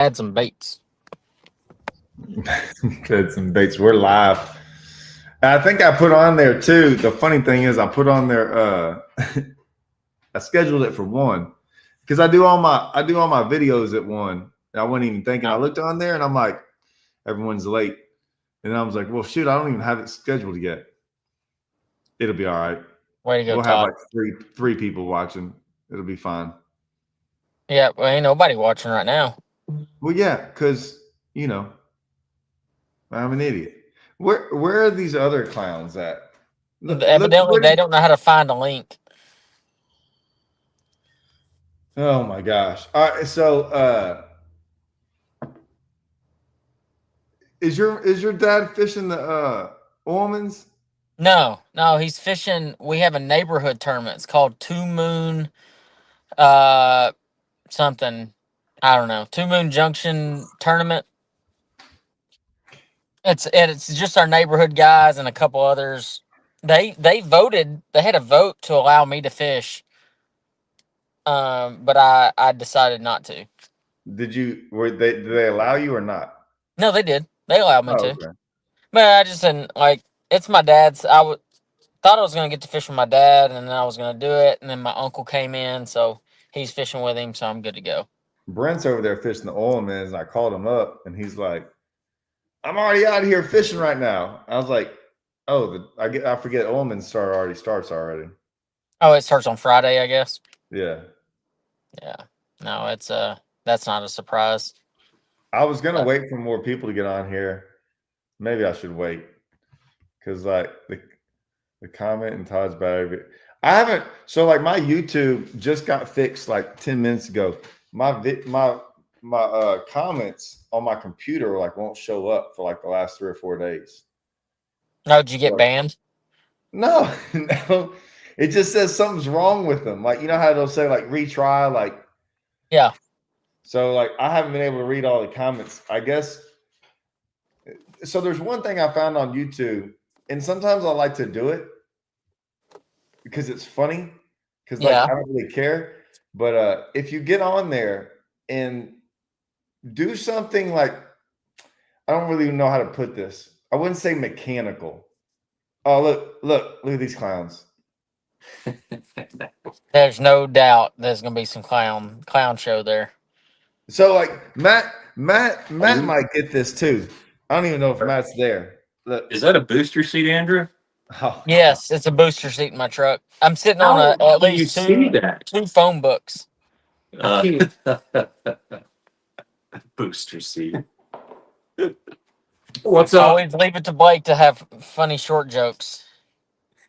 Add some baits. Good, some baits. We're live. I think I put on there too. The funny thing is, I put on there. I scheduled it for 1 because I do all my videos at 1. I wasn't even thinking. I looked on there and I'm like, everyone's late, and I was like, well, shoot, I don't even have it scheduled yet. It'll be all right. Way to go, We'll Todd. have like three people watching. It'll be fine. Yeah, well, ain't nobody watching right now. Well, yeah, because I'm an idiot. Where are these other clowns at? Evidently, they don't know how to find a link. Oh my gosh! All right, so is your dad fishing the almonds? No, he's fishing. We have a neighborhood tournament. It's called Two Moon, something. I don't know. Two Moon Junction tournament. It's just our neighborhood guys and a couple others. They voted. They had a vote to allow me to fish. But I decided not to. Did they allow you or not? No, they did. They allowed me to. Okay. But I just didn't like. It's my dad's. Thought I was gonna get to fish with my dad, and then I was gonna do it, and then my uncle came in, so he's fishing with him, so I'm good to go. Brent's over there fishing the almonds, and I called him up, and he's like, "I'm already out here fishing right now." I was like, "Oh, I forget almonds starts already." Oh, it starts on Friday, I guess. Yeah. Yeah. No, it's that's not a surprise. I was gonna wait for more people to get on here. Maybe I should wait because like the comment and Todd's battery. I haven't. So like my YouTube just got fixed like 10 minutes ago. My comments on my computer like won't show up for like the last 3 or 4 days. No, did you get banned? No, no. It just says something's wrong with them. Like, you know how they'll say like retry, like, yeah. So like I haven't been able to read all the comments. I guess. So there's one thing I found on YouTube, and sometimes I like to do it because it's funny. Because like I don't really care. But if you get on there and do something like, I don't really know how to put this. I wouldn't say mechanical. Oh, look at these clowns. There's no doubt there's gonna be some clown show there. So like Matt might get this too. I don't even know if Matt's there. Look. Is that a booster seat, Andrew? Oh. Yes, it's a booster seat in my truck. I'm sitting on at least two phone books. Booster seat. What's up? Always leave it to Blake to have funny short jokes.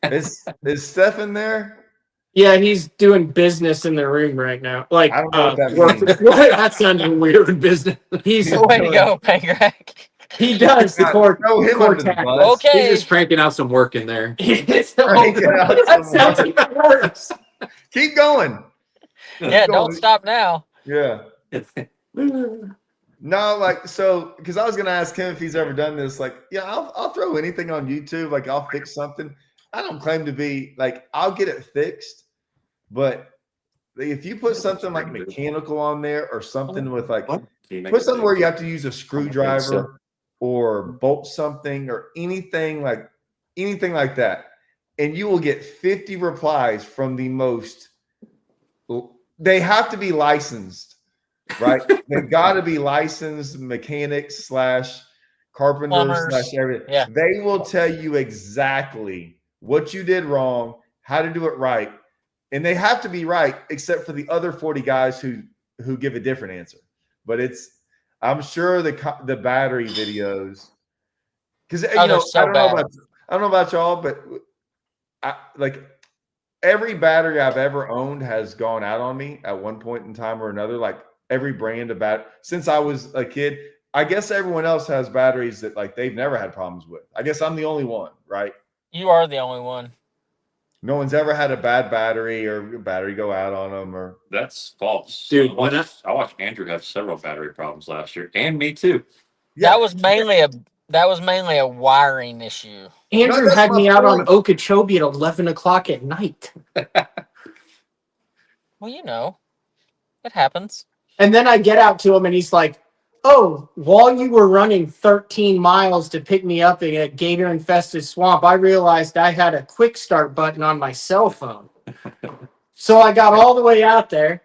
Is Stefan there? Yeah, he's doing business in the room right now. Like, I don't know what that means. That sounded weird. Business. He's way to go, Pangrack. He does the core tackle. Okay, he's just cranking out some work in there. That sounds even worse. Keep going. Yeah, don't stop now. Yeah. No, like, so because I was gonna ask him if he's ever done this. Like, yeah, I'll throw anything on YouTube. Like, I'll fix something. I don't claim to be like, I'll get it fixed, but if you put something like mechanical on there or something with like, put something where you have to use a screwdriver or bolt something or anything like that, and you will get 50 replies from the most. They have to be licensed, right? They've got to be licensed mechanics / carpenters / everything. Yeah. They will tell you exactly what you did wrong, how to do it right, and they have to be right, except for the other 40 guys who give a different answer. But I'm sure the battery videos, because I don't know about y'all, but like every battery I've ever owned has gone out on me at one point in time or another. Like every brand of battery since I was a kid. I guess everyone else has batteries that like they've never had problems with. I guess I'm the only one, right? You are the only one. No one's ever had a bad battery or battery go out on them, or that's false, dude. I watched Andrew have several battery problems last year, and me too. Yeah. That was mainly a wiring issue. Andrew had me out on Okeechobee at 11 o'clock at night. Well, it happens. And then I get out to him, and he's like, oh, while you were running 13 miles to pick me up in a gator infested swamp, I realized I had a quick start button on my cell phone. So I got all the way out there.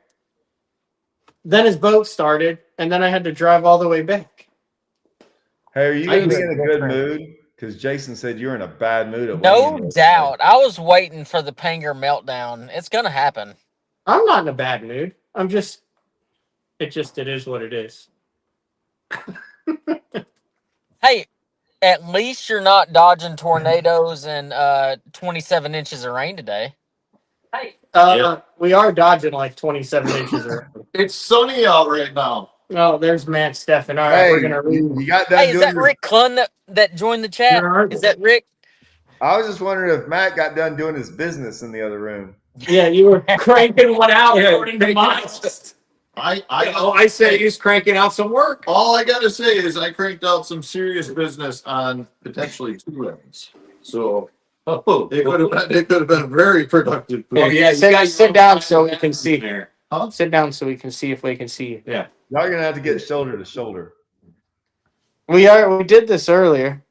Then his boat started, and then I had to drive all the way back. Hey, are you I going to be used in to a go good train. mood? Because Jason said you're in a bad mood at No weighing in. doubt. I was waiting for the Panger meltdown. It's gonna happen. I'm not in a bad mood. It is what it is. Hey, at least you're not dodging tornadoes and 27 inches of rain today. We are dodging like 27 inches around. It's sunny out right now. Oh, there's Matt Steffen. All right, Hey, we're gonna you leave. got done Hey, is doing that your, Rick Clun that joined the chat? Is that Rick? I was just wondering if Matt got done doing his business in the other room. Yeah, you were cranking one out according to Miles. I said he's cranking out some work. All I gotta say is I cranked out some serious business on potentially 2 ends. So it could have been very productive. Oh, yeah, sit down so we can see. Huh? Sit down so we can see if we can see you. Yeah. Y'all are going to have to get shoulder to shoulder. We did this earlier.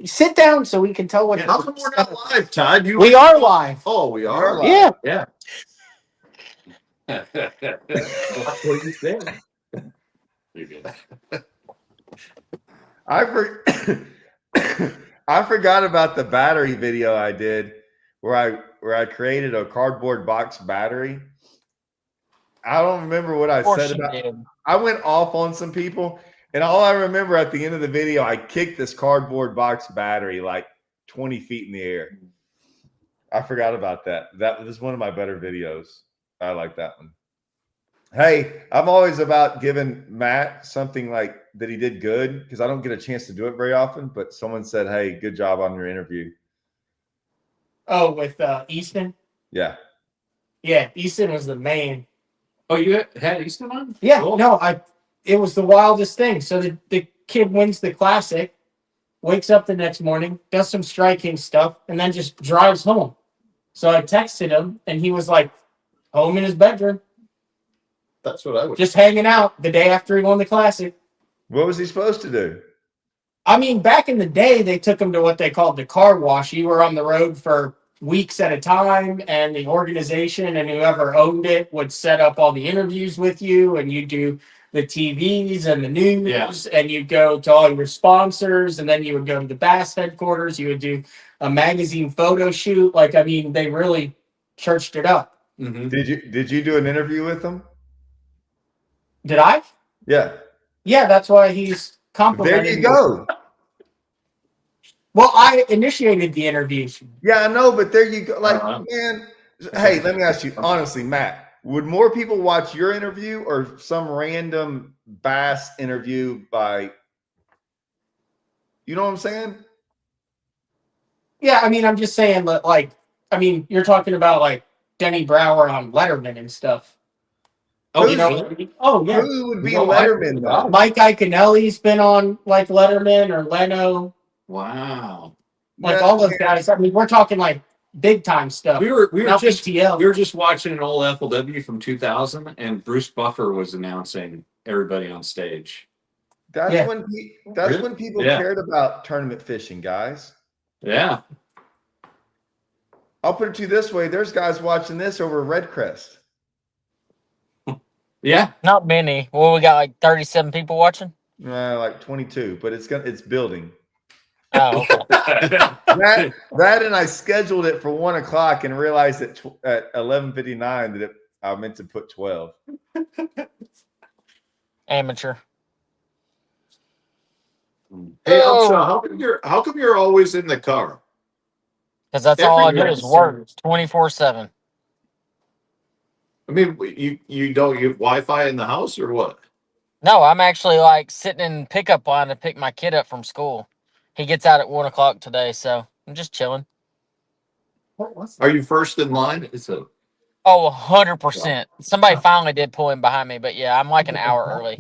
Sit down so we can tell what. How come we're not live, Todd? We are live. Oh, we are. live. Yeah. That's what you said. You're good. I forgot about the battery video I did where I created a cardboard box battery. I don't remember what I said about it. I went off on some people, and all I remember at the end of the video, I kicked this cardboard box battery like 20 feet in the air. I forgot about that. That was one of my better videos. I like that one. Hey, I'm always about giving Matt something like that he did good because I don't get a chance to do it very often. But someone said, "Hey, good job on your interview." Oh, with Easton? Yeah. Yeah, Easton was the man. Oh, you had Easton on? Yeah, Cool. no, it was the wildest thing. So the kid wins the classic, wakes up the next morning, does some striking stuff, and then just drives home. So I texted him, and he was like home in his bedroom, That's what I would. just hanging out the day after he won the classic. What was he supposed to do? I mean, back in the day, they took him to what they called the car wash. You were on the road for weeks at a time, and the organization and whoever owned it would set up all the interviews with you, and you do the TVs and the news, and you'd go to all your sponsors, and then you would go to the Bass headquarters. You would do a magazine photo shoot. Like, I mean, they really churched it up. Mm-hmm. Did you do an interview with him? Did I? Yeah. Yeah, that's why he's complimenting. There you go. Well, I initiated the interviews. Yeah, I know, but there you go. Like, Uh-huh. man, hey, let me ask you honestly, Matt, would more people watch your interview or some random Bass interview by, you know what I'm saying? Yeah, I mean, I'm just saying that, like, I mean, you're talking about like Denny Brower on Letterman and stuff. Oh, You know what I mean? Oh, yeah. Who would be No, Letterman though? Mike Iaconelli's been on like Letterman or Leno, Wow. like Yeah, all those man. guys. I mean, we're talking like big time stuff. We were Not just PTL. we were just watching an old FLW from 2000, and Bruce Buffer was announcing everybody on stage. That's Yeah. when people Yeah. cared about tournament fishing, guys. Yeah. I'll put it to you this way: there's guys watching this over Redcrest. Yeah. Not many. Well, we got like 37 people watching. Like 22, but it's building. Oh, okay. That and I scheduled it for 1 o'clock and realized at 11:59 that I meant to put 12. Amateur. Hey, Oh. Upshaw, how come you're always in the car? Because that's all I do Every is work 24/7. I mean, you don't have Wi-Fi in the house or what? No, I'm actually like sitting in pickup line to pick my kid up from school. He gets out at 1 o'clock today, so I'm just chilling. Are you first in line? It's a Oh, 100%. Somebody finally did pull in behind me, but yeah, I'm like an hour early.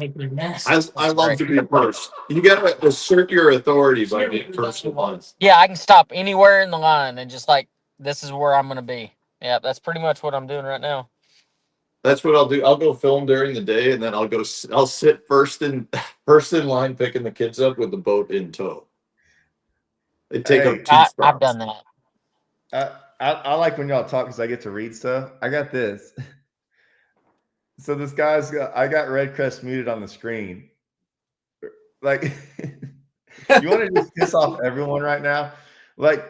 I love to be first. You got to assert your authority by being first in line. Yeah, I can stop anywhere in the line and just like, this is where I'm going to be. Yeah, that's pretty much what I'm doing right now. That's what I'll do. I'll go film during the day, and then I'll sit first in line picking the kids up with the boat in tow. They take Hey, up 2 I've spots. done that. I like when y'all talk because I get to read stuff. I got this. So this I got Redcrest muted on the screen. Like, you want to just piss off everyone right now? Like,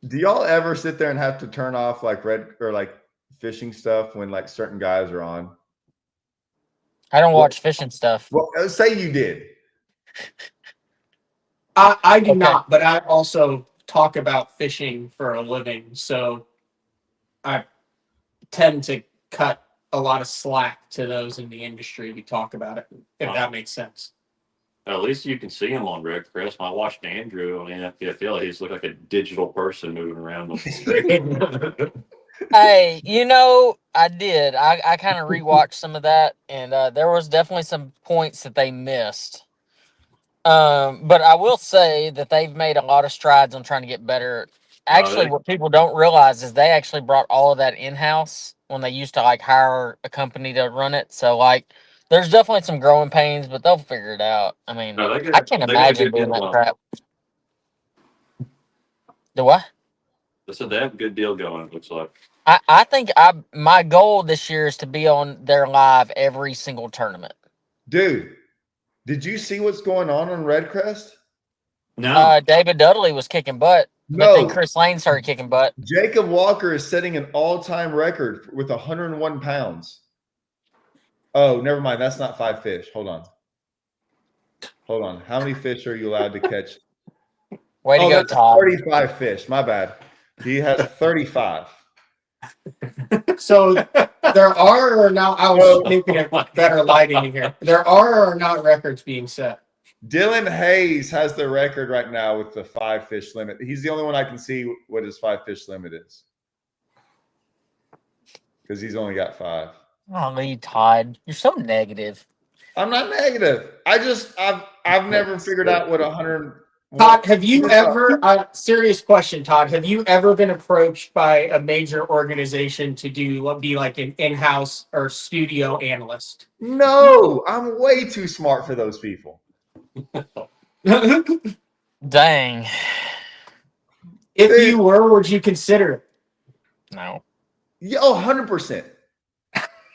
do y'all ever sit there and have to turn off like fishing stuff when like certain guys are on? I don't watch fishing stuff. Well, say you did. I do Okay. not, but I also talk about fishing for a living, so I tend to cut a lot of slack to those in the industry who talk about it, if that makes sense. At least you can see him on Redcrest. I watched Andrew on NPFL. He's looked like a digital person moving around on the screen. Hey, I did. I kind of rewatched some of that, and there was definitely some points that they missed. But I will say that they've made a lot of strides on trying to get better. Actually, what people don't realize is they actually brought all of that in-house when they used to like hire a company to run it. So like, there's definitely some growing pains, but they'll figure it out. I mean, No, I can't they got a imagine good doing deal that on. crap. The what? I said they have a good deal going, it looks like. I think my goal this year is to be on their live every single tournament. Dude, did you see what's going on Redcrest? No. David Dudley was kicking butt, but then No. Chris Lane started kicking butt. Jacob Walker is setting an all-time record with 101 pounds. Oh, never mind. That's not 5 fish. Hold on. How many fish are you allowed to catch? Way to go, that's Todd. 35 fish. My bad. He has 35. So there are or not, I was thinking of better lighting in here. There are or not records being set. Dylan Hayes has the record right now with the 5 fish limit. He's the only one I can see what his 5 fish limit is. Because he's only got 5. Oh, Lee, Todd, you're so negative. I'm not negative. I've never figured out what 100. Todd, have you ever, serious question, Todd, have you ever been approached by a major organization to be like an in-house or studio analyst? No, I'm way too smart for those people. Dang. If you were, would you consider it? No. Yeah, 100%.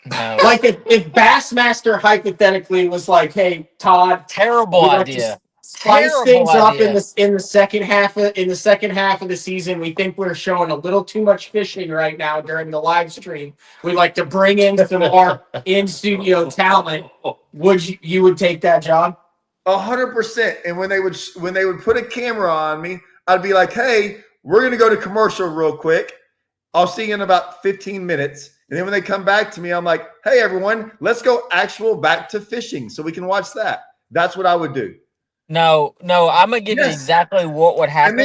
No. Like if Bassmaster hypothetically was like, "Hey, Todd, Terrible we'd like idea. to spice Terrible things up idea. in the second half of the season. We think we're showing a little too much fishing right now during the live stream. We'd like to bring in some more in studio talent. Would you would take that job? 100%. And when they would put a camera on me, I'd be like, "Hey, we're gonna go to commercial real quick. I'll see you in about 15 minutes." And then when they come back to me, I'm like, "Hey, everyone, let's go back to fishing so we can watch that." That's what I would do. No, I'm gonna give you exactly what would happen.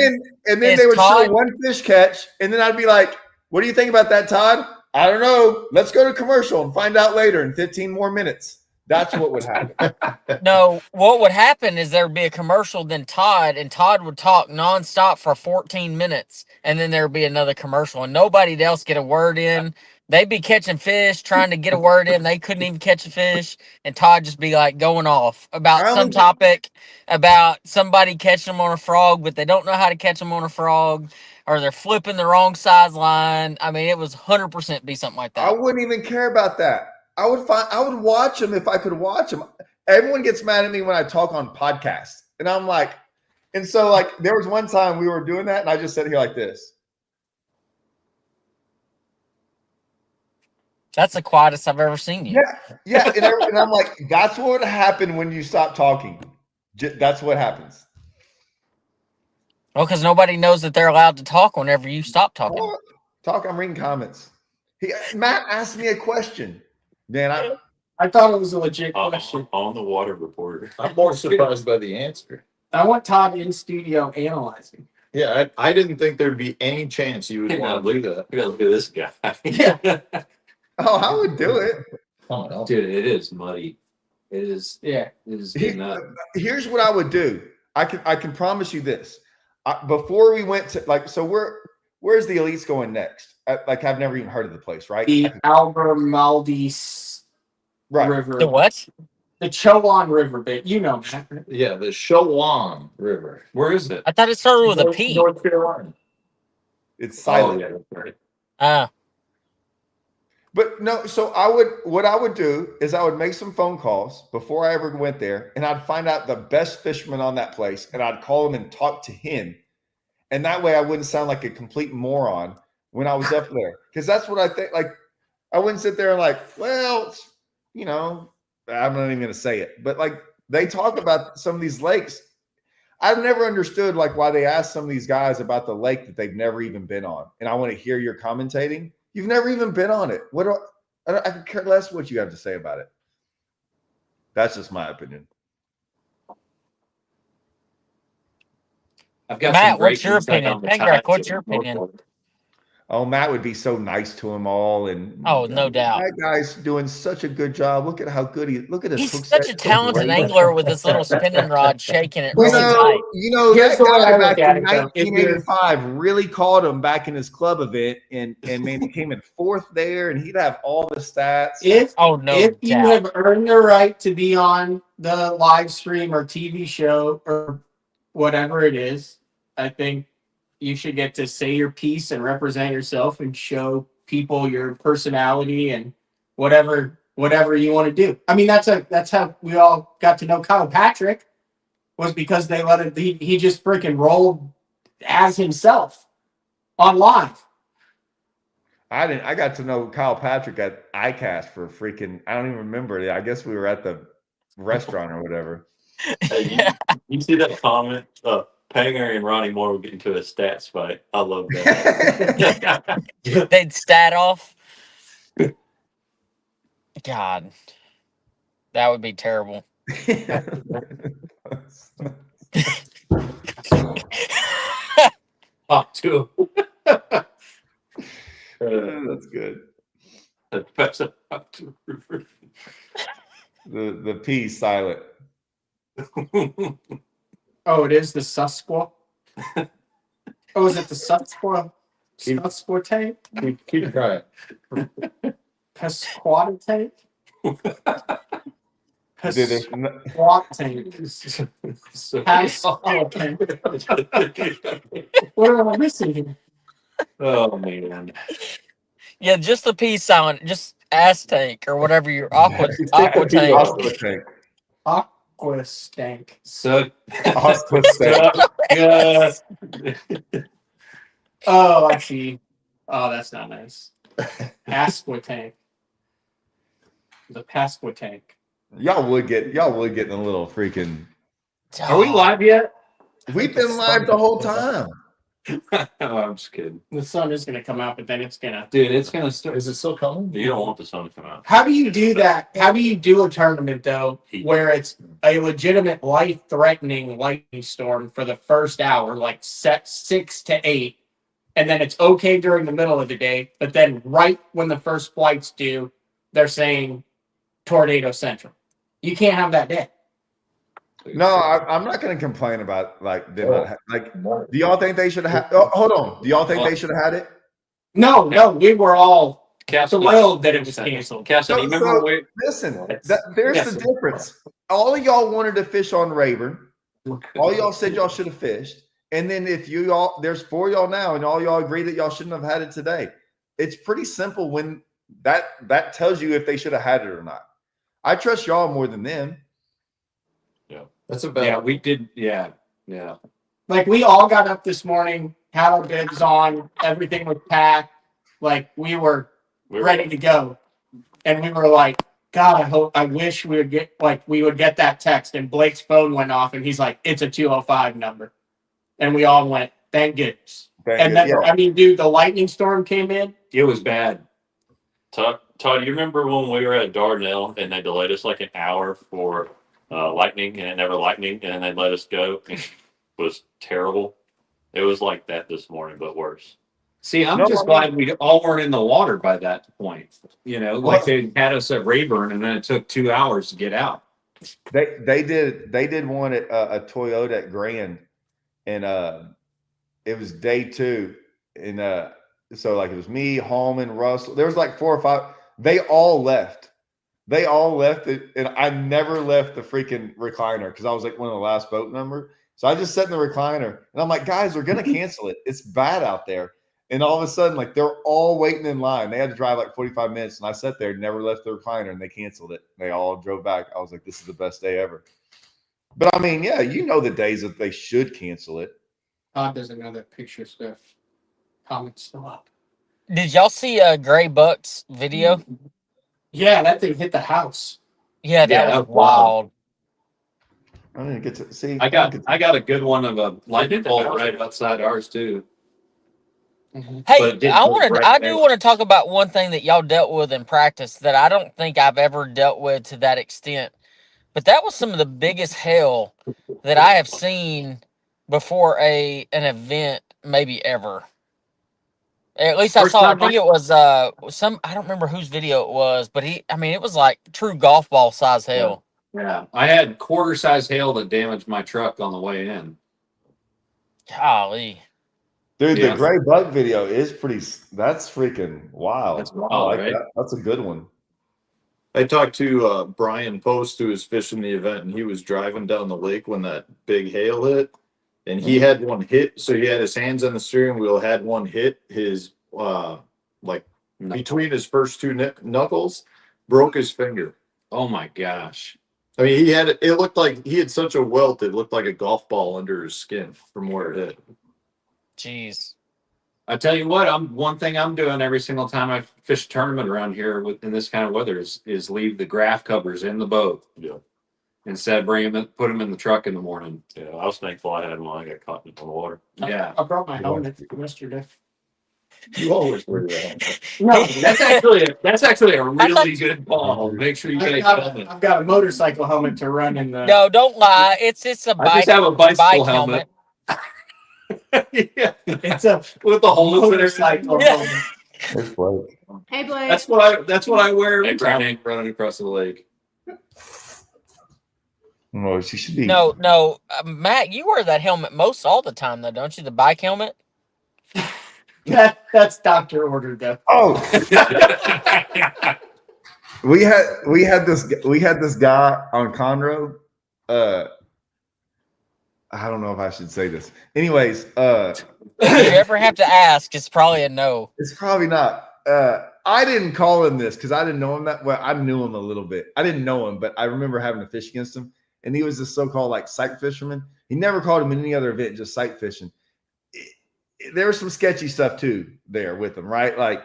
And then they would show one fish catch, and then I'd be like, "What do you think about that, Todd?" "I don't know. Let's go to commercial and find out later in 15 more minutes." That's what would happen. No, what would happen is there would be a commercial, then Todd would talk nonstop for 14 minutes, and then there would be another commercial, and nobody else get a word in. They'd be catching fish, trying to get a word in. They couldn't even catch a fish, and Todd just be like going off about some topic, about somebody catching them on a frog, but they don't know how to catch them on a frog, or they're flipping the wrong size line. I mean, it was 100% be something like that. I wouldn't even care about that. I would watch them if I could watch them. Everyone gets mad at me when I talk on podcasts, and I'm like, and so like there was one time we were doing that, and I just sat here like this. That's the quietest I've ever seen you. Yeah, and I'm like, that's what would happen when you stop talking. That's what happens. Well, because nobody knows that they're allowed to talk whenever you stop talking. I'm reading comments. Matt asked me a question. Dan, I thought it was a legit question. On the water report. I'm more surprised by the answer. I want Todd in studio analyzing. Yeah, I didn't think there'd be any chance you would want to do that. You gotta look at this guy. Yeah. Oh, I would do it. Dude, it is muddy. It is. Yeah. It is getting up. Here's what I would do. I can promise you this. Before we went to where's the elites going next? Like I've never even heard of the place, right? The Albermaldi Right. River. The what? The Chowan River bit. You know, Matt. Yeah, the Chowan River. Where is it? I thought it started with a North, P. North Carolina. It's silent. Oh, yeah, that's right. But no, so what I would do is I would make some phone calls before I ever went there, and I'd find out the best fisherman on that place, and I'd call him and talk to him. And that way I wouldn't sound like a complete moron when I was up there. Because that's what I think. Like, I wouldn't sit there and like, well, you know, I'm not even going to say it. But like, they talk about some of these lakes. I've never understood like why they ask some of these guys about the lake that they've never even been on. And I want to hear your commentating. You've never even been on it. I could care less what you have to say about it. That's just my opinion. I've got Matt, some great what's your insight opinion? on the Pengrak, tides what's of your opinion? Norfolk. Oh, Matt would be so nice to them all, and Oh, no doubt. that guy's doing such a good job. Look at how good look at his He's hook such set. a talented angler with his little spinning rod shaking it You really tight. that Here's the way guy I back look at in it, though. If you're- 1985 really called him back in his club event, and man, he came in fourth there, and he'd have all the stats. If Oh, no if you doubt. have earned the right to be on the live stream or TV show or whatever it is, I think you should get to say your piece and represent yourself and show people your personality and whatever you want to do. I mean, that's how we all got to know Kyle Patrick, was because they let it. He just freaking rolled as himself on live. I got to know Kyle Patrick at ICAST for freaking, I don't even remember. I guess we were at the restaurant or whatever. Hey, you see that comment? Panger and Ronnie Moore will get into a stats fight. I love that. They'd stat off. God, that would be terrible. Talk to That's good. him. The P silent. Oh, it is the Susquehanna. Oh, is it the Susquehanna? Susquehanna tank? Keep trying. Pasquata tank? Dude, there's Pasquat tank. Pasquat tank. What am I missing here? Oh man. Yeah, just the P silent, just ass tank or whatever your aqua tank. Aqua tank. Aqua stank. So Aqua tank. yes. Oh, I see. Oh, that's not nice. Pasqua tank. The Pasqua tank. Y'all would get in a little freaking. Are we live yet? We've been live the whole time. Oh, I'm just kidding. The sun is gonna come out, but then it's gonna. Dude, it's gonna start. Is it still coming? You don't want the sun to come out. How do you do that? How do you do a tournament though, where it's a legitimate life-threatening lightning storm for the first hour, like set 6 to 8, and then it's okay during the middle of the day, but then right when the first flight's due, they're saying tornado central. You can't have that day. No, I'm not going to complain about like do y'all think they should have? Oh, hold on. Do y'all think they should have had it? No, we were all Castle, thrilled that it was canceled. Castle, you remember when Listen, there's the difference. All of y'all wanted to fish on Rayburn. All y'all said y'all should have fished. And then if you all, there's 4 y'all now, and all y'all agree that y'all shouldn't have had it today. It's pretty simple when that tells you if they should have had it or not. I trust y'all more than them. Yeah, That's about. yeah, we did. Yeah. Like we all got up this morning, had our bibs on, everything was packed, like we were ready to go, and we were like, God, I wish we would get that text. And Blake's phone went off, and he's like, it's a 205 number, and we all went, thank goodness. I mean, dude, the lightning storm came in. It was bad. Todd, you remember when we were at Dardanelle and they delayed us like an hour for lightning and it never lightning and then they let us go? It was terrible. It was like that this morning, but worse. See, I'm just glad we all weren't in the water by that point. You know, like they had us at Rayburn and then it took 2 hours to get out. They did one at a Toyota at Grand, and it was day 2, so like it was me, Hallman, Russell. There was like 4 or 5. They all left. They all left it, and I never left the freaking recliner because I was like one of the last boat number. So I just sat in the recliner, and I'm like, guys, we're gonna cancel it. It's bad out there. And all of a sudden, like they're all waiting in line. They had to drive like 45 minutes, and I sat there, never left the recliner, and they canceled it. They all drove back. I was like, this is the best day ever. But I mean, yeah, you know the days that they should cancel it. There's another picture stuff. Comments still up. Did y'all see Gray Buck's video? Yeah, that thing hit the house. Yeah, that was wild. I didn't get to see. I got a good one of a lightning bolt right outside ours too. Hey, I do want to talk about one thing that y'all dealt with in practice that I don't think I've ever dealt with to that extent. But that was some of the biggest hell that I have seen before an event, maybe ever. At least I saw. I think it was I don't remember whose video it was, but it was like true golf ball size hail. Yeah, I had quarter size hail that damaged my truck on the way in. Golly. Dude, the Gray Buck video is that's freaking wild. That's wild, right? That's a good one. I talked to Brian Post, who was fishing the event, and he was driving down the lake when that big hail hit, and he had one hit. So he had his hands on the steering wheel, had one hit his between his first 2 knuckles, broke his finger. Oh my gosh! I mean, it looked like he had such a welt; it looked like a golf ball under his skin from where it hit. Jeez. I tell you what, one thing I'm doing every single time I fish a tournament around here in this kind of weather is leave the graph covers in the boat. Yeah. Instead of put them in the truck in the morning. Yeah, I was thankful I had one. I got caught in the water. Yeah. I brought my helmet yesterday. You always wear that. No, that's actually a really good ball. Make sure you get a helmet. I've got a motorcycle helmet to run in the. No, don't lie. It's a bike. I just have a bicycle helmet. Yeah, it's a with the whole motorcycle. Yeah. Hey, Blake. That's what I wear every time I'm running across the lake. No, she should be. No, Matt, you wear that helmet most all the time, though, don't you? The bike helmet. That's doctor ordered, though. Oh, we had this guy on Conroe. I don't know if I should say this. Anyways, if you ever have to ask, it's probably a no. It's probably not. I didn't call him this because I didn't know him that well. I knew him a little bit. I didn't know him, but I remember having to fish against him. And he was this so-called like sight fisherman. He never called him in any other event, just sight fishing. There was some sketchy stuff too there with him, right? Like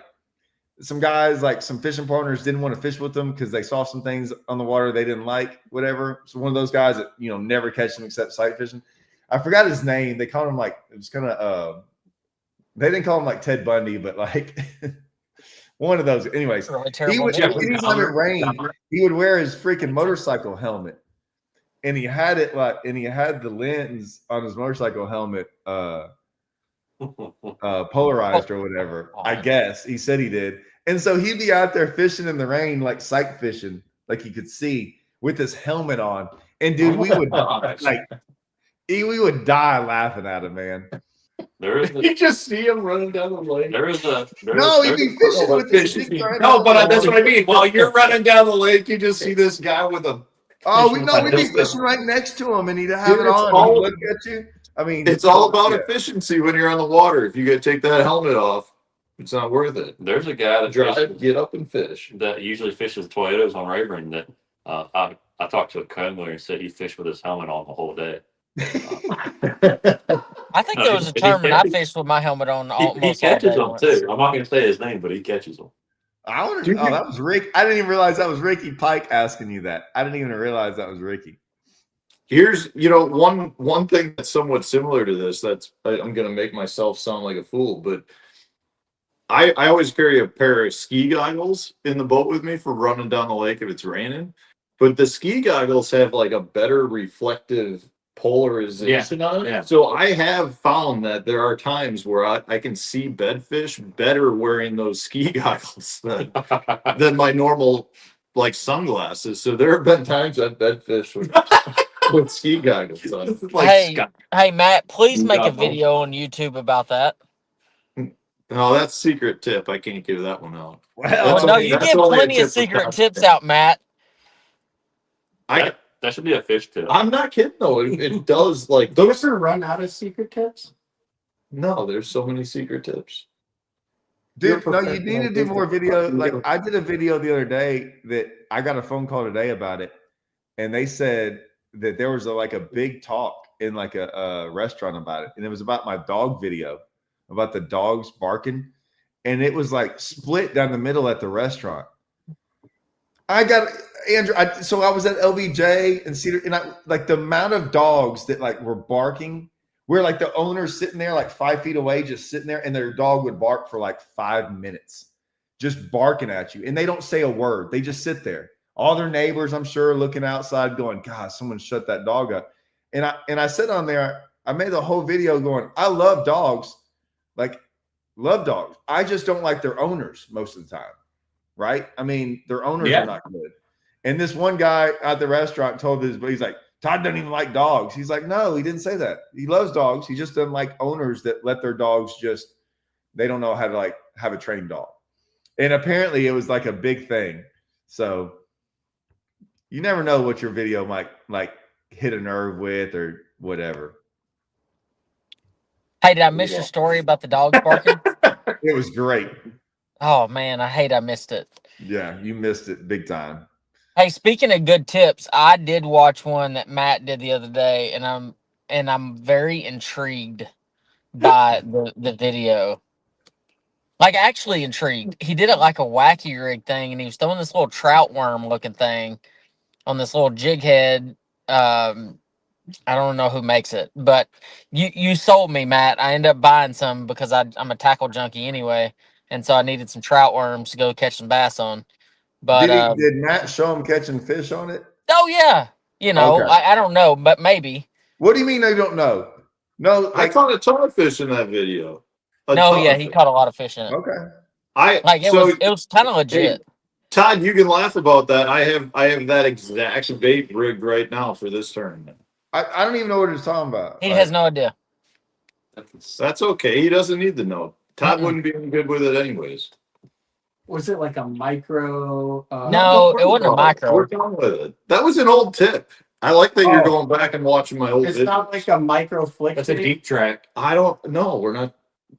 some guys, like some fishing partners didn't want to fish with them because they saw some things on the water they didn't like, whatever. So one of those guys that, never catch them except sight fishing. I forgot his name. They called him like, it was kind of, they didn't call him like Ted Bundy, but like one of those. Anyways, anytime it rained, he would wear his freaking motorcycle helmet. And he had it the lens on his motorcycle helmet polarized or whatever. I guess he said he did. And so he'd be out there fishing in the rain, like sight fishing, like he could see with his helmet on. And dude, we would die laughing at him, man. You just see him running down the lake. He'd be fishing with his big. No, but that's what I mean. While you're running down the lake, you just see this guy with a. Oh, we'd be fishing right next to him, and he'd have it on. He'd look at you. I mean, it's all about efficiency when you're on the water. If you got to take that helmet off, it's not worth it. There's a guy that get up and fish. That usually fishes Toyotas on Rayburn. That I talked to a canoer and said he fished with his helmet on the whole day. I think there was a tournament I fished with my helmet on. He catches them too. I'm not going to say his name, but he catches them. That was Rick. I didn't even realize that was Ricky Pike asking you that. I didn't even realize that was Ricky. Here's, one thing that's somewhat similar to this. I'm going to make myself sound like a fool, but I always carry a pair of ski goggles in the boat with me for running down the lake if it's raining. But the ski goggles have like a better reflective polarization on it. Yeah. So I have found that there are times where I can see bedfish better wearing those ski goggles than my normal like sunglasses. So there have been times I've bedfish with ski goggles on. Hey Matt, please make a video on YouTube about that. No, that's secret tip. I can't give that one out. Well, That's no, only- you that's give only a plenty of tip for secret customers. tips out, Matt. That should be a fish tip. I'm not kidding though. It does like Do you those. ever run out of secret tips? No, there's so many secret tips. Dude, no, you need to do more video. Like I did a video the other day that I got a phone call today about it, and they said that there was a big talk in like a restaurant about it, and it was about my dog video, about the dogs barking, and it was like split down the middle at the restaurant. I got Andrew. So I was at LBJ and Cedar, and like the amount of dogs that like were barking. Where like the owner's sitting there like 5 feet away, just sitting there, and their dog would bark for like 5 minutes, just barking at you. And they don't say a word. They just sit there. All their neighbors, I'm sure, looking outside going, God, someone shut that dog up. And I said on there, I made the whole video going, I love dogs, like love dogs. I just don't like their owners most of the time, right? I mean, their owners are not good. And this one guy at the restaurant told his, but he's like, Todd doesn't even like dogs. He's like, no, he didn't say that. He loves dogs. He just doesn't like owners that let their dogs they don't know how to like have a trained dog. And apparently it was like a big thing. So you never know what your video might like hit a nerve with or whatever. Hey, did I miss your story about the dogs barking? It was great. Oh man, I missed it. Yeah, you missed it big time. Hey, speaking of good tips, I did watch one that Matt did the other day, and I'm very intrigued by the video. Like actually intrigued. He did it like a wacky rig thing, and he was throwing this little trout worm looking thing on this little jig head. I don't know who makes it, but you sold me, Matt. I ended up buying some because I'm a tackle junkie anyway, and so I needed some trout worms to go catch some bass on. But did Matt show him catching fish on it? Oh yeah, Okay. I don't know, but maybe. What do you mean they don't know? No, I caught a ton of fish in that video. He caught a lot of fish in it. Okay. It was kind of legit. Hey, Todd, you can laugh about that. I have that exact bait rig right now for this tournament. I don't even know what he's talking about. He has no idea. That's okay. He doesn't need to know. Todd wouldn't be any good with it anyways. Was it like a micro? No, it wasn't a micro. We're done with it. That was an old tip. I like that you're going back and watching my old. It's videos. not like a micro flick. That's a deep track. I don't know. We're not.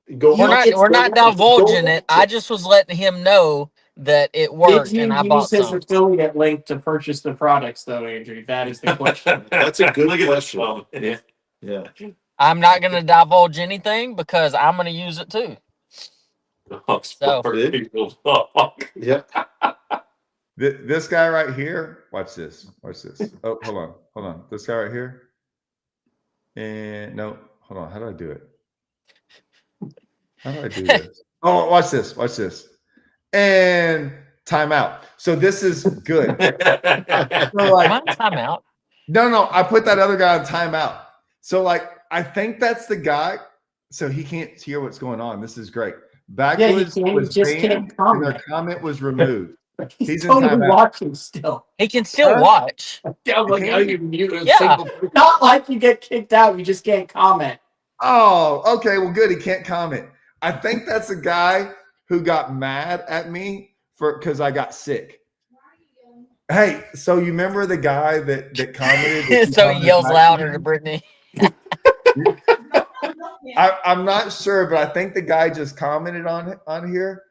We're not divulging it. I just was letting him know that it worked, Did and I you bought use his some. affiliate link to purchase the products, though, Andrew? That is the question. That's a good Look at this question. one. Yeah. Yeah. I'm not going to divulge anything because I'm going to use it too. So. Yeah. This guy right here. Watch this. Watch this. Oh, hold on. This guy right here. And no, hold on. How do I do it? How do I do this? Oh, watch this. Watch this. And timeout. So this is good. So like, Am I timeout? no. I put that other guy on timeout. So like, I think that's the guy. So he can't hear what's going on. This is great. Backwoods was banned and their comment was removed. He's totally watching still. He can still watch. Yeah, like how you mute a Yeah. single. Not like you get kicked out. You just can't comment. Oh, okay. Well, good. He can't comment. I think that's a guy who got mad at me because I got sick. Hey, so you remember the guy that commented? So he yells louder to Brittany. I'm not sure, but I think the guy just commented on here,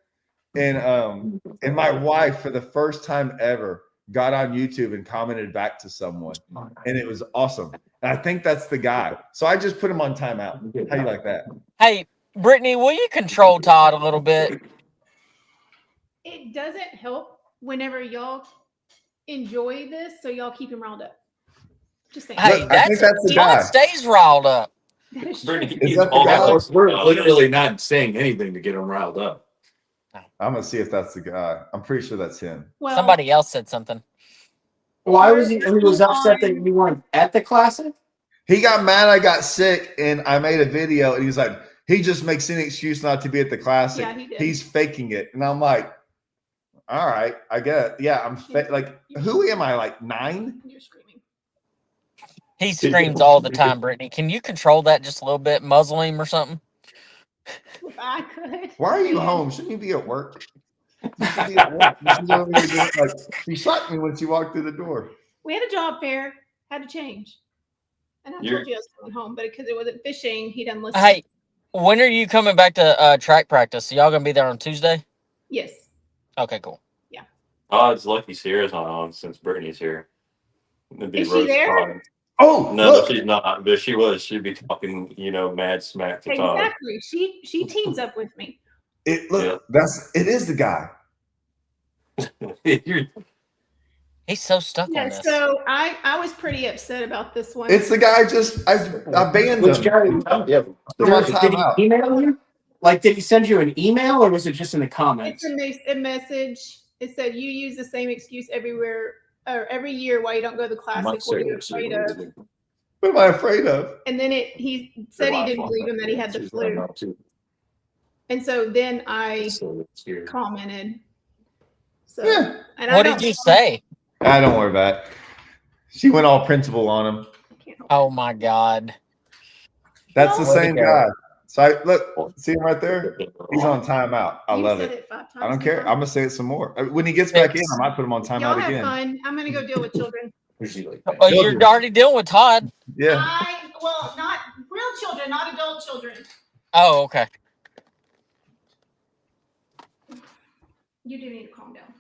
and my wife for the first time ever got on YouTube and commented back to someone, and it was awesome. And I think that's the guy. So I just put him on timeout. How do you like that? Hey, Brittany, will you control Todd a little bit? It doesn't help whenever y'all enjoy this, so y'all keep him riled up. Just saying. Hey, Look, I think that's the Todd guy. stays riled up. That is true. Is that the guy? We're literally not saying anything to get him riled up. I'm gonna see if that's the guy. I'm pretty sure that's him. Well, Somebody else said something. Why was he was upset that you weren't at the classic? He got mad I got sick and I made a video and he's like, he just makes any excuse not to be at the classic. Yeah, he did. He's faking it. And I'm like, all right, I get it. Yeah, I'm like, who am I? Like 9? You're screaming. He screams all the time, Brittany. Can you control that just a little bit? Muzzle him or something? I could. Why are you home? Shouldn't you be at work? You should be at work. She's over here doing, like, she shocked me when she walked through the door. We had a job fair, had to change. And I told you I was coming home, but because it wasn't fishing, he didn't listen. Hey, when are you coming back to track practice? Y'all gonna be there on Tuesday? Yes. Okay, cool. Oh, it's lucky Sierra's not on since Brittany's here. It'd be Is she roast there? Todd. Oh, No, look. she's not. But she was. She'd be talking, mad smack to Todd. Exactly. She teams up with me. It is the guy. You're- He's so stuck on Yeah, this. so I was pretty upset about this one. It's the guy. I banned Which him. guy? Yeah. Put him on Did he timeout. email you? Like, did he send you an email, or was it just in the comments? It's a message. It said you use the same excuse everywhere or every year why you don't go to the classic. What are you afraid of? What am I afraid of? And then he said he didn't believe him that he had the flu. And so then I commented. So Yeah. and What did you say? Don't worry about it. She went all principal on him. Oh my God. That's the No. same guy. So look, see him right there? He's on timeout. I love it. I don't care. I'm gonna say it some more. When he gets back in, I might put him on Y'all timeout have again. fun. I'm gonna go deal with children. Oh, you're already dealing with Todd. Yeah. Not real children, not adult children. Oh, okay. You do need to calm down.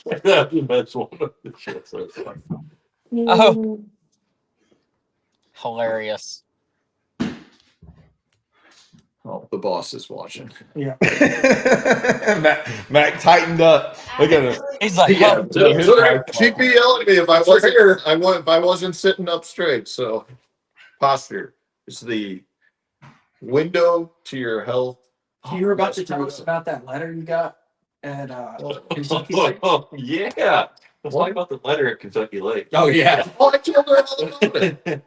That's the best one of the shit so far. Oh, hilarious. Oh, the boss is watching. Yeah. Mac tightened up. Look at him. He's like, Yeah, oh, she'd be yelling at me if I wasn't sitting up straight. So posture is the window to your health. So you were about to tell us about that letter you got at Kentucky. Oh, yeah. Let's talk about the letter at Kentucky Lake. Oh yeah. Oh, I told her all about it.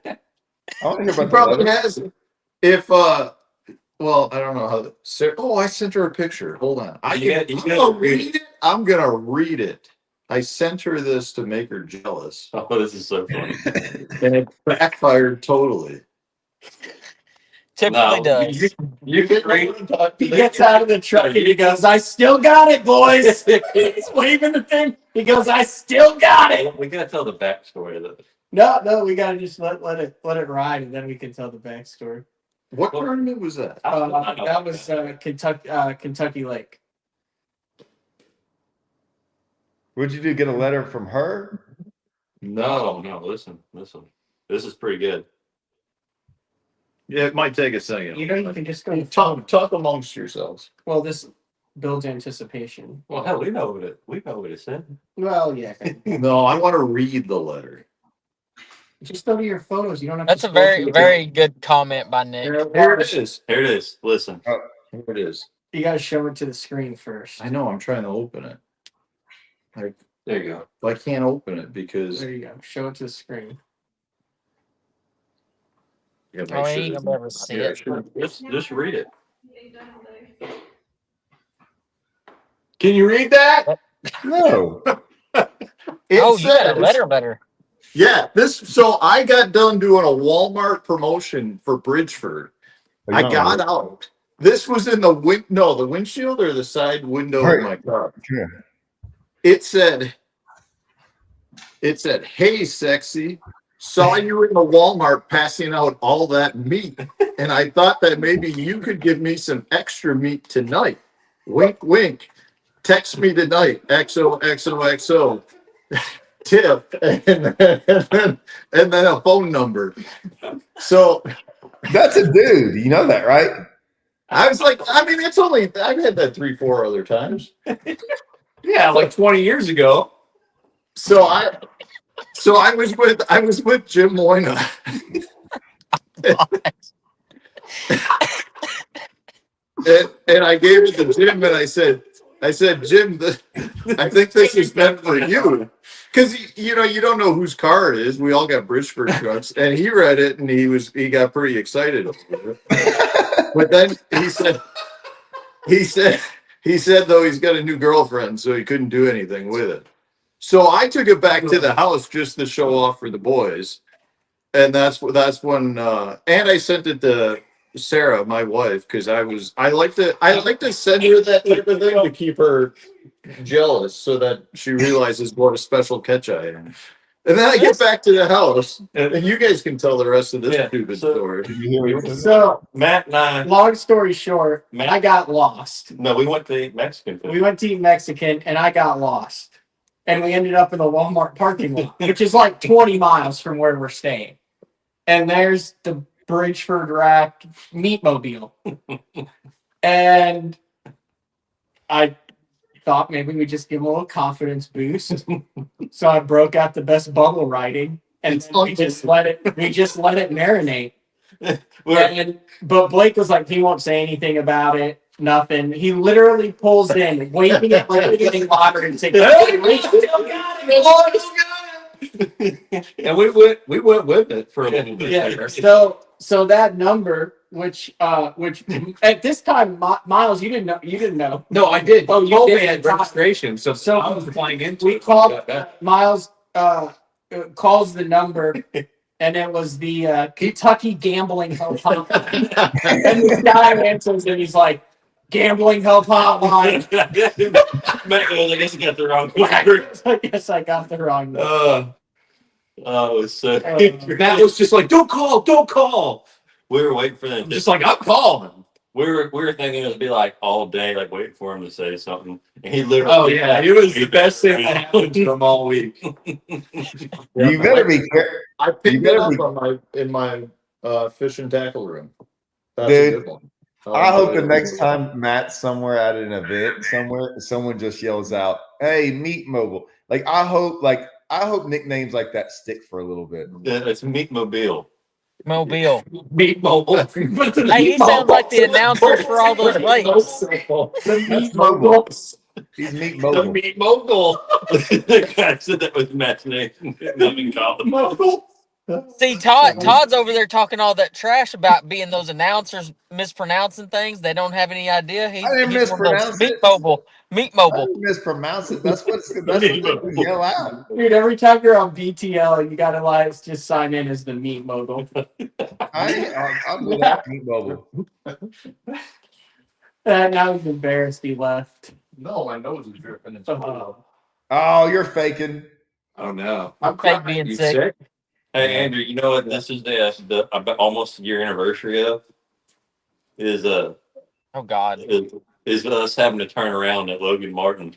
I want to hear She about the probably letter. has it. Well, I don't know how. I sent her a picture. Hold on. I'm gonna read it. I'm gonna read it. I sent her this to make her jealous, Oh, this is so funny. and it backfired totally. typically No, does. You can read. He gets out of the truck and he goes, "I still got it, boys." He's waving the thing. He goes, "I still got it." We gotta tell the backstory of it. No, we gotta just let it ride, and then we can tell the backstory. What tournament was that? That was Kentucky Lake. What'd you do? Get a letter from her? No, listen. This is pretty good. Yeah, it might take a second. You can just go Talk amongst yourselves. Well, this builds anticipation. Well, hell, we know what it said. Well, yeah. No, I want to read the letter. Just go to your photos. You don't have That's to. a very, very good comment by Nick. Here it is. Here it is. Listen. Here it is. You gotta show it to the screen first. I know. I'm trying to open it. There you go. I can't open it because There you go. Show it to the screen. you gotta Oh, make I sure ain't it's gonna ever not see here. it. Just read it. Can you read that? No. It Oh, you got a says- letter. Yeah, so I got done doing a Walmart promotion for Bridgeford. I got out. This was in the windshield or the side window of my car. Yeah. It said, "Hey, sexy, saw you in the Walmart passing out all that meat, and I thought that maybe you could give me some extra meat tonight. Wink, wink. Text me tonight. XOXOXO. Tip." And then a phone number. So That's a dude. You know that, right? I was like, I've had that 3-4 other times. Yeah, like 20 years ago. So I was with Jim Moyna. and I gave it to Jim and I said, Jim, I think this is meant for you. Because you don't know whose car it is. We all got Bridgeford trucks. And he read it and he got pretty excited over it. But then he said though he's got a new girlfriend, so he couldn't do anything with it. So I took it back to the house just to show off for the boys. And that's when and I sent it to Sarah, my wife, because I like to send her that type of thing to keep her jealous so that she realizes what a special catch I am. And then I get back to the house, and you guys can tell the rest of this stupid story. Did you hear what So, Matt and I. long story short, I got lost. No, we went to eat Mexican food. We went to eat Mexican, and I got lost. And we ended up in the Walmart parking lot, which is like 20 miles from where we're staying. And there's the Bridgeford Rack Meatmobile. And I thought maybe we just give him a little confidence boost. So I broke out the best bubble writing, and then we just let it marinate. But Blake was like, he won't say anything about it. Nothing. He literally pulls in, waving it like we're getting water and saying, "Hey, we still got it, And we went with it for a little bit. Yeah. So that number, which at this time, Miles, you didn't know. No, I did. Oh, you told did? me at registration, so So I was flying into We it. called Miles. Calls the number, and it was the Kentucky Gambling Help Hotline. And this guy answers, and he's like, "Gambling Help Hotline." I guess I got the wrong number. I guess I got the wrong number. Oh, it's so. That was just like, don't call. We were waiting for them. I'm just like, I'm calling. We were thinking it would be like all day, like waiting for him to say something. And he literally. Oh yeah, it was the best thing that happened to him all week. You better be careful. I picked You it better up be- in my fish and tackle room. That's Dude, a good one. I hope the next time Matt's somewhere at an event somewhere, someone just yells out, "Hey, Meatmobile!" Like I hope nicknames like that stick for a little bit. It's Meatmobile. Mobile. Meatmobile. Hey, he sounds like the announcers for all those lakes. That's mobile. He's The Meatmobile. Meatmobile. The guy said that with Matt's name. Nothing called him. See, Todd's over there talking all that trash about being those announcers mispronouncing things. They don't have any idea. He's I didn't one of those mispronounce it. Meatmobile. I Meatmobile. didn't mispronounce it. That's what they yell out. Dude, every time you're on BTL, you gotta just sign in as the Meat Mogul. I'll do that. Meatmobile. Now he's embarrassed he left. No, my nose is dripping. It's Oh, you're faking. Oh no. I'm fake being You sick. Hey Andrew, you know what? This is the almost year anniversary of is Oh God. is us having to turn around at Logan Martin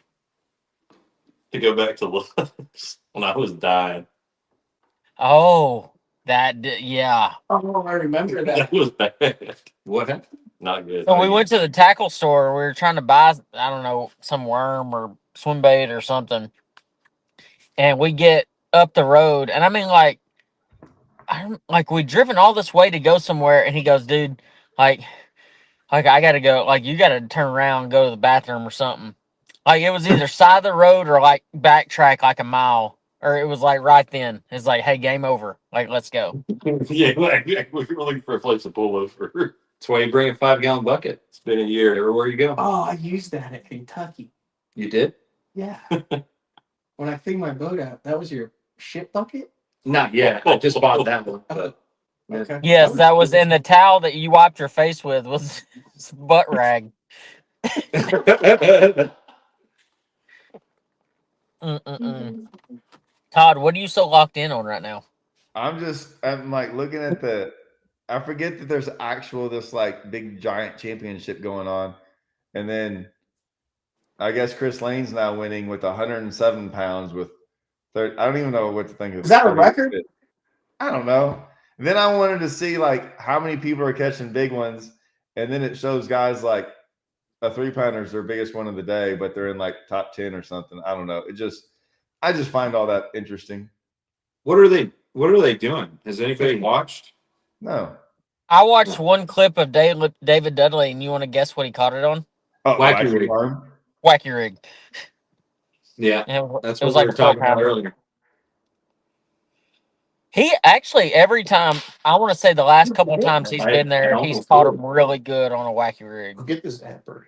to go back to Love's when I was dying. Oh, yeah. Oh, I remember that. That was bad. What happened? Not good. So we went to the tackle store. We were trying to buy, I don't know, some worm or swim bait or something. And we get up the road, and I mean, we driven all this way to go somewhere, and he goes, "Dude, like I gotta go. Like you gotta turn around and go to the bathroom or something." Like it was either side of the road or like backtrack like a mile, or it was like right then. It's like, "Hey, game over. Like let's go." Yeah, we were looking for a place to pull over. That's why you bring a 5-gallon bucket. It's been a year. Everywhere you go. Oh, I used that at Kentucky. You did? Yeah. When I cleaned my boat out, that was your shit bucket? Not yet. I just bought that one. But Okay. Yes, that was in the towel that you wiped your face with was butt rag. Mm-mm-mm. Todd, what are you so locked in on right now? I'm like looking at I forget that there's this like big giant championship going on. And then I guess Chris Lane's now winning with 107 pounds with 30. I don't even know what to think of. Is that a record? I don't know. Then I wanted to see like how many people are catching big ones. And then it shows guys like a 3-pounder is their biggest one of the day, but they're in like top 10 or something. I don't know. I just find all that interesting. what are they doing? Has anybody watched? No. I watched one clip of David Dudley, and you want to guess what he caught it on? Oh, Wacky rig. worm. Wacky rig. Yeah. And That's it was what we like were a talking about 12-pounder. earlier. He actually, every time, I want to say the last couple of times he's been there, he's caught him really good on a wacky rig. Get this apper.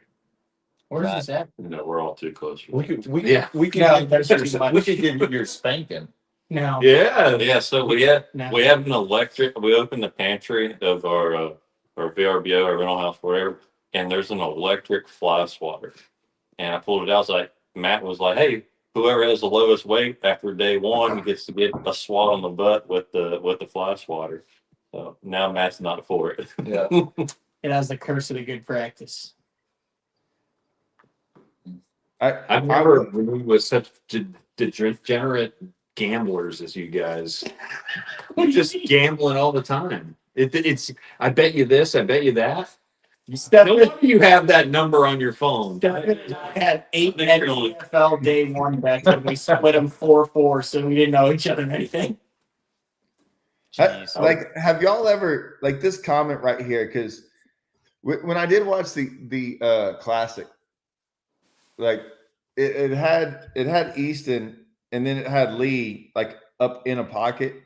Where's Right. this at? No, we're all too close. We could No, there's too much. we could give you your spanking. No. Yeah. Yeah, so we have No. we have an electric. We opened the pantry of our VRBO, our rental house, whatever, and there's an electric fly swatter. And I pulled it out. I was like, Matt was like, "Hey, whoever has the lowest weight after day one gets to get a swat on the butt with the fly swatter." So now Matt's not for it. Yeah. It has the curse of the good practice. I remember when we was such degenerate gamblers as you guys. We're just gambling all the time. It's I bet you this, I bet you that. No wonder you have that number on your phone. I had 8 NPFL day one bets, and we split them 4-4, so we didn't know each other anything. Jeez. Like, have y'all ever like this comment right here? Because when I did watch the classic, like it had Easton and then it had Lee like up in a pocket,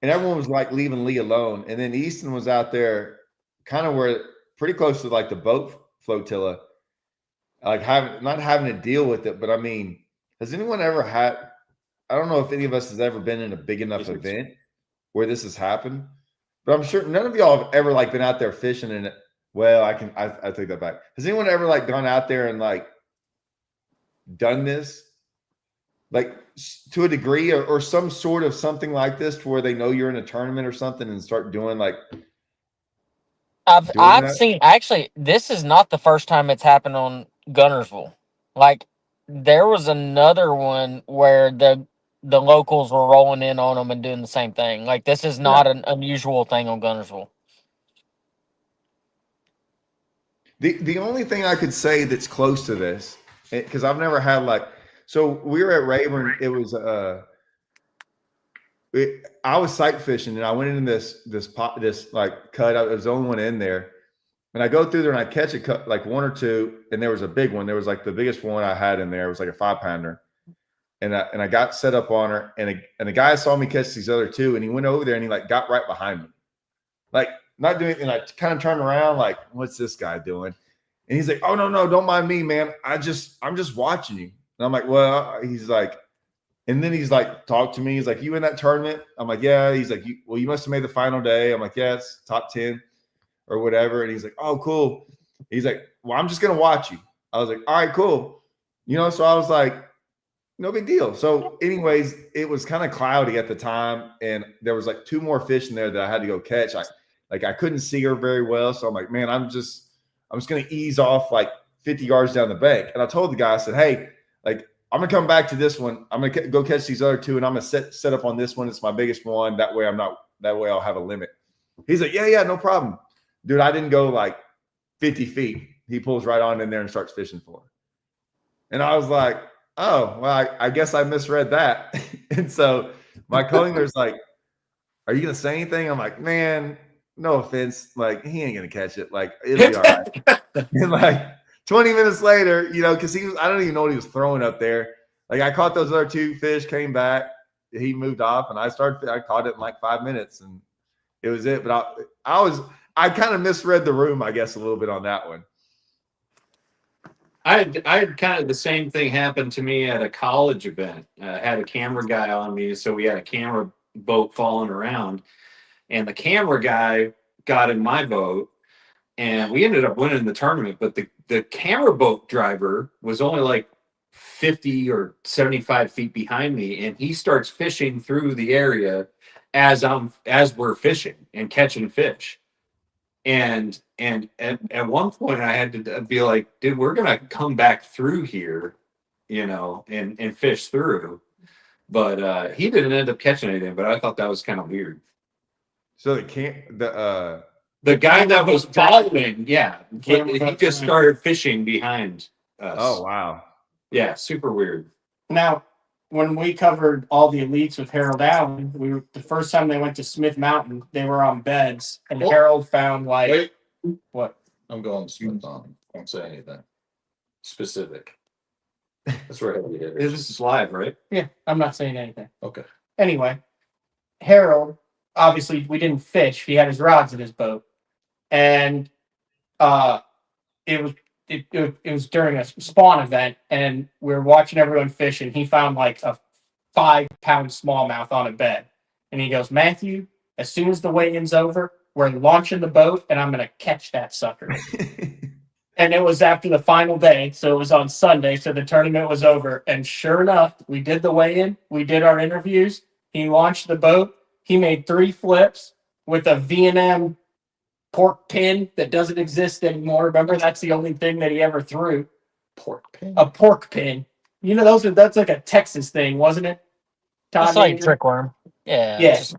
and everyone was like leaving Lee alone, and then Easton was out there, kind of where pretty close to like the boat flotilla, like not having to deal with it. But I mean, has anyone ever had? I don't know if any of us has ever been in a big enough event where this has happened, but I'm sure none of y'all have ever like been out there fishing and well, I take that back. Has anyone ever like gone out there and like done this like to a degree or some sort of something like this to where they know you're in a tournament or something and start doing like I've seen, actually, this is not the first time it's happened on Gunnersville. Like, there was another one where the locals were rolling in on them and doing the same thing. Like, this is not an unusual thing on Gunnersville. The only thing I could say that's close to this, because I've never had like, so we were at Rayburn. It was I was sight fishing and I went in this like cut. I was the only one in there, and I go through there and I catch a cut like one or two, and there was a big one. There was like the biggest one I had in there. It was like a 5-pounder, and I got set up on her, and the guy saw me catch these other two, and he went over there and he like got right behind me, like not doing anything. I kind of turned around like, what's this guy doing? And he's like, oh no, don't mind me, man. I'm just watching you. And I'm like, well, he's like. And then he's like, talk to me. He's like, you in that tournament? I'm like, yeah. He's like, you must have made the final day. I'm like, yeah, it's top 10 or whatever. And he's like, oh, cool. He's like, well, I'm just going to watch you. I was like, all right, cool. So I was like, no big deal. So anyways, it was kind of cloudy at the time. And there was like 2 more fish in there that I had to go catch. I couldn't see her very well. So I'm like, man, I'm just going to ease off like 50 yards down the bank. And I told the guy, I said, hey, like, I'm gonna come back to this one. I'm gonna go catch these other 2, and I'm gonna set up on this one. It's my biggest one. That way I'll have a limit. He's like, yeah, no problem, dude. I didn't go like 50 feet. He pulls right on in there and starts fishing for her. And I was like, oh, well, I guess I misread that. And so my co-angler's like, are you gonna say anything? I'm like, man, no offense. Like, he ain't gonna catch it. Like, it'll be all right. And like 20 minutes later, because I don't even know what he was throwing up there. Like, I caught those other 2 fish, came back, he moved off, and I caught it in like 5 minutes, and it was it. But I kind of misread the room, I guess, a little bit on that one. I had kind of the same thing happen to me at a college event. I had a camera guy on me, so we had a camera boat following around, and the camera guy got in my boat, and we ended up winning the tournament. But the camera boat driver was only like 50 or 75 feet behind me, and he starts fishing through the area as we're fishing and catching fish. And at one point I had to be like, dude, we're gonna come back through here, and fish through. But he didn't end up catching anything. But I thought that was kind of weird. So the guy that was following, he just started fishing behind us. Oh wow. Yeah, super weird. Now, when we covered all the elites with Harold Allen, the first time they went to Smith Mountain, they were on beds, and Harold found like Wait. What? I'm going Smith Mountain. Don't say anything specific. That's right. This is live, right? Yeah, I'm not saying anything. Okay. Anyway, Harold, obviously we didn't fish. He had his rods in his boat, and it was during a spawn event, and we were watching everyone fish, and he found like a 5-pound smallmouth on a bed. And he goes, Matthew, as soon as the weigh-in's over, we're launching the boat, and I'm going to catch that sucker. And it was after the final day, so it was on Sunday, so the tournament was over. And sure enough, we did the weigh-in, we did our interviews, he launched the boat, he made 3 flips with a V&M pork pin that doesn't exist anymore. Remember, that's the only thing that he ever threw. Pork pin. A pork pin. You know, that's like a Texas thing, wasn't it? That's like a trick worm. Yeah. Yes.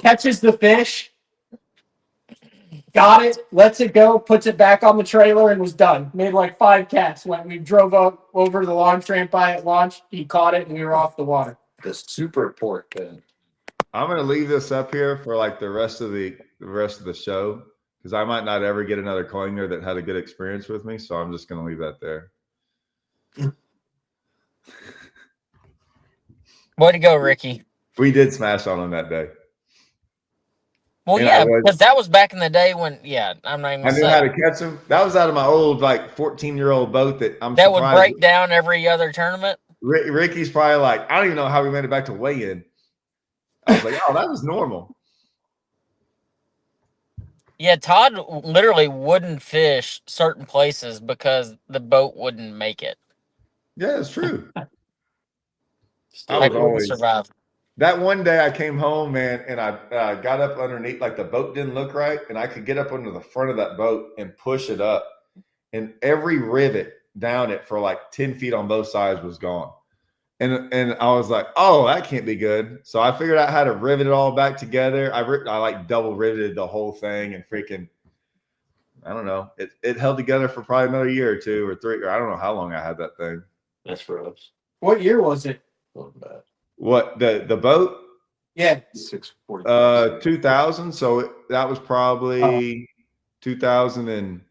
Catches the fish. Got it, lets it go, puts it back on the trailer, and was done. Made like 5 casts. When we drove up over the launch ramp by at launch, he caught it, and we were off the water. The super pork pin. I'm gonna leave this up here for like the rest of the show because I might not ever get another coiner that had a good experience with me. So I'm just gonna leave that there. Way to go, Ricky. We did smash on him that day. Well, And yeah, because that was back in the day when, I'm not even I knew how to catch him. That was out of my old like 14-year-old boat that would break down every other tournament. Ricky's probably like, I don't even know how we made it back to weigh-in. I was like, oh, that was normal. Yeah, Todd literally wouldn't fish certain places because the boat wouldn't make it. Yeah, it's true. Still I would always survive. That one day I came home, man, and I got up underneath, like the boat didn't look right, and I could get up under the front of that boat and push it up. And every rivet down it for like 10 feet on both sides was gone. And I was like, oh, that can't be good. So I figured out how to rivet it all back together. I like double riveted the whole thing and freaking, I don't know. It held together for probably another year or 2 or 3, or I don't know how long I had that thing. That's for us. What year was it? What, the boat? Yeah. 640. 2000. So that was probably 2000 and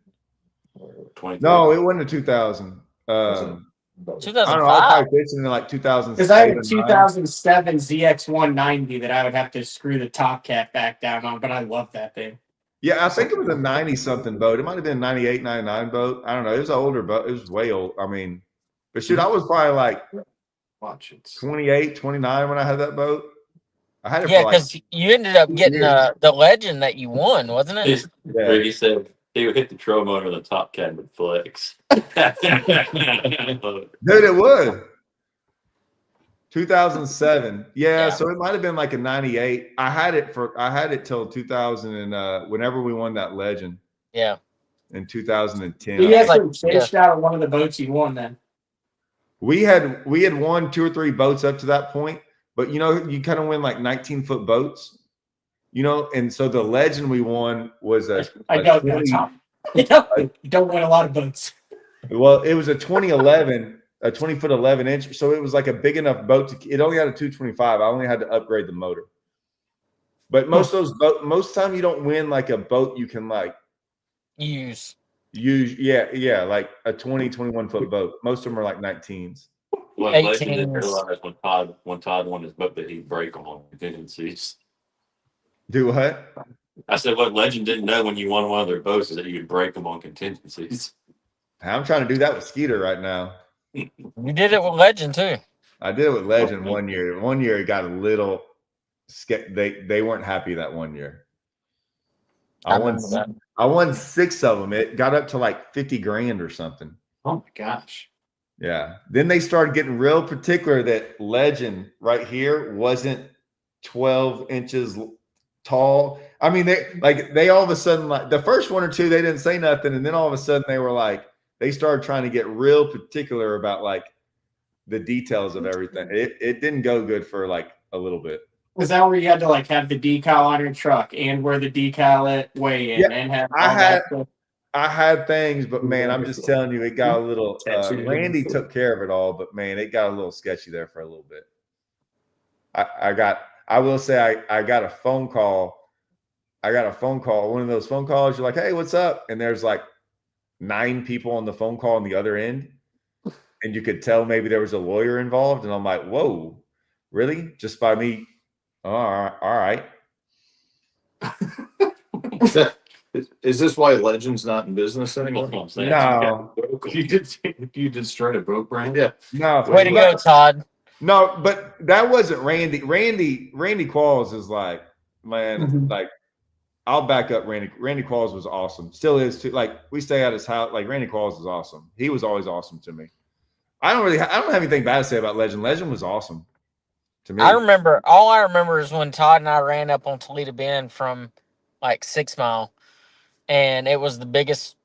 20. no, it wasn't a 2000. I don't know. I was 2005. probably fishing in like 2000. Because I had a 2007 ZX190 that I would have to screw the top cap back down on, but I love that thing. Yeah, I think it was a 90-something boat. It might have been a 98, 99 boat. I don't know. It was an older boat. It was way old. I mean, but shoot, I was probably like 28, 29 when I had that boat. I had it for like, because you ended up getting the legend that you won, wasn't it? yeah. Ricky said he would hit the troll motor, the top cat would flex. Dude, it would. 2007. Yeah, so it might have been like a 98. I had it till 2000 and whenever we won that legend. Yeah. In 2010. So you actually fished out of one of the boats you won then. We had won 2 or 3 boats up to that point, but you know, you kind of win like 19-foot boats, you know, and so the legend we won was you don't win a lot of boats. Well, it was a 2011, a 20-foot 11-inch, so it was like a big enough boat it only had a 225. I only had to upgrade the motor. But most of those most time you don't win like a boat you can like use. Yeah, like a 21-foot boat. Most of them are like 19s. Well, Legend didn't realize when Todd won his boat that he'd break them on contingencies. Do what? I said what Legend didn't know when you won one of their boats is that you could break them on contingencies. I'm trying to do that with Skeeter right now. You did it with Legend too. I did it with Legend one year. One year it got a little they weren't happy that one year. I won 6 of them. It got up to like 50 grand or something. Oh my gosh. Yeah. Then they started getting real particular that Legend right here wasn't 12 inches tall. I mean, they all of a sudden, like the first 1 or 2, they didn't say nothing. And then all of a sudden they were like, they started trying to get real particular about like the details of everything. It didn't go good for like a little bit. Was that where you had to like have the decal on your truck and where the decal at weigh in and have I had things, but man, I'm just telling you, it got a little Randy took care of it all, but man, it got a little sketchy there for a little bit. I will say I got a phone call. One of those phone calls, you're like, hey, what's up? And there's like 9 people on the phone call on the other end. And you could tell maybe there was a lawyer involved. And I'm like, whoa, really? Just by me? All right. Is this why Legend's not in business anymore? No. You destroyed a boat brand? Yeah. No. Way to go, Todd. No, but that wasn't Randy. Randy Qualls is like, man, like I'll back up Randy. Randy Qualls was awesome. Still is too. Like we stay at his house. Like Randy Qualls is awesome. He was always awesome to me. I don't have anything bad to say about Legend. Legend was awesome to me. All I remember is when Todd and I ran up on Toledo Bend from like 6 Mile, and it was the biggest.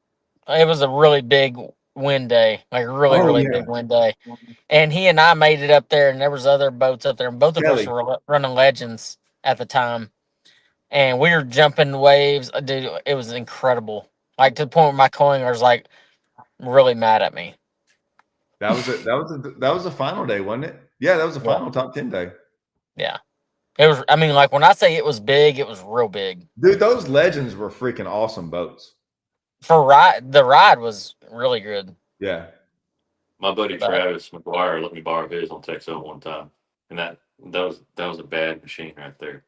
It was a really big wind day, like a really big wind day. And he and I made it up there, and there was other boats up there, and both of us were running Legends at the time, and we were jumping waves. Dude, it was incredible. Like to the point where my coin was like really mad at me. That was a final day, wasn't it? Yeah, that was a final top 10 day. Yeah. It was, I mean, like when I say it was big, it was real big. Dude, those Legends were freaking awesome boats. The ride was really good. Yeah. My buddy Travis McGuire let me borrow his on Texo one time. And that was a bad machine right there.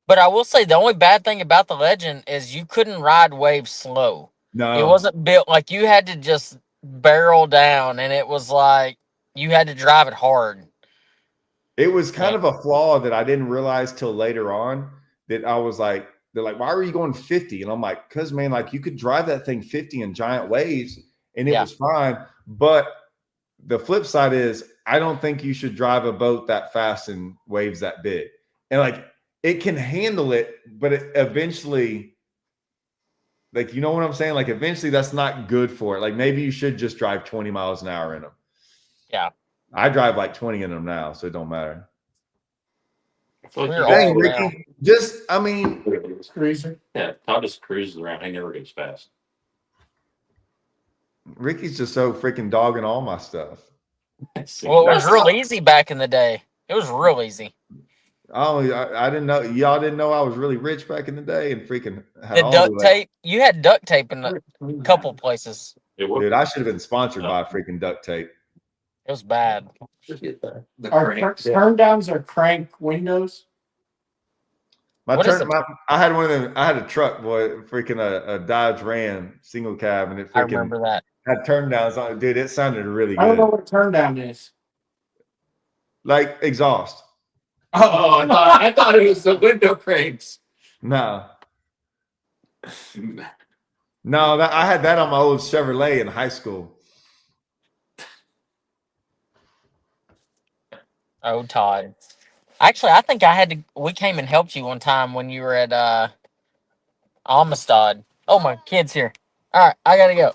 But I will say the only bad thing about the Legend is you couldn't ride waves slow. No. It wasn't built like you had to just barrel down, and it was like you had to drive it hard. It was kind of a flaw that I didn't realize till later on, that I was like, they're like, why are you going 50? And I'm like, because man, like you could drive that thing 50 in giant waves and it was fine. But the flip side is I don't think you should drive a boat that fast in waves that big. And like it can handle it, but eventually, like, you know what I'm saying? Like eventually that's not good for it. Like maybe you should just drive 20 miles an hour in them. Yeah. I drive like 20 in them now, so it don't matter. I feel like Dang, Ricky, I mean, Cruiser. Yeah, Todd just cruises around. He never goes fast. Ricky's just so freaking dogging all my stuff. Well, it was real easy back in the day. It was real easy. Oh, I didn't know. Y'all didn't know I was really rich back in the day and freaking had The duct tape. You had duct tape in a couple places. Dude, I should have been sponsored by freaking duct tape. It was bad. Our turn downs are crank windows. I had one of them. I had a truck, boy, freaking a Dodge Ram single cab, and it freaking I remember that. Had turn downs on it. Dude, it sounded really good. I don't know what turn down is. Like exhaust. Oh, I thought it was the window cranks. No. No, I had that on my old Chevrolet in high school. Oh, Todd. Actually, I think we came and helped you one time when you were at Amistad. Oh, my kid's here. All right, I gotta go.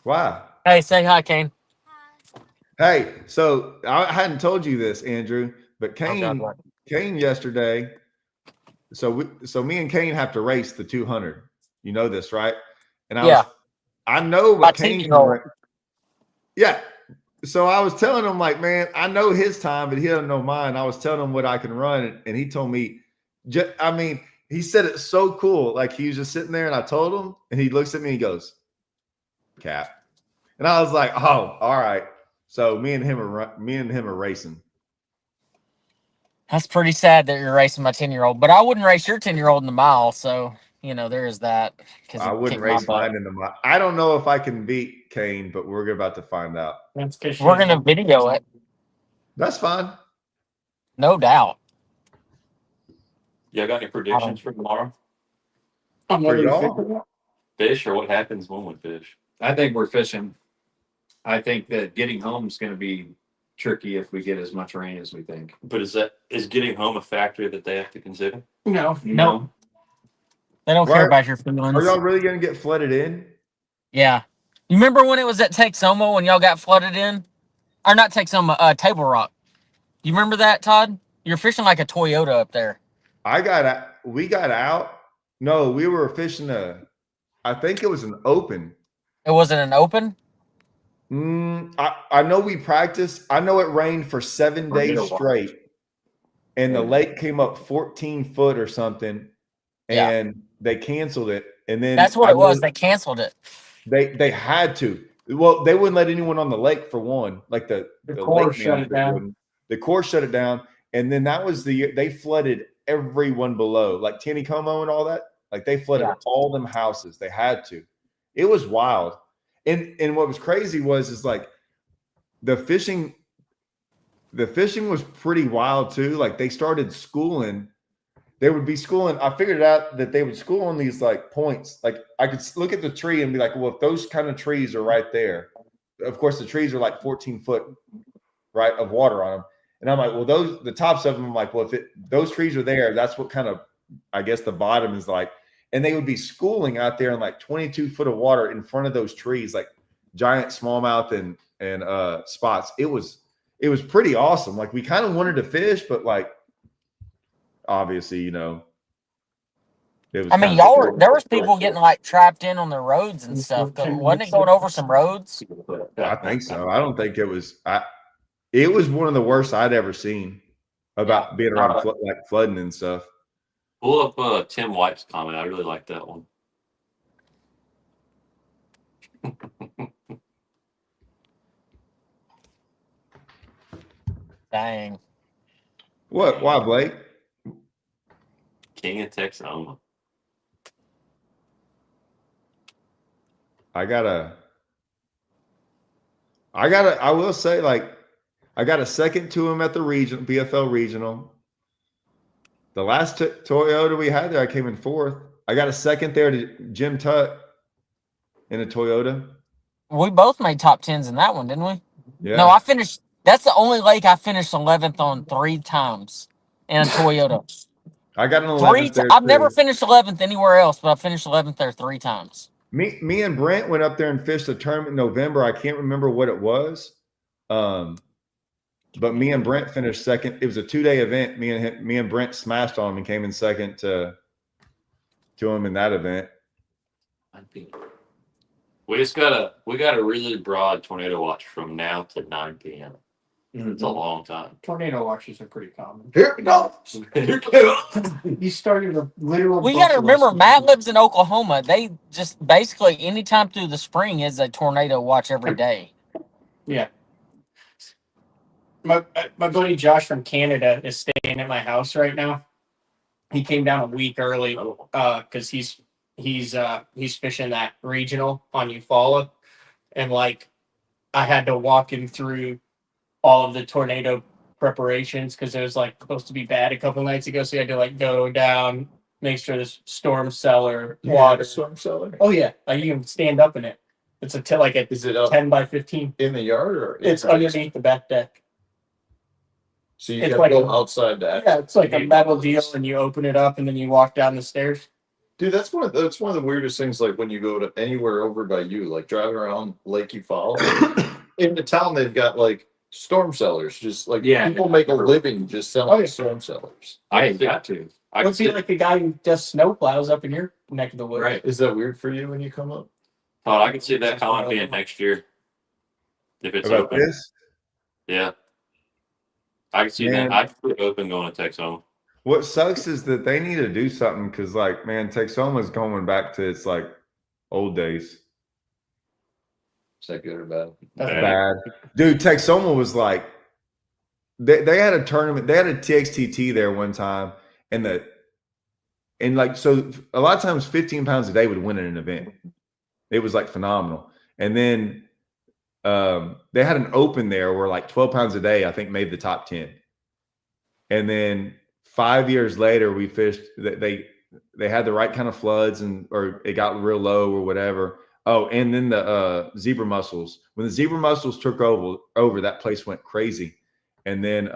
Wow. Hey, say hi, Kane. Hey, so I hadn't told you this, Andrew, but Kane yesterday. So me and Kane have to race the 200. You know this, right? And I know what Kane can run. Yeah. So I was telling him, like, man, I know his time, but he doesn't know mine. I was telling him what I can run, and he told me, he said it so cool. Like he was just sitting there, and I told him, and he looks at me and he goes, "Cap," and I was like, "Oh, all right." So me and him are racing. That's pretty sad that you're racing my 10-year-old, but I wouldn't race your 10-year-old in the mile. So there is that. I wouldn't race mine in the mile. I don't know if I can beat Kane, but we're about to find out. That's because we're gonna video it. That's fine. No doubt. Y'all got any predictions for tomorrow? Fish or what happens when we fish? I think we're fishing. I think that getting home is going to be tricky if we get as much rain as we think. But is getting home a factor that they have to consider? No. They don't care about your feelings. Are y'all really going to get flooded in? Yeah. You remember when it was at Texoma when y'all got flooded in? Or not Texoma, Table Rock. You remember that, Todd? You're fishing like a Toyota up there. We got out. No, we were fishing I think it was an open. It wasn't an open? I know we practiced. I know it rained for 7 days straight. And the lake came up 14 foot or something. And they canceled it. And then that's what it was. They canceled it. They had to. Well, they wouldn't let anyone on the lake for one. Like the course shut it down. The course shut it down. And then that was the year they flooded everyone below, like Taneycomo and all that. Like they flooded all them houses. They had to. It was wild. And what was crazy is like the fishing, the fishing was pretty wild too. Like they started schooling. They would be schooling. I figured out that they would school on these like points. Like I could look at the tree and be like, well, if those kind of trees are right there, of course the trees are like 14 foot, right, of water on them. And I'm like, well, the tops of them, I'm like, well, if those trees are there, that's what kind of, I guess the bottom is like. And they would be schooling out there in like 22 foot of water in front of those trees, like giant smallmouth and spots. It was pretty awesome. Like we kind of wanted to fish, but like obviously, you know, it was. I mean, there was people getting like trapped in on the roads and stuff. Wasn't it going over some roads? I think so. I don't think it was. It was one of the worst I'd ever seen about being around like flooding and stuff. Pull up Tim White's comment. I really like that one. Dang. What? Why, Blake? King of Texoma. I will say, like, I got a second to him at the region, PFL regional. The last Toyota we had there, I came in fourth. I got a second there to Jim Tutt in a Toyota. We both made top 10s in that one, didn't we? Yeah. No, I finished. That's the only lake I finished 11th on 3 times in a Toyota. I got an 11th there. I've never finished 11th anywhere else, but I finished 11th there 3 times. Me and Brent went up there and fished a tournament in November. I can't remember what it was. But me and Brent finished second. It was a 2-day event. Me and Brent smashed on him and came in second to him in that event. We got a really broad tornado watch from now to 9 p.m. It's a long time. Tornado watches are pretty common. Here we go. You started a literal. We got to remember, Matt lives in Oklahoma. They just basically anytime through the spring is a tornado watch every day. Yeah. My buddy Josh from Canada is staying at my house right now. He came down a week early because he's fishing that regional on Eufaula, and like I had to walk him through all of the tornado preparations because it was like supposed to be bad a couple nights ago. So you had to like go down, make sure there's storm cellar water. Storm cellar. Oh yeah, like you can stand up in it. It's is it 10 by 15 in the yard or it's underneath the back deck. So you have to go outside that. Yeah, it's like a metal deal, and you open it up, and then you walk down the stairs. Dude, that's one of the weirdest things. Like when you go to anywhere over by you, like driving around Lake Eufaula, in the town they've got like storm cellars. Just like people make a living just selling storm cellars. I got to. Let's be like the guy who does snow plows up in your neck of the woods. Right? Is that weird for you when you come up? Oh, I can see that comment being next year if it's About open. this? Yeah. I can see that. I'd be open going to Texoma. What sucks is that they need to do something because, like, man, Texoma's going back to its like old days. Is that good or bad? That's Bad, dude. Texoma was like they had a tournament. They had a TXTT there one time, and like so a lot of times 15 pounds a day would win in an event. It was like phenomenal, and then. They had an open there where like 12 pounds a day, I think, made the top 10. And then 5 years later, we fished. They had the right kind of floods or it got real low or whatever. Oh, and then the zebra mussels. When the zebra mussels took over, that place went crazy. And then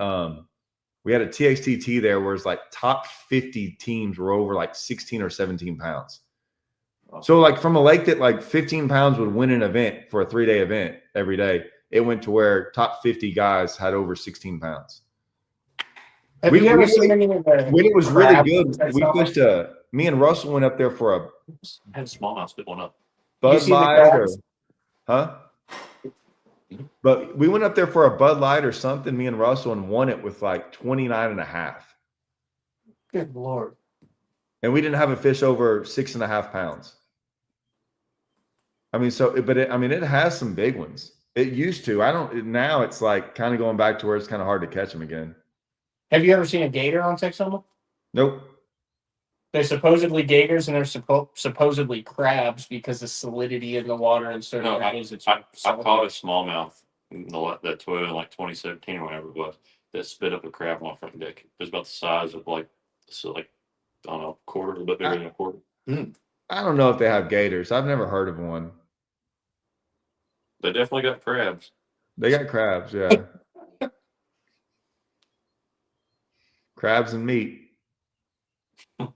we had a TXTT there where it's like top 50 teams were over like 16 or 17 pounds. So like from a lake that like 15 pounds would win an event for a 3-day event every day, it went to where top 50 guys had over 16 pounds. Have you ever seen any of the when it was really good, we fished me and Russell went up there for a I had a smallmouth spit one up. Bud Light but we went up there for a Bud Light or something, me and Russell, and won it with like 29.5. Good Lord. And we didn't have a fish over 6.5 pounds. I mean, it has some big ones. It used to. Now it's like kind of going back to where it's kind of hard to catch them again. Have you ever seen a gator on Texoma? Nope. They're supposedly gators, and they're supposedly crabs because of solidity in the water and certain areas. I caught a smallmouth that Toyota in like 2017 or whatever it was that spit up a crab on my front deck. It was about the size of like I don't know, a quarter, a little bit bigger than a quarter. I don't know if they have gators. I've never heard of one. They definitely got crabs. They got crabs, yeah. Crabs and meat. I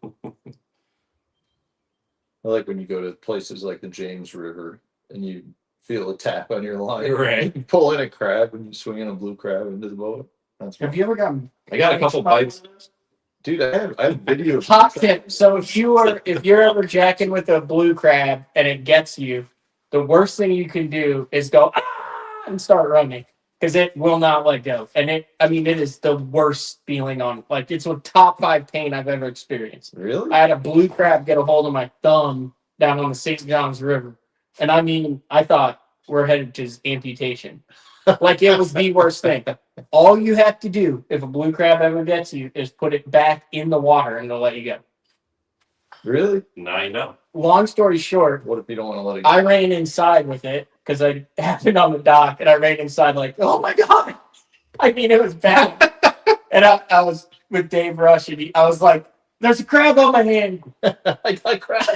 like when you go to places like the James River and you feel a tap on your line. Right. You pull in a crab and you swing in a blue crab into the boat. That's Have you ever gotten? I got a couple bites. dude, I have videos. Hot tip. So if you're ever jacking with a blue crab and it gets you, the worst thing you can do is go and start running because it will not let go. And it is the worst feeling on. Like it's a top 5 pain I've ever experienced. Really? I had a blue crab get a hold of my thumb down on the St. John's River, and I thought we're headed to amputation. Like it was the worst thing. All you have to do if a blue crab ever gets you is put it back in the water and they'll let you go. Really? Now you know. Long story short, What if you don't want to let it go? I ran inside with it because I happened on the dock and I ran inside like, oh my God. I mean, it was bad. And I was with Dave Rush and I was like, there's a crab on my hand. I got crabs.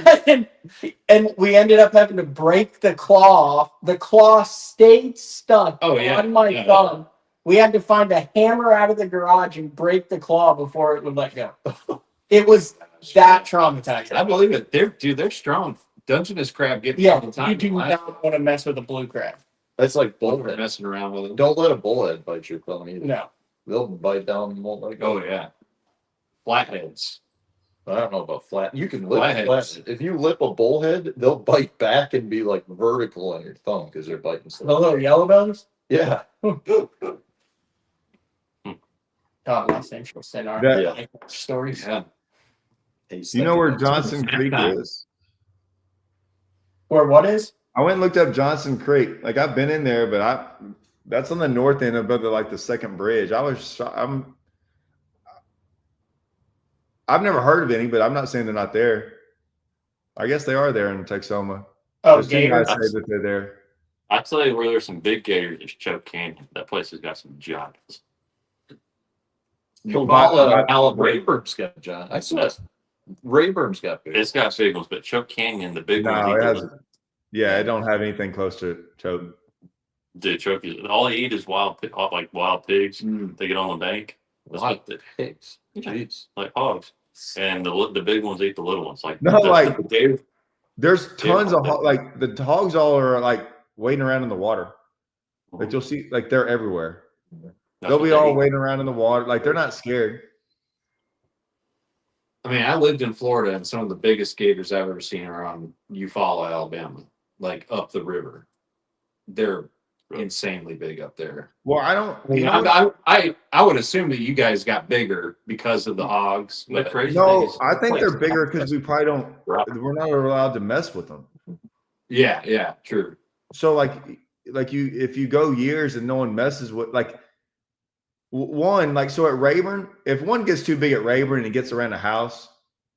and we ended up having to break the claw off. The claw stayed stuck on my thumb. We had to find a hammer out of the garage and break the claw before it would let go. It was that traumatizing. I believe it. They're strong. Dungeness crab get Yeah, all the time. you do not want to mess with a blue crab. That's like We're bullhead. messing around with it. Don't let a bullhead bite your thumb either. No. They'll bite down and won't let it go. Oh yeah, flatheads. I don't know about flat. You can lip Flatheads. flathead. If you lip a bullhead, they'll bite back and be like vertical on your thumb because they're biting The stuff. little yellow bellies? Yeah. Less interest in our That- stories. Yeah. You know where Johnson Creek is? Where what is? I went and looked up Johnson Creek. Like I've been in there, but that's on the north end above the second bridge. I've never heard of any, but I'm not saying they're not there. I guess they are there in Texoma. Oh, There's two guys Gator. say that they're there. I'd tell you where there's some big gators is Choke Canyon. That place has got some giants. Rayburn's got John. I saw it. Rayburn's got big. It's got big ones, but Choke Canyon, the big ones. No, it has. Yeah, it don't have anything close to Choke. Dude, Choke all they eat is wild pigs. Mm. They get on the bank. That's Wild what they, pigs. Jeez. like hogs. And the big ones eat the little ones. Like No, like Gator. there's tons of Yeah. like the hogs all are like waiting around in the water. Like you'll see, like they're everywhere. They'll be all waiting around in the water. Like they're not scared. I mean, I lived in Florida, and some of the biggest gators I've ever seen are on Eufaula, Alabama, like up the river. They're insanely big up there. Well, I don't. I mean, I would assume that you guys got bigger because of the hogs. The But crazy thing No, is, I think they're bigger because we probably don't. Right. We're not allowed to mess with them. yeah, true. So if you go years and no one messes with so at Rayburn, if one gets too big at Rayburn and it gets around the house,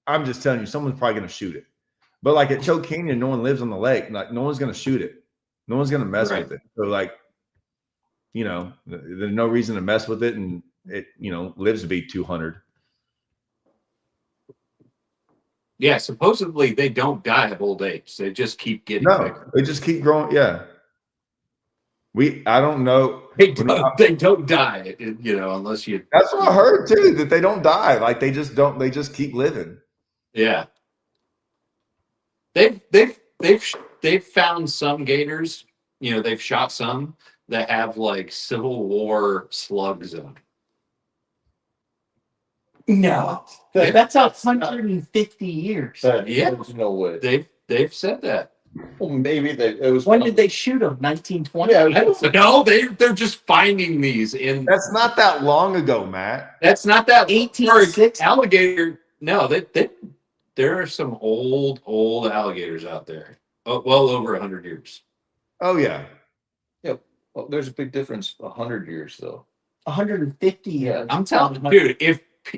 I'm just telling you, someone's probably going to shoot it. But like at Choke Canyon, no one lives on the lake. Like no one's going to shoot it. No one's going to mess with it. So there's no reason to mess with it, and it lives to be 200. Yeah, supposedly they don't die of old age. They just keep getting No, bigger. they just keep growing. Yeah. I don't know. They don't die, unless you. That's what I heard too, that they don't die. Like they just keep living. Yeah. They've found some gators. They've shot some that have like Civil War slugs in them. No. Yeah. That's 150 years. Yeah. There's no way. They've said that. Well, maybe it was. When did they shoot them? 1920? Yeah, No, they're just finding these in. That's not that long ago, Matt. That's not that 1860. alligator. No, there are some old alligators out there. Well over 100 years. Oh yeah. Well, there's a big difference. 100 years though. 150 years. I'm telling you, dude,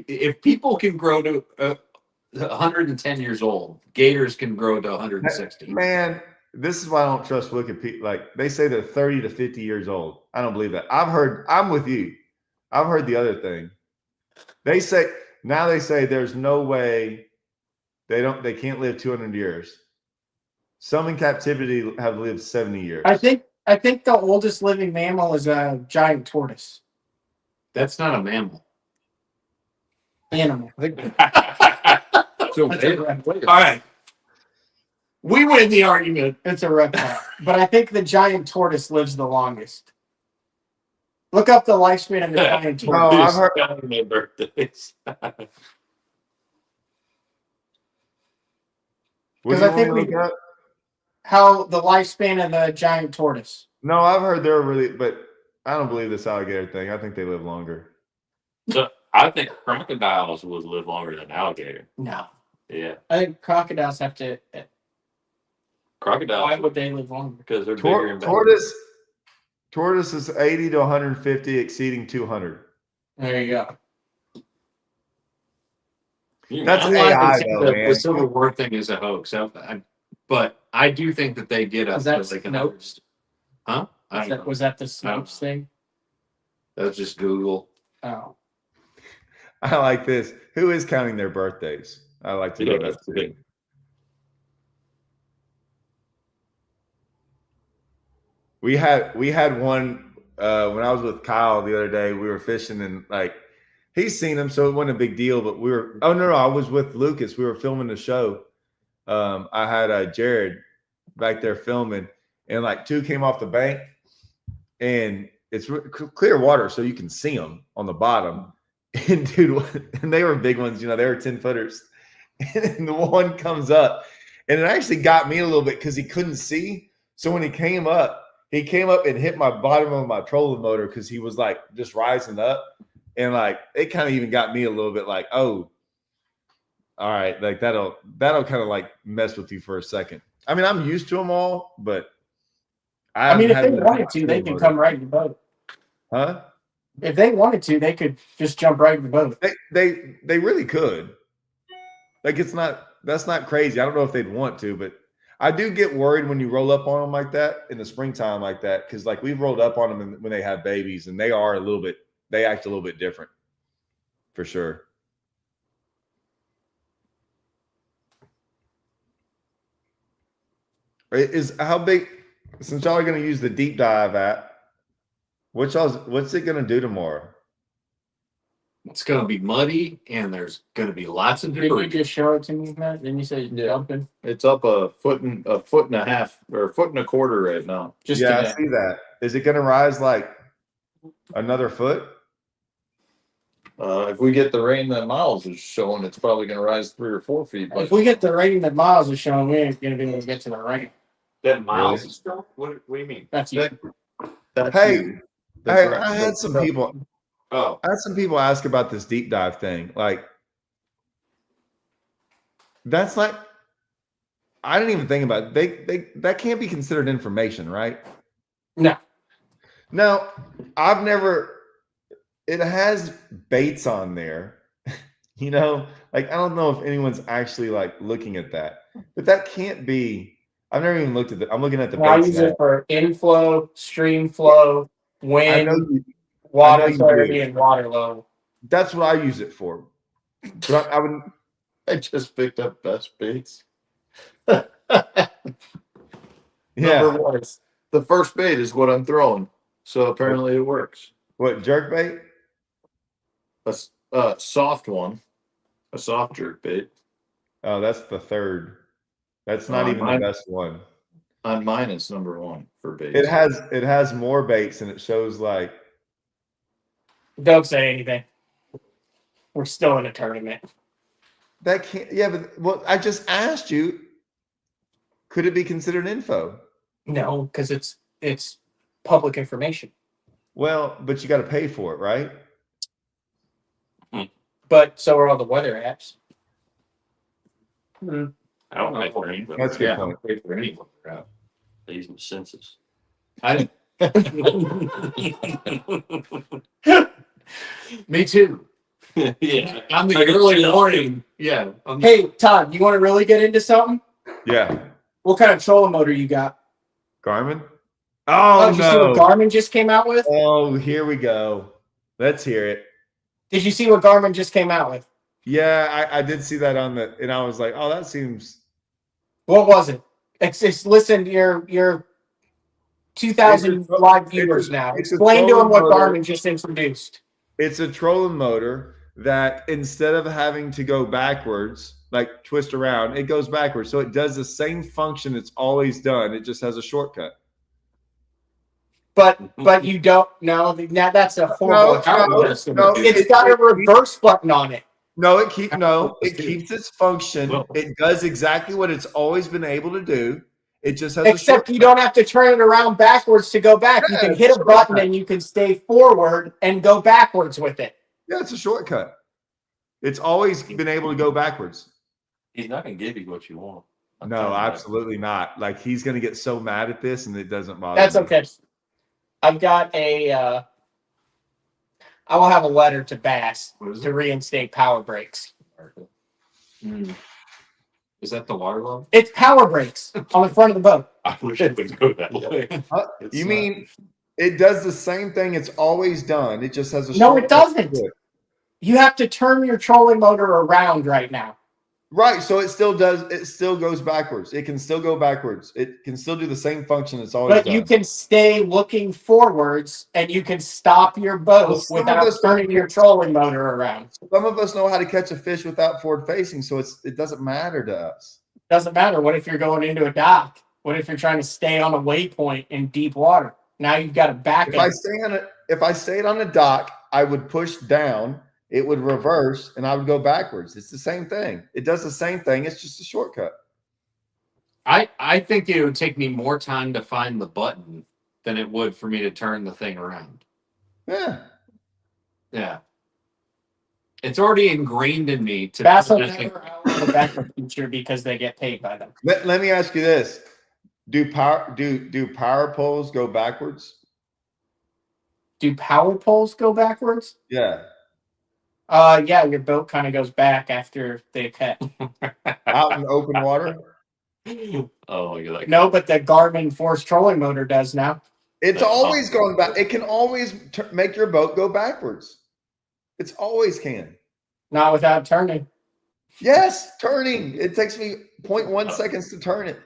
if people can grow to 110 years old, gators can grow to 160. Man, this is why I don't trust Wikipedia. Like they say they're 30 to 50 years old. I don't believe that. I'm with you. I've heard the other thing. They say there's no way they can't live 200 years. Some in captivity have lived 70 years. I think the oldest living mammal is a giant tortoise. That's not a mammal. Animal. So, all right. We win the argument. It's a reptile. But I think the giant tortoise lives the longest. Look up the lifespan of the giant tortoise. No, I've heard. My birthdays. What do I you think want me to look up? How the lifespan of the giant tortoise. No, I've heard they're really, but I don't believe this alligator thing. I think they live longer. So I think crocodiles would live longer than alligator. No. Yeah. I think crocodiles have to. Crocodiles. Why would they live longer? Because they're bigger and better. Tortoise is 80 to 150, exceeding 200. There you go. That's AI, though, man. The Civil War thing is a hoax. But I do think that they get up to That's like Snopes? Huh? I don't know. Was that the Snopes thing? That's just Google. Oh. I like this. Who is counting their birthdays? I like to know that too. We had one when I was with Kyle the other day. We were fishing and like he's seen them, so it wasn't a big deal. But we were I was with Lucas. We were filming the show. I had Jared back there filming, and like two came off the bank, and it's clear water, so you can see them on the bottom. And dude, and they were big ones, they were 10-footers. And the one comes up, and it actually got me a little bit because he couldn't see. So when he came up and hit my bottom of my trolling motor because he was like just rising up, and like it kind of even got me a little bit like, oh, all right, like that'll kind of like mess with you for a second. I mean, I'm used to them all, but I mean, if they wanted to, they could come right in the boat. Huh? If they wanted to, they could just jump right in the boat. They really could. Like that's not crazy. I don't know if they'd want to, but I do get worried when you roll up on them like that in the springtime like that, because like we've rolled up on them when they have babies, and they act a little bit different, for sure. How big? Since y'all are going to use the deep dive app, what's it going to do tomorrow? It's going to be muddy, and there's going to be lots of Did debris. you just show it to me, Matt? Didn't you say jumping? It's up a foot and a half or a foot and a quarter right now. I see that. Is it going to rise like another foot? If we get the rain that Miles is showing, it's probably going to rise 3 or 4 feet. If we get the rating that Miles is showing, we ain't going to be able to get to the rating. That Miles is strong? What do you mean? That's you. Hey, I had some people. Oh, I had some people ask about this deep dive thing. Like, that's like, I didn't even think about it. That can't be considered information, right? No. No, it has baits on there, like, I don't know if anyone's actually like looking at that, but that can't be, I've never even looked at it. I'm looking at the baits. I use it for inflow, stream flow, wind, water clarity, and water level. That's what I use it for. But I just picked up best baits. yeah. Number one, the first bait is what I'm throwing, so apparently it works. What, jerk bait? A soft one, a soft jerk bait. Oh, that's the third. That's not even the best one. On mine, it's number one for baits. It has more baits, and it shows like. Don't say anything. We're still in a tournament. That can't. Yeah, but I just asked you. Could it be considered info? No, because it's public information. Well, but you got to pay for it, right? But so are all the weather apps. I don't pay for anything. That's a good I point. don't pay for anything. They use the census. I Me too. Yeah. I'm the early warning. Yeah. Hey, Todd, you want to really get into something? Yeah. What kind of trolling motor you got? Garmin. Oh, Oh did you see what no! Garmin just came out with? Oh, here we go. Let's hear it. Did you see what Garmin just came out with? Yeah, I did see that on the, and I was like, oh, that seems. What was it? It's listen to your 2,000 live viewers now. It's a Explain to them trolling what motor. Garmin just introduced. It's a trolling motor that instead of having to go backwards, like twist around, it goes backwards. So it does the same function it's always done. It just has a shortcut. But you don't know. Now that's a horrible algorithm. no, It's got a reverse button on it. No, it keeps its function. It does exactly what it's always been able to do. It just has Except you don't have to turn it around backwards to go back. You can hit a button and you can stay forward and go backwards with it. Yeah, it's a shortcut. It's always been able to go backwards. He's not going to give you what you want. No, absolutely not. Like, he's going to get so mad at this, and it doesn't bother That's me. okay. I've got I will have a letter to Bass to reinstate power brakes. Is that the water level? It's power brakes on the front of the boat. I wish it would go that way. You mean it does the same thing it's always done? It just has a No, it shortcut doesn't. to it. You have to turn your trolling motor around right now. Right, so it still does. It still goes backwards. It can still go backwards. It can still do the same function it's always done. But you can stay looking forwards, and you can stop your boat without turning your trolling motor around. Some of us know how to catch a fish without forward facing, so it doesn't matter to us. Doesn't matter. What if you're going into a dock? What if you're trying to stay on a waypoint in deep water? Now you've got to back If up. I stayed on a dock, I would push down. It would reverse, and I would go backwards. It's the same thing. It does the same thing. It's just a shortcut. I think it would take me more time to find the button than it would for me to turn the thing around. Yeah. Yeah. It's already ingrained in me to Bass will never outlaw the backup feature because they get paid by them. Let me ask you this: Do power poles go backwards? Do power poles go backwards? Yeah. Yeah, your boat kind of goes back after they cut. Out in open water? Oh, you're like, No, but the Garmin force trolling motor does now. It's always going back. It can always make your boat go backwards. It's always can. Not without turning. Yes, turning. It takes me 0.1 seconds to turn it.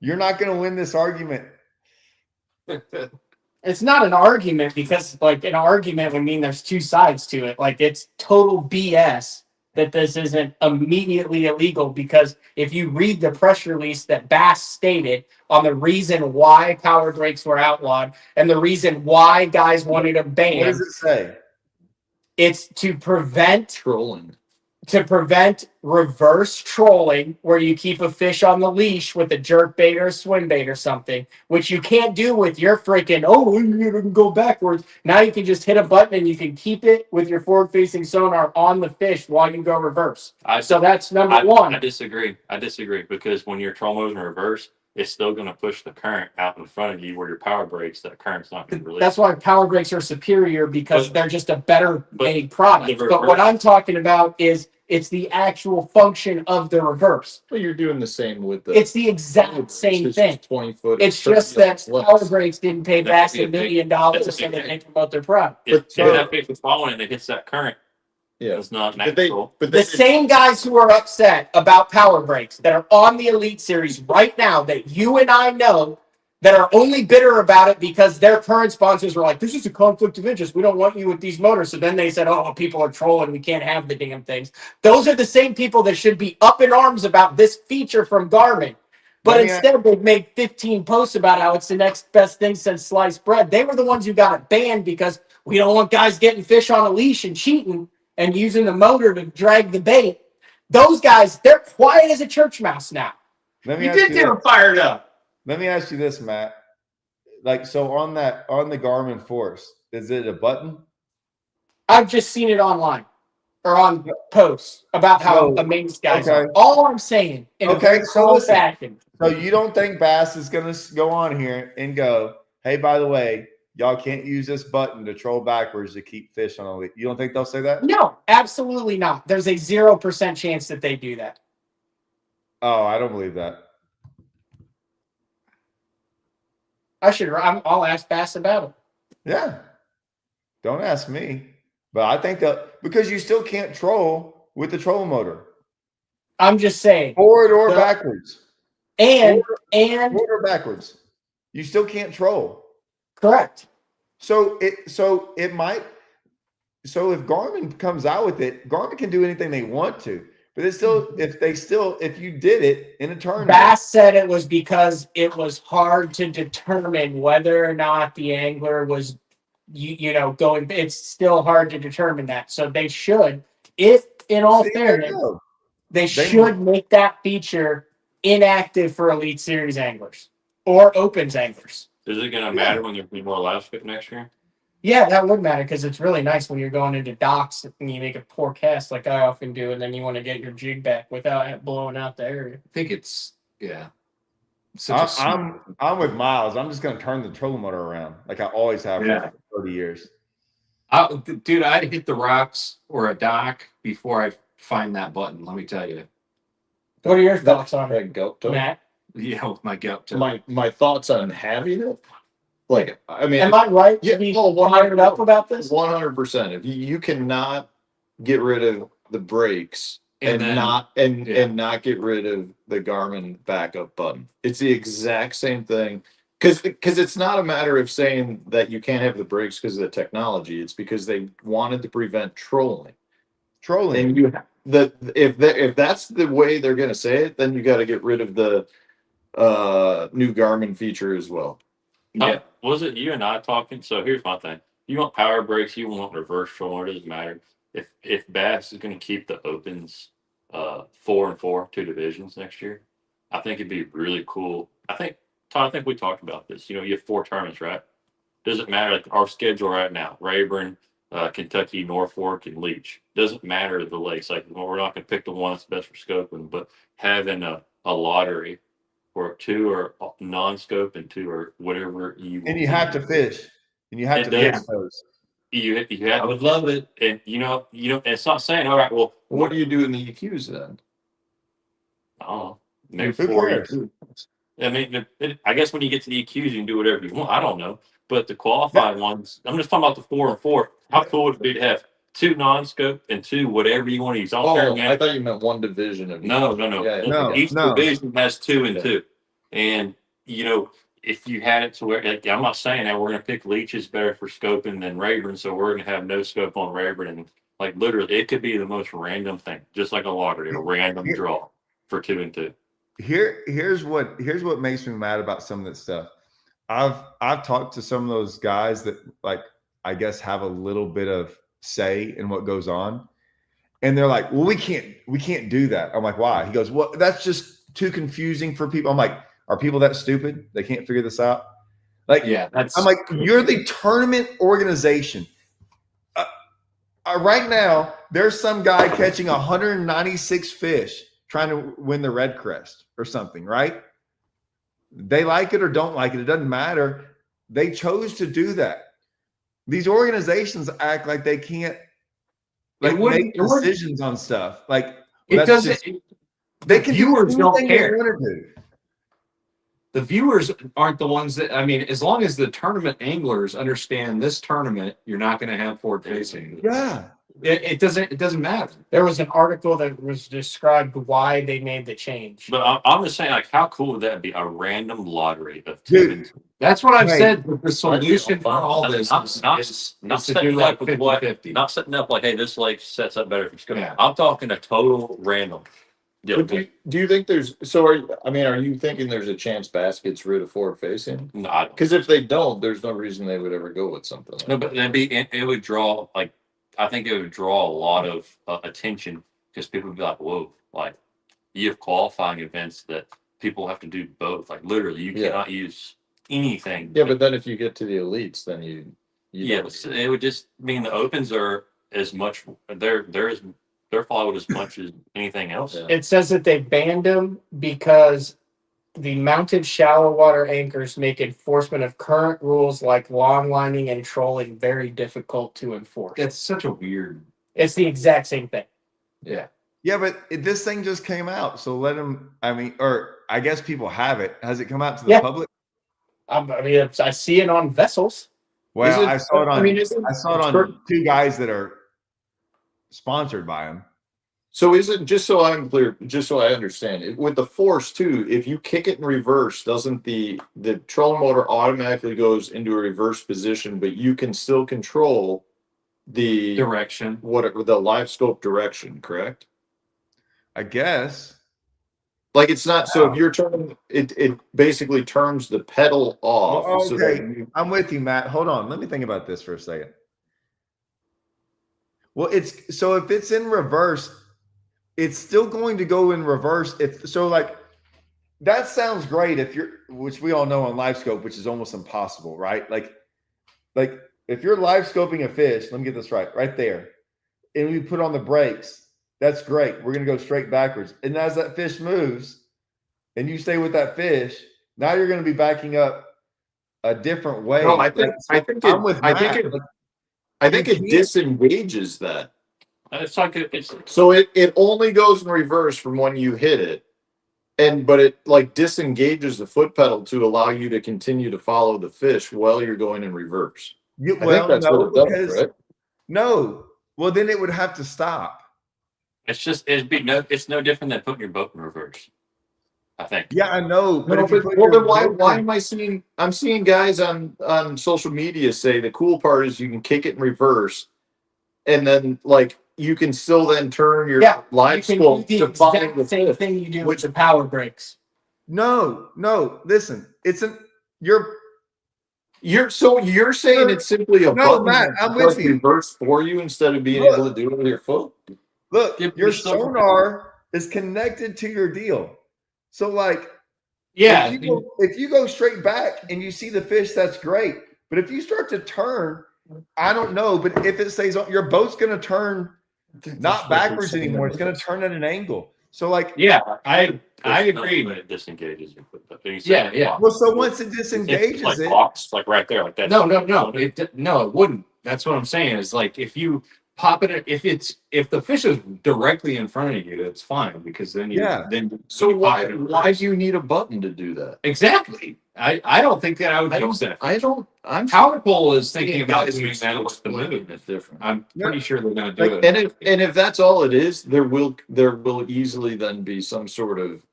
You're not going to win this argument. It's not an argument because, like, an argument would mean there's two sides to it. Like, it's total BS that this isn't immediately illegal because if you read the press release that Bass stated on the reason why power brakes were outlawed and the reason why guys wanted them banned. What does it say? It's to prevent trolling. To prevent reverse trolling, where you keep a fish on the leash with a jerk bait or a swim bait or something, which you can't do with your freaking, you can go backwards. Now you can just hit a button and you can keep it with your forward-facing sonar on the fish while you go reverse. So that's number one. I disagree because when your troll moves in reverse, it's still going to push the current out in front of you where your power brakes, that current's not going to release. That's why power brakes are superior because they're just a better made product. But what I'm talking about is it's the actual function of the reverse. Well, you're doing the same with the. It's the exact same thing. 20 foot. It's just that power brakes didn't pay Bass $1 million so they can promote their product. If that fish is following and it hits that current, it's not natural. The same guys who are upset about power brakes that are on the Elite Series right now that you and I know that are only bitter about it because their current sponsors were like, this is a conflict of interest. We don't want you with these motors. So then they said, oh, people are trolling. We can't have the damn things. Those are the same people that should be up in arms about this feature from Garmin. But instead, they've made 15 posts about how it's the next best thing since sliced bread. They were the ones who got it banned because we don't want guys getting fish on a leash and cheating and using the motor to drag the bait. Those guys, they're quiet as a church mouse now. You did get them fired up. Let me ask you this, Matt. Like, so on the Garmin Force, is it a button? I've just seen it online or on posts about how amazed guys are. All I'm saying in a very slow fashion. So you don't think Bass is going to go on here and go, hey, by the way, y'all can't use this button to troll backwards to keep fish on a lead. You don't think they'll say that? No, absolutely not. There's a 0% chance that they do that. Oh, I don't believe that. I'll ask Bass about it. Yeah. Don't ask me. But I think that because you still can't troll with the troll motor. I'm just saying. Forward or backwards. And Forward or backwards. You still can't troll. correct. So if Garmin comes out with it, Garmin can do anything they want to. But it's still, if you did it in a tournament. Bass said it was because it was hard to determine whether or not the angler was, going. It's still hard to determine that. So they should, if in all fairness, they should make that feature inactive for Elite Series anglers or Opens anglers. Is it going to matter when there's more live scope next year? Yeah, that would matter because it's really nice when you're going into docks and you make a poor cast like I often do, and then you want to get your jig back without blowing out the area. I think it's I'm with Miles. I'm just going to turn the trolling motor around like I always have for 30 years. Dude, I'd hit the rocks or a dock before I find that button. Let me tell you. What are your thoughts on it, Matt? Yeah, with my goat. My thoughts on having it. Like, I mean, am I right to be fired up about this? 100%. If you cannot get rid of the brakes and not get rid of the Garmin backup button, it's the exact same thing. Because it's not a matter of saying that you can't have the brakes because of the technology. It's because they wanted to prevent trolling. And if that's the way they're going to say it, then you got to get rid of the new Garmin feature as well. Yeah. Was it you and I talking? So here's my thing. You want power brakes, you want reverse trolling, it doesn't matter. If Bass is going to keep the Opens 4 and 4, 2 divisions next year, I think it'd be really cool. Todd, I think we talked about this. You have 4 tournaments, right? Doesn't matter. Like our schedule right now, Rayburn, Kentucky, Norfolk, and Leech. Doesn't matter the lakes. Like we're not going to pick the one that's best for scoping, but having a lottery where 2 are non-scope and 2 are whatever you want. And you have to fish. And you have to fish those. You have. I would love it. And it's not saying, all right, well, what do you do in the EQs then? I don't know. Maybe 4 EQs. I mean, I guess when you get to the EQs, you can do whatever you want. I don't know. But the qualified ones, I'm just talking about the 4 and 4. How cool would it be to have 2 non-scope and 2 whatever you want to use? I thought you meant one division of No. Each division has 2 and 2. And if you had it to where, I'm not saying that we're going to pick Leech's better for scoping than Rayburn, so we're going to have no scope on Rayburn, and literally, it could be the most random thing, just like a lottery, a random draw for 2 and 2. Here's what makes me mad about some of this stuff. I've talked to some of those guys that I guess have a little bit of say in what goes on, and they're like, well, we can't do that. I'm like, why? He goes, well, that's just too confusing for people. I'm like, are people that stupid? They can't figure this out? I'm like, you're the tournament organization. Right now, there's some guy catching 196 fish trying to win the Redcrest or something, right? They like it or don't like it. It doesn't matter. They chose to do that. These organizations act like they can't make decisions on stuff. They can viewers do don't anything care. they want to do. The viewers aren't the ones that, as long as the tournament anglers understand this tournament, you're not going to have forward facing. Yeah. It doesn't matter. There was an article that was described why they made the change. But I'm just saying, how cool would that be? A random lottery of 2 and 2. That's what I've said. The solution for all this is not to setting do up like with 50-50. not setting up like, hey, this lake sets up better for scoping. Yeah. I'm talking a total random. But do you think there's are you thinking there's a chance Bass gets rid of forward facing? No, because if they don't, there's no reason they would ever go with something like no, but it would draw I think it would draw a lot of attention because people would be like, whoa, you have qualifying events that people have to do both. Literally, you cannot use anything. Yeah, but then if you get to the elites, then you it would just mean the Opens are as much they're followed as much as anything else. Yeah. It says that they banned them because the mounted shallow water anchors make enforcement of current rules like long lining and trolling very difficult to enforce. That's such a weird. It's the exact same thing. Yeah. Yeah, but this thing just came out, so let them. Or I guess people have it. Has it come out to the public? I mean, I see it on vessels. Well, I saw it on is it- I saw it on two guys that are sponsored by him. So is it, just so I'm clear, just so I understand it, with the force too, if you kick it in reverse, doesn't the trolling motor automatically goes into a reverse position, but you can still control the Direction. the live scope direction, correct? I guess. Like it's not, so if you're turning it basically turns the pedal off. Well, so that okay, you- I'm with you, Matt. Hold on. Let me think about this for a second. Well, it's so if it's in reverse, it's still going to go in reverse. If so, like that sounds great if you're, which we all know on live scope, which is almost impossible, right? Like if you're live scoping a fish, let me get this right there, and we put on the brakes, that's great. We're gonna go straight backwards, and as that fish moves, and you stay with that fish, now you're gonna be backing up a different way. No, I think I'm with Matt. I think You it can't- disengages that. It's like it's So it only goes in reverse from when you hit it. But it like disengages the foot pedal to allow you to continue to follow the fish while you're going in reverse. I think that's no, what it does, because right? no. Well, then it would have to stop. it's no different than putting your boat in reverse. I think. Yeah, I know. But No, if you but put well, your then why boat am I seeing? I'm seeing guys on social media say the cool part is you can kick it in reverse, and then like you can still then turn your You live can scope do to the find exact the same fish. thing you do with the power brakes. No. Listen, you're You're saying it's simply a No, button Matt, that I'm with does you. reverse for you instead of being Look. able to do it with your foot. look. Yeah, Your you're still- sonar is connected to your deal. So like, Yeah, if you go straight back and you see the fish, that's great. But if you start to turn, I don't know. But if it stays on, your boat's going to turn not backwards anymore. It's going to turn at an angle. So like, yeah, I There's no agree. way it disengages your foot. But you Yeah, said yeah. well, so once it it's disengages like it, box, like right there, like that. No, it wouldn't. That's what I'm saying. Is like if you pop it, if the fish is directly in front of you, it's fine because then Yeah. So you pop it in why reverse. do you need a button to do that? Exactly. I don't think that I would use that. I'm Power pole is thinking about guys doing who that with the split moon. it's different. I'm pretty sure they're going to do Like, it. and if that's all it is, there will easily then be some sort of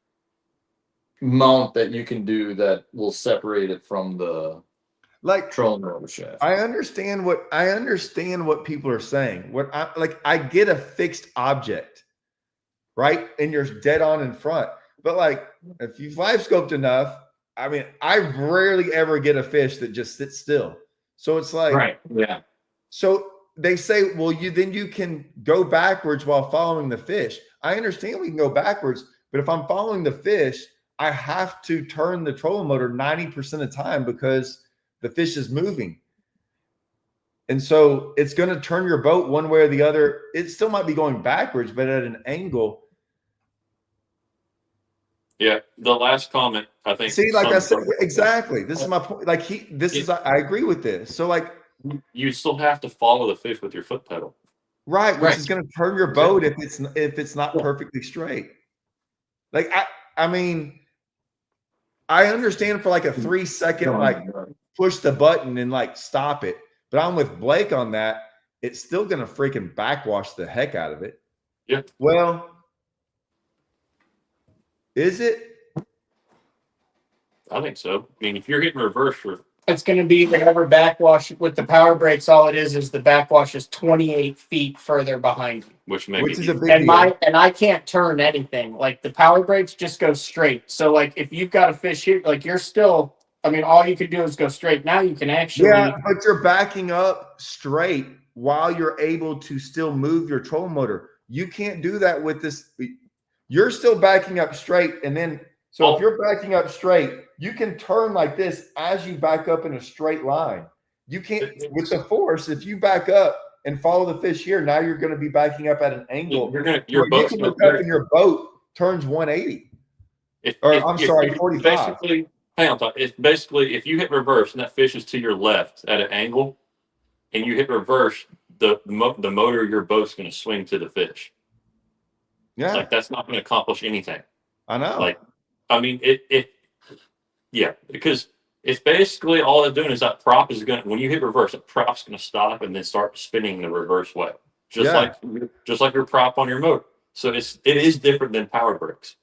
mount that you can do that will separate it from the like, trolling motor shaft. I understand what people are saying. I get a fixed object, right? And you're dead on in front. But like if you've live scoped enough, I mean, I rarely ever get a fish that just sits still. So it's like, Right. Yeah. so they say, well, you can go backwards while following the fish. I understand we can go backwards, but if I'm following the fish, I have to turn the trolling motor 90% of the time because the fish is moving. And so it's going to turn your boat one way or the other. It still might be going backwards, but at an angle. Yeah, the last comment, I think. See, like I said, exactly. This is my point. Like I agree with this. So like, you still have to follow the fish with your foot pedal. right, which Right. is going to turn your boat if it's not perfectly straight. Like I mean, I understand for like a 3-second like push the button and like stop it, but I'm with Blake on that. It's still going to freaking backwash the heck out of it. Yeah. Well, is it? I think so. I mean, if you're hitting reverse for It's going to be whatever backwash with the power brakes. All it is the backwash is 28 feet further behind you. which Which is it a big And deal. I can't turn anything. Like the power brakes just go straight. So like if you've got a fish here, like you're still. I mean, all you can do is go straight. Now you can actually. Yeah, but you're backing up straight while you're able to still move your trolling motor. You can't do that with this. You're still backing up straight, and then if you're backing up straight, you can turn like this as you back up in a straight line. You can't with the force. If you back up and follow the fish here, now you're going to be backing up at an angle. your boat's you can look up and your boat turns 180. I'm sorry, 45. Basically, hang on, it's basically if you hit reverse and that fish is to your left at an angle, and you hit reverse, the motor of your boat's going to swing to the fish. Yeah, Like that's not going to accomplish anything. I know. Like, I mean, yeah, because It's basically all it's doing is that prop is going to, when you hit reverse, that prop's going to stop and then start spinning the reverse way. Just like your prop on your motor. So it is different than power brakes.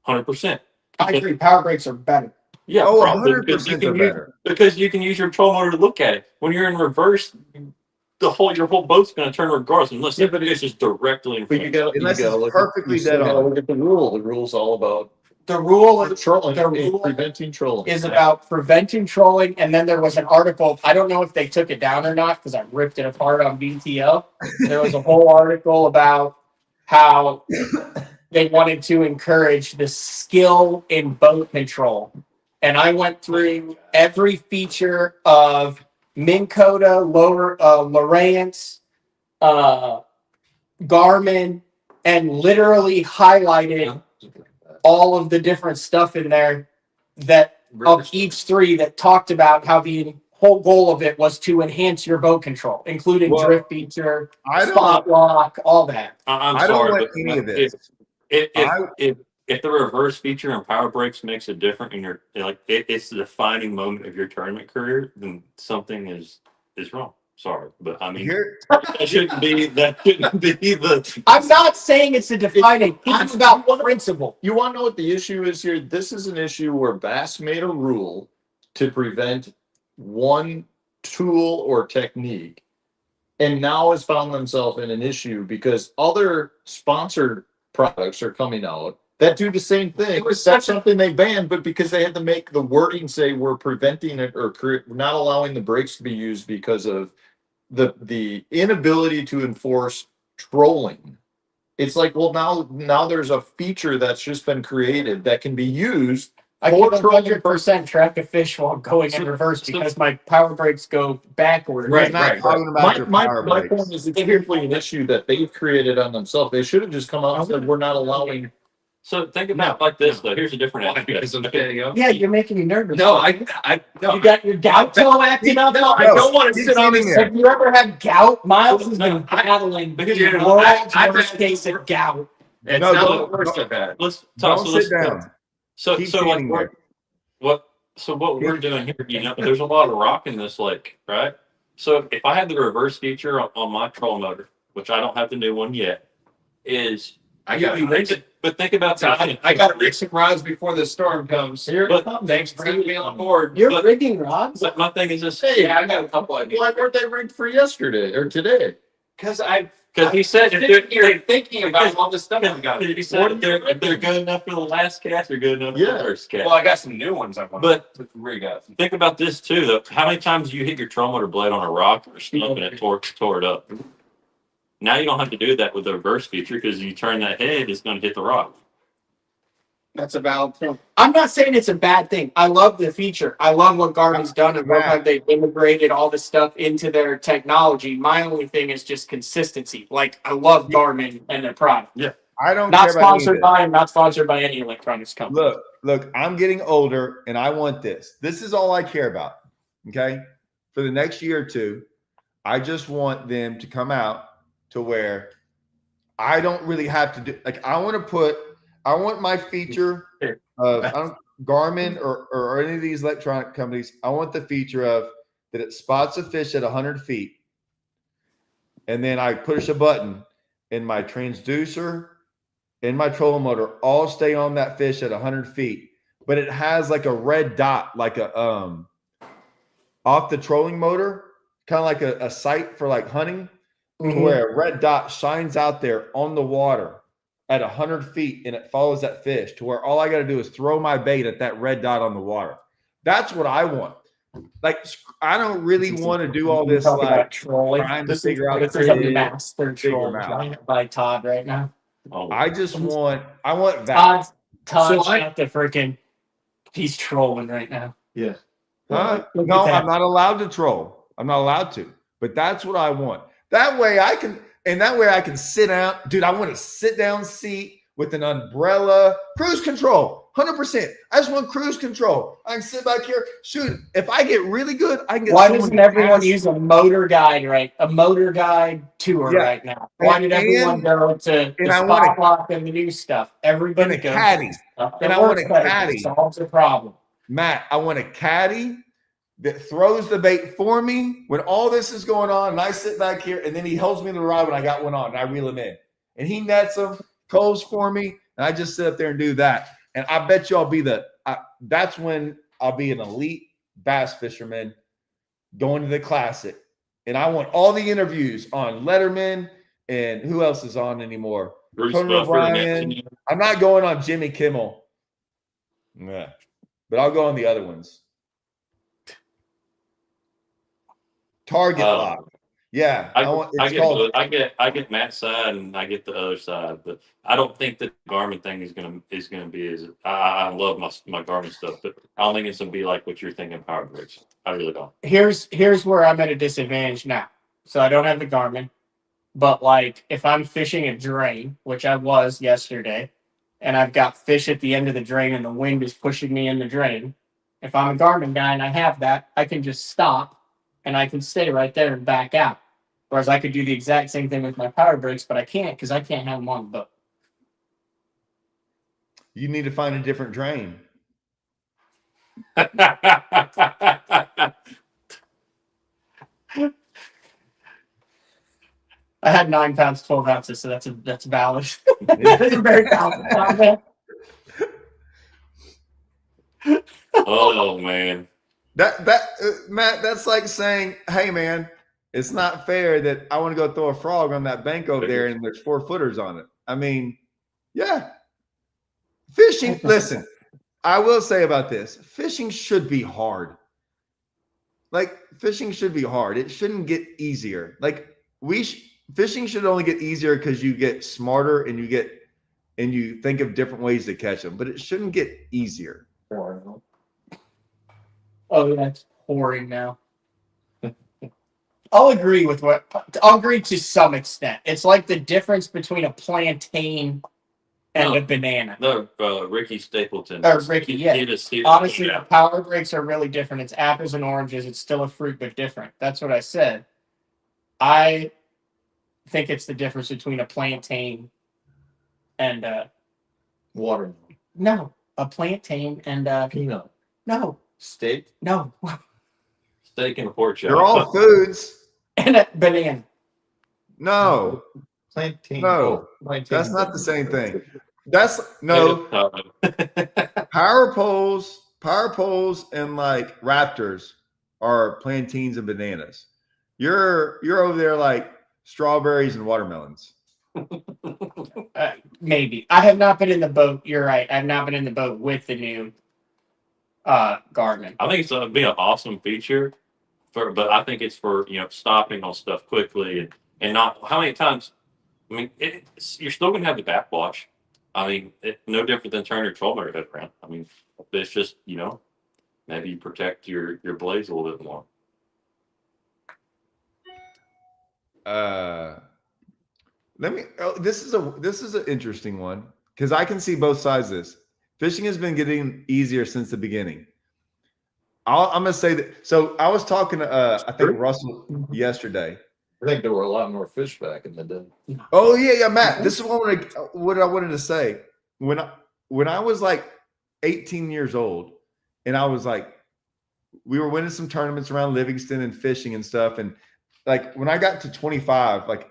100%. I agree. Power brakes are better. Yeah, Oh, probably 100% they're better. because you can use your troll motor to look at it. When you're in reverse, your whole boat's going to turn regardless, unless it's just directly in front. But you got Unless to it's perfectly dead on. Look at the rule. The rule's all about The rule is trolling, the rule preventing trolling. is about preventing trolling. And then there was an article. I don't know if they took it down or not because I ripped it apart on BTO. There was a whole article about how they wanted to encourage the skill in boat control. And I went through every feature of Minn Kota, Lowrance, Garmin, and literally highlighted all of the different stuff in there that of each three that talked about how the whole goal of it was to enhance your boat control, including drift feature, spot lock, all that. I don't want any of this. If the reverse feature on power brakes makes it different in your it's the defining moment of your tournament career, then something is wrong. Sorry, but I mean that shouldn't be the. I'm not saying it's a defining. It's about principle. You want to know what the issue is here? This is an issue where Bass made a rule to prevent one tool or technique, and now has found themselves in an issue because other sponsored products are coming out that do the same thing. That's something they banned, but because they had to make the wording say we're preventing it or not allowing the brakes to be used because of the inability to enforce trolling. It's like, well, now there's a feature that's just been created that can be used. I can 100% track a fish while going in reverse because my power brakes go backward. Right. My point is it's simply an issue that they've created on themselves. They should have just come out and said we're not allowing. So think about like this though. Here's a different aspect. Yeah, you're making me nervous. No, no. You got your gout toe acting up. No, I don't want to sit on this. Have you ever had gout? Miles has been battling the world's worst case of gout. It's not the worst I've had. Let's talk. Don't sit down. So what we're doing here, there's a lot of rock in this lake, right? So if I had the reverse feature on my troll motor, which I don't have the new one yet, but think about that. I got to rig some rods before the storm comes. Thanks for having me on board. You're rigging rods? But my thing is this. Hey, Yeah, I got a couple ideas. Why weren't they rigged for yesterday or today? Because he said you're thinking about all this stuff I got. He said if they're good enough for the last cast, they're good enough for the first cast. Well, I got some new ones I want to rig up. Think about this too, though. How many times do you hit your troll motor blade on a rock or stump and it tore it up? Now you don't have to do that with the reverse feature because you turn that head, it's going to hit the rock. That's a valid point. I'm not saying it's a bad thing. I love the feature. I love what Garmin's done and how they've integrated all this stuff into their technology. My only thing is just consistency. Like, I love Garmin and their product. Yeah. I don't not care sponsored by them, not sponsored by any electronics company. Look, I'm getting older and I want this. This is all I care about. Okay. For the next year or two, I just want them to come out to where I don't really have to do, like, I want my feature of Garmin or any of these electronic companies. I want the feature of that it spots a fish at 100 feet. And then I push a button and my transducer and my trolling motor all stay on that fish at 100 feet. But it has like a red dot, like a off the trolling motor, kind of like a sight for like hunting, where a red dot shines out there on the water at 100 feet and it follows that fish to where all I got to do is throw my bait at that red dot on the water. That's what I want. Like, I don't really want to do all this like trying to figure out. This is a master troll by Todd right now. I want that. Todd's got the freaking, he's trolling right now. Yeah. No, I'm not allowed to troll. I'm not allowed to. But that's what I want. That way I can sit down. Dude, I want a sit-down seat with an umbrella. Cruise control, 100%. I just want cruise control. I can sit back here. Shoot, if I get really good, I can get. Why doesn't everyone use a motor guide tour right now? Why did everyone go to the spot lock and the new stuff? Everybody goes. Caddy. And I want a caddy. Solves the problem. Matt, I want a caddy that throws the bait for me when all this is going on, and I sit back here, and then he holds me to the rod when I got one on, and I reel him in. And he nets them, coves for me, and I just sit up there and do that. And I bet you I'll be that's when I'll be an elite bass fisherman going to the Classic. And I want all the interviews on Letterman and who else is on anymore? Bruce Conan Buffer, O'Brien. I'm not going on Jimmy Kimmel. Yeah. But I'll go on the other ones. Target Lock. Yeah. I get Matt's side and I get the other side, but I don't think that the Garmin thing is gonna be as I love my Garmin stuff, but I don't think it's gonna be like what you're thinking power bricks. I really don't. Here's where I'm at a disadvantage now. So I don't have the Garmin, but like if I'm fishing a drain, which I was yesterday, and I've got fish at the end of the drain and the wind is pushing me in the drain, if I'm a Garmin guy and I have that, I can just stop and I can stay right there and back out. Whereas I could do the exact same thing with my power brakes, but I can't because I can't have them on the boat. You need to find a different drain. I had 9 pounds, 12 ounces, so that's valid. That's a very valid comment. Oh man. Matt, that's like saying, hey man, it's not fair that I want to go throw a frog on that bank over there and there's 4 footers on it. I mean, yeah. Fishing, listen, I will say about this, fishing should be hard. Like fishing should be hard. It shouldn't get easier. Like fishing should only get easier because you get smarter and you think of different ways to catch them, but it shouldn't get easier. Oh, yeah, it's pouring now. I'll agree to some extent. It's like the difference between a plantain and a banana. No, Ricky Stapleton. Or Ricky, yeah. Honestly, the power brakes are really different. It's apples and oranges. It's still a fruit, but different. That's what I said. I think it's the difference between a plantain and watermelon. No, a plantain and Peanut. No. Steak. No. Steak and a pork chop. They're all foods. And a banana. No. Plantain. No. That's not the same thing. That's no. Power poles and like Raptors are plantains and bananas. You're over there like strawberries and watermelons. Maybe. I have not been in the boat. You're right. I've not been in the boat with the new Garmin. I think it's going to be an awesome feature, but I think it's for stopping on stuff quickly and not how many times. I mean, you're still going to have the backwash. I mean, no different than turning your 12-meter head around. I mean, it's just maybe you protect your blades a little bit more. This is an interesting one because I can see both sides of this. Fishing has been getting easier since the beginning. I'm going to say that. So I was talking to, I think Russell yesterday. I think there were a lot more fish back in the day. Oh yeah, Matt. This is what I wanted to say. When I was like 18 years old, and I was like, we were winning some tournaments around Livingston and fishing and stuff, and like when I got to 25, like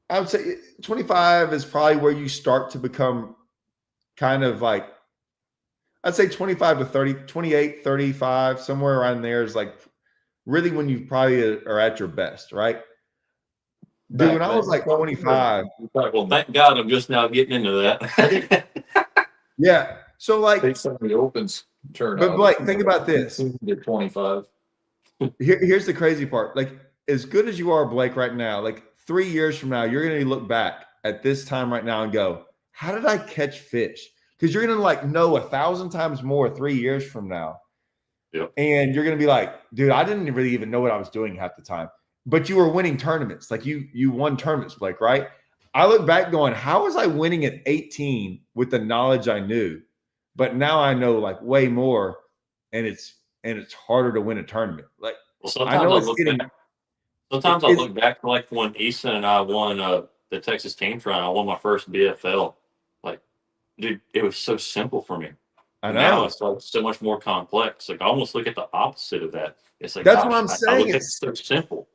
I would say 25 is probably where you start to become kind of like, I'd say 25 to 30, 28, 35, somewhere around there is like really when you probably are at your best, right? Dude, when I was like 25. Well, thank God I'm just now getting into that. Yeah. So like take some of the opens turn. But Blake, think about this. Get 25. Here's the crazy part. Like as good as you are, Blake, right now, like 3 years from now, you're gonna look back at this time right now and go, how did I catch fish? Because you're gonna like know 1,000 times more 3 years from now. Yep. And you're gonna be like, dude, I didn't really even know what I was doing half the time. But you were winning tournaments. Like you won tournaments, Blake, right? I look back going, how was I winning at 18 with the knowledge I knew? But now I know like way more, and it's harder to win a tournament. Like sometimes I look back to like when Easton and I won the Texas Team Trial. I won my first BFL. Like, dude, it was so simple for me. I Now know. it's like so much more complex. Like I almost look at the opposite of that. It's like, That's gosh, what I'm I saying. look at it It's so simple.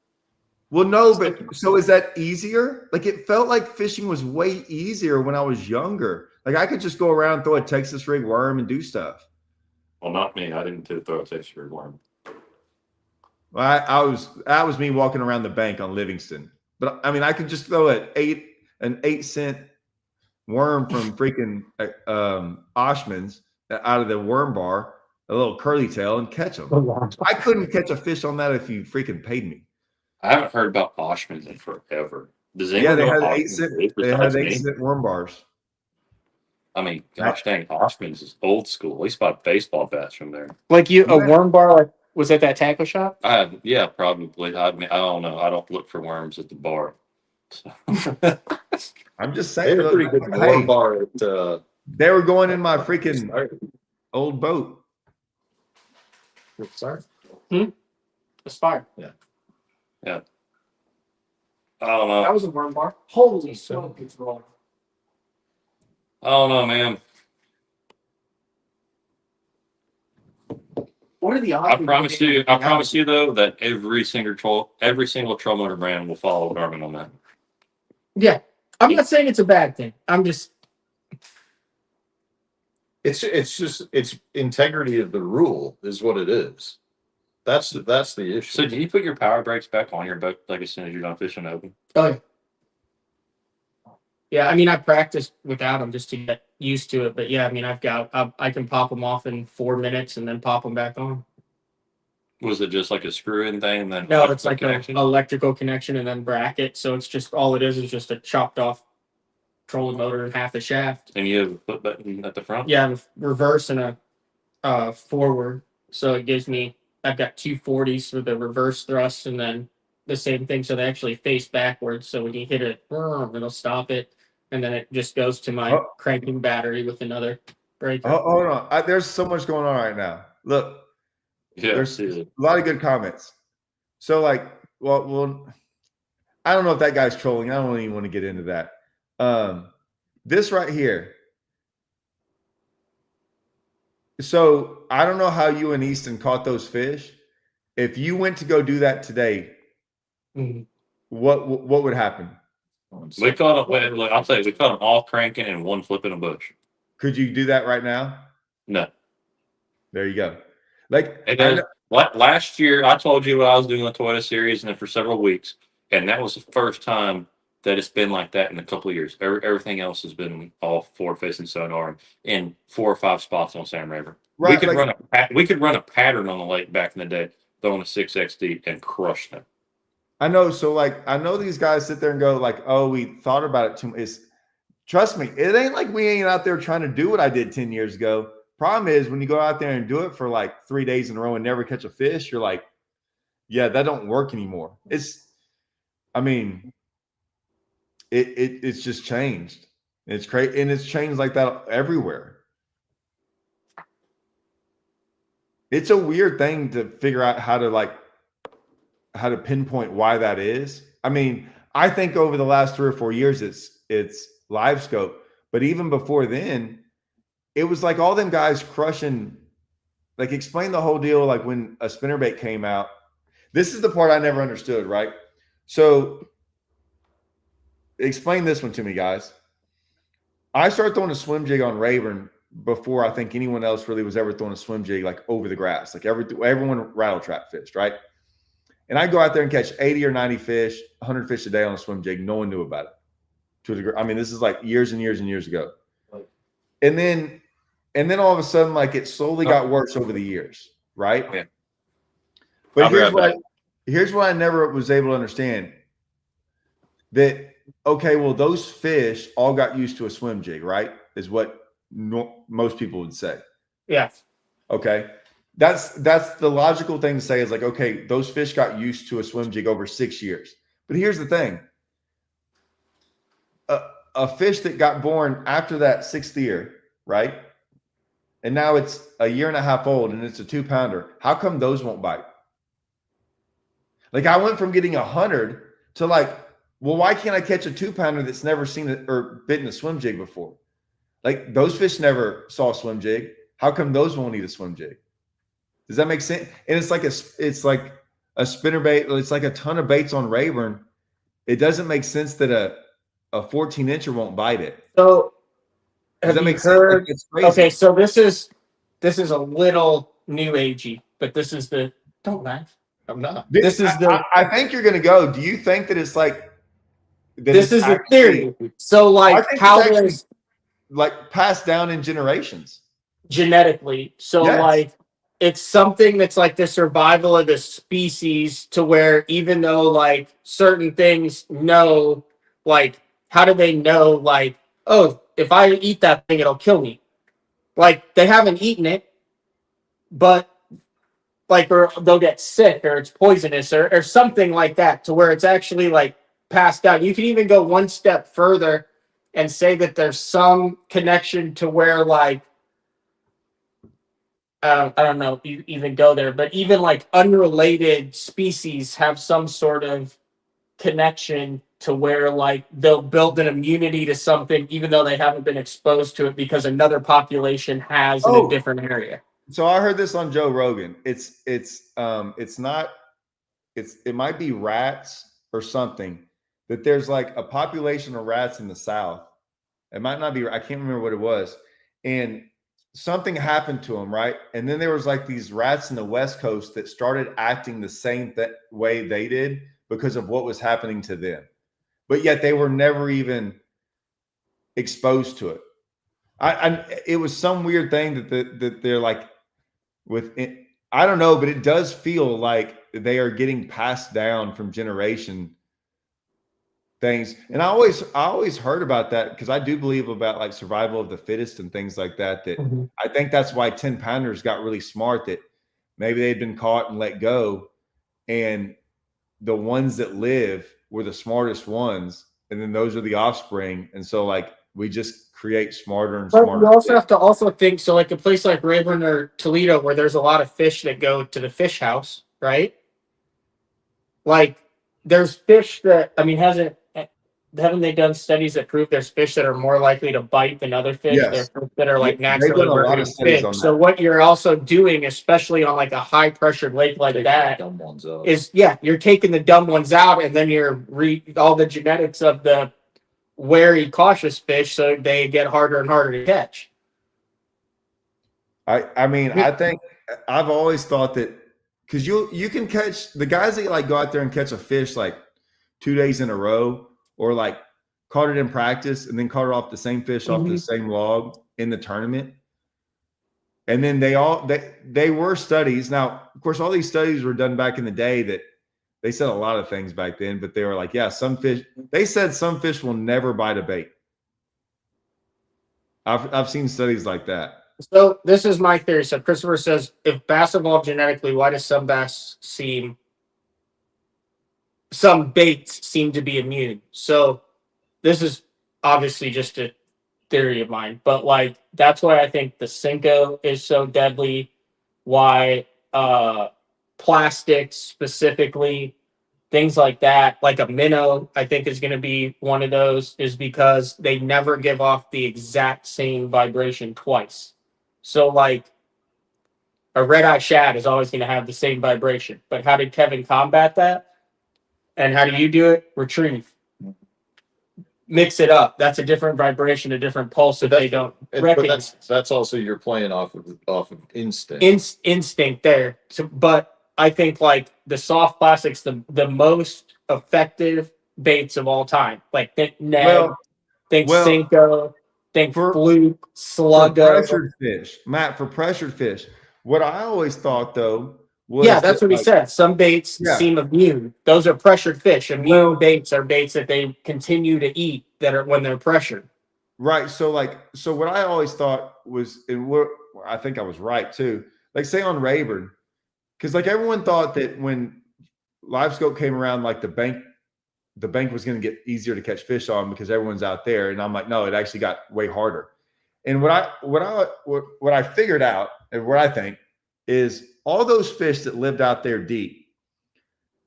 well, no, but so is that easier? Like it felt like fishing was way easier when I was younger. Like I could just go around, throw a Texas rig worm, and do stuff. Well, not me. I didn't throw a texture worm. Well, that was me walking around the bank on Livingston. But I mean, I could just throw an 8-cent worm from freaking Oshman's out of the worm bar, a little curly tail, and catch them. I couldn't catch a fish on that if you freaking paid me. I haven't heard about Oshman's in forever. Does Yeah, anyone they know had what 8-cent. Oshman's is They had besides me? 8-cent worm bars. I mean, gosh dang, Oshman's is old school. At least bought baseball bats from there. Like a Yeah. worm bar, like was at that tackle shop? Yeah, probably. I mean, I don't know. I don't look for worms at the bar. So. I'm just They saying. had a pretty good Hey, worm bar at they were going in my freaking old boat. sorry. Aspire. I don't know. That was a worm bar. Holy smoke, it's wrong. I don't know, man. What are the odds? I promise you though that every single troll motor brand will follow Garmin on that. Yeah, I'm not saying it's a bad thing. I'm just. It's integrity of the rule is what it is. That's the issue. So, do you put your power brakes back on your boat like as soon as you're done fishing open? Oh yeah. Yeah, I mean, I practiced without them just to get used to it. But yeah, I mean, I can pop them off in 4 minutes and then pop them back on. Was it just like a screw-in thing? And then No, it's like an connection? electrical connection and then bracket. So it's just all it is just a chopped off trolling motor and half a shaft. And you have a foot button at the front? Yeah, a reverse and a forward. So it gives me, I've got 240s for the reverse thrust and then the same thing. So they actually face backwards. So when you hit it, it'll stop it. And then it just goes to my cranking battery with another breaker. Hold on. There's so much going on right now. Look, Yeah, there's a lot of good comments. So like, well, I don't know if that guy's trolling. I don't even want to get into that. This right here. So I don't know how you and Easton caught those fish. If you went to go do that today, what would happen? We caught them. I'll tell you, we caught them all cranking and one flipping a bush. Could you do that right now? No. There you go. Like last year, I told you I was doing the Toyota series, and then for several weeks, and that was the first time that it's been like that in a couple of years. Everything else has been all forward facing sonar in 4 or 5 spots on Sam River. Right, we could run a pattern on the lake back in the day, throwing a 6XD and crush them. I know. So like, I know these guys sit there and go like, "Oh, we thought about it too much." Trust me, it ain't like we ain't out there trying to do what I did 10 years ago. Problem is when you go out there and do it for like 3 days in a row and never catch a fish, you're like, yeah, that don't work anymore. It's just changed. It's crazy. And it's changed like that everywhere. It's a weird thing to figure out how to pinpoint why that is. I mean, I think over the last 3 or 4 years, it's live scope, but even before then, it was like all them guys crushing, like explain the whole deal. Like when a spinnerbait came out, this is the part I never understood. Right. So explain this one to me, guys. I started throwing a swim jig on Rayburn before I think anyone else really was ever throwing a swim jig like over the grass. Like everyone rattle trap fished, right? And I go out there and catch 80 or 90 fish, 100 fish a day on a swim jig. No one knew about it to a degree. I mean, this is like years and years and years ago. And then all of a sudden, like it slowly got worse over the years, right? Yeah. But here's what I never was able to understand. That, okay, well, those fish all got used to a swim jig, right? Is what most people would say. Yeah. Okay. That's the logical thing to say is like, okay, those fish got used to a swim jig over 6 years. But here's the thing. A fish that got born after that 6th year, right? And now it's a year and a half old and it's a 2-pounder. How come those won't bite? Like I went from getting 100 to like, well, why can't I catch a 2-pounder that's never seen it or bitten a swim jig before? Like those fish never saw a swim jig. How come those won't eat a swim jig? Does that make sense? And it's like a spinnerbait. It's like a ton of baits on Rayburn. It doesn't make sense that a 14-incher won't bite it. So Does that have you make sense? Like, heard? it's crazy. Okay, so this is a little new agey, but this is the don't laugh. I'm not. This is the I think you're gonna go. Do you think that it's like this is the theory. So like how there's like passed down in generations genetically. So Yes. like it's something that's like the survival of the species to where even though like certain things know, like how do they know like, oh, if I eat that thing, it'll kill me. Like they haven't eaten it, but like or they'll get sick or it's poisonous or something like that to where it's actually like passed down. You can even go one step further and say that there's some connection to where like I don't know if you even go there, but even like unrelated species have some sort of connection to where like they'll build an immunity to something even though they haven't been exposed to it because another population has in a different area. So I heard this on Joe Rogan. It might be rats or something, that there's like a population of rats in the South. It might not be, I can't remember what it was. And something happened to them, right? And then there was like these rats in the West Coast that started acting the same way they did because of what was happening to them. But yet they were never even exposed to it. It was some weird thing that they're like with it. I don't know, but it does feel like they are getting passed down from generation things. And I always heard about that because I do believe about like survival of the fittest and things like that. I think that's why 10-pounders got really smart, that maybe they'd been caught and let go, and the ones that live were the smartest ones, and then those are the offspring. And so like we just create smarter and smarter. But you also have to also think, so like a place like Rayburn or Toledo where there's a lot of fish that go to the fish house, right? Like there's fish that, I mean, haven't they done studies that prove there's fish that are more likely to bite than other fish? Yes. That are like naturally done a lot of studies fish. on So that. what you're also doing, especially on like a high pressured lake like that, Dumb ones out. is you're taking the dumb ones out, and then you're all the genetics of the wary, cautious fish, so they get harder and harder to catch. I mean, I think I've always thought that because you can catch the guys that like go out there and catch a fish like 2 days in a row, or like caught it in practice and then caught it off the same fish off the same log in the tournament. And then they were studies. Now, of course, all these studies were done back in the day that they said a lot of things back then, but they were like, yeah, they said some fish will never bite a bait. I've seen studies like that. So this is my theory. So Christopher says, if bass evolved genetically, why does some baits seem to be immune? So this is obviously just a theory of mine, but like that's why I think the Cinco is so deadly. Why plastics specifically, things like that, like a minnow, I think is going to be one of those, is because they never give off the exact same vibration twice. So like a red-eye shad is always going to have the same vibration. But how did Kevin combat that? And how do you do it? Retrieve. Mix it up. That's a different vibration, a different pulse that they don't recognize. That's also you're playing off of instinct. Instinct there. So, but I think like the soft plastics, the most effective baits of all time. Like think Ned, think Cinco, think fluke, sluggo. For pressured fish, Matt, for pressured fish. What I always thought though was that's what he said. Some baits seem immune. Those are pressured fish. Immune baits are baits that they continue to eat that are when they're pressured. Right. So what I always thought was, and I think I was right too. Like say on Rayburn, because like everyone thought that when live scope came around, like the bank was going to get easier to catch fish on because everyone's out there. And I'm like, no, it actually got way harder. And what I figured out, and what I think is, all those fish that lived out there deep,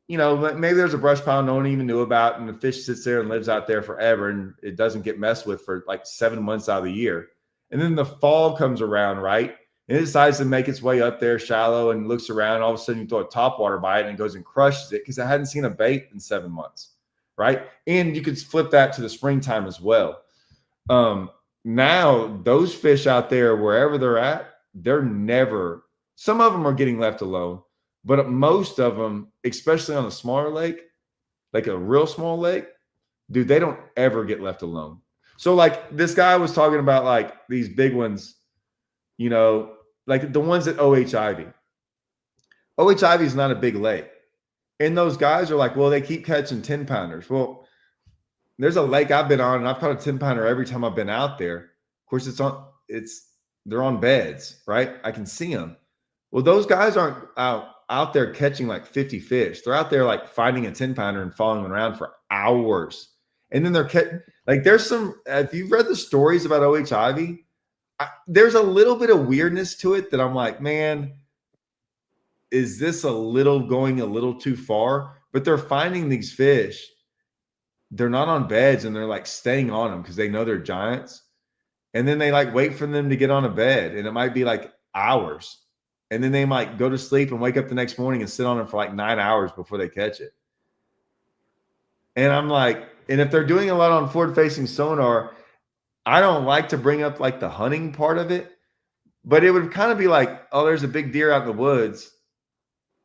you know, maybe there's a brush pile no one even knew about, and the fish sits there and lives out there forever, and it doesn't get messed with for like 7 months out of the year. And then the fall comes around, right? and it decides to make its way up there shallow and looks around. All of a sudden, you throw a topwater by it and it goes and crushes it because it hadn't seen a bait in 7 months, right? And you could flip that to the springtime as well. Now, those fish out there, wherever they're at, they're never, some of them are getting left alone, but most of them, especially on a smaller lake, like a real small lake, dude, they don't ever get left alone. So like this guy was talking about like these big ones, you know, like the ones at OH Ivy. OH Ivy is not a big lake. And those guys are like, well, they keep catching 10 pounders. Well, there's a lake I've been on and I've caught a 10 pounder every time I've been out there. Of course, they're on beds, right? I can see them. Well, those guys aren't out there catching like 50 fish. They're out there like finding a 10 pounder and following around for hours. And then they're like, there's some, if you've read the stories about OH Ivy, there's a little bit of weirdness to it that I'm like, man, is this going a little too far? But they're finding these fish. They're not on beds and they're like staying on them because they know they're giants. And then they like wait for them to get on a bed and it might be like hours. And then they might go to sleep and wake up the next morning and sit on it for like 9 hours before they catch it. And I'm like, and if they're doing a lot on forward facing sonar, I don't like to bring up like the hunting part of it, but it would kind of be like, oh, there's a big deer out in the woods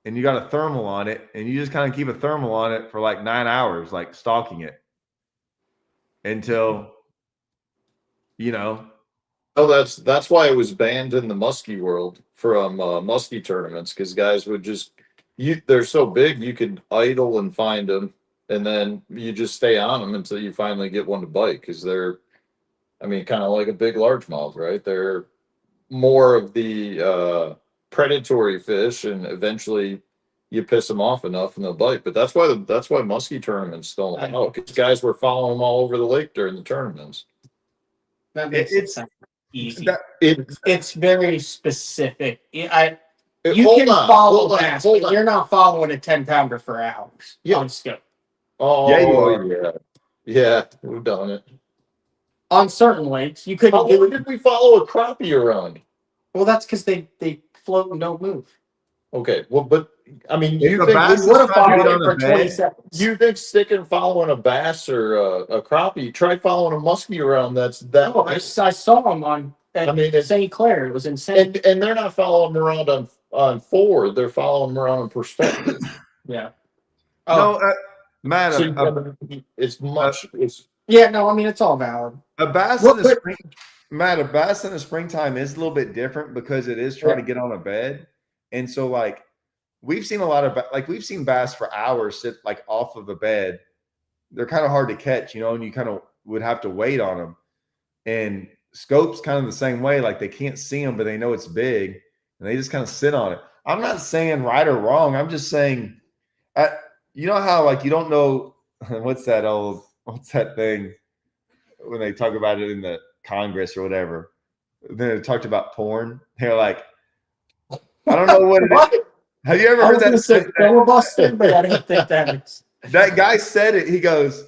and you got a thermal on it and you just kind of keep a thermal on it for like 9 hours, like stalking it until, you know. Oh, that's why it was banned in the muskie world from muskie tournaments, because guys would just, they're so big you could idle and find them, and then you just stay on them until you finally get one to bite, because they're, I mean, kind of like a big largemouth, right? They're more of the predatory fish, and eventually you piss them off enough and they'll bite. But that's why muskie tournaments don't allow, because guys were following them all over the lake during the tournaments. That makes it sound easy. It's very specific. You can follow bass, but you're not following a 10 pounder for hours on scope. Oh, yeah, you are. Yeah, we've done it. On certain lakes, you couldn't do it. Did we follow a crappie around? Well, that's because they float and don't move. Okay, well, but I mean, You think sticking following a bass or a crappie? Try following a muskie around. I saw them on. St. Clair. It was insane. And they're not following them around on forward. They're following them around on perspective. Yeah. No, Matt. It's much. Yeah. No, I mean it's all valid. A bass in the spring, Matt. A bass in the springtime is a little bit different because it is trying to get on a bed. And so, like, we've seen a lot of, we've seen bass for hours sit, like, off of a bed. They're kind of hard to catch, you know, and you kind of would have to wait on them. And scope's kind of the same way. Like, they can't see them, but they know it's big, and they just kind of sit on it. I'm not saying right or wrong. I'm just saying, you know how, like, you don't know, what's that thing when they talk about it in the Congress or whatever? Then they talked about porn. They're like, I don't know what it is. Have you ever heard that? Filibuster, but I don't think that is. That guy said it. He goes,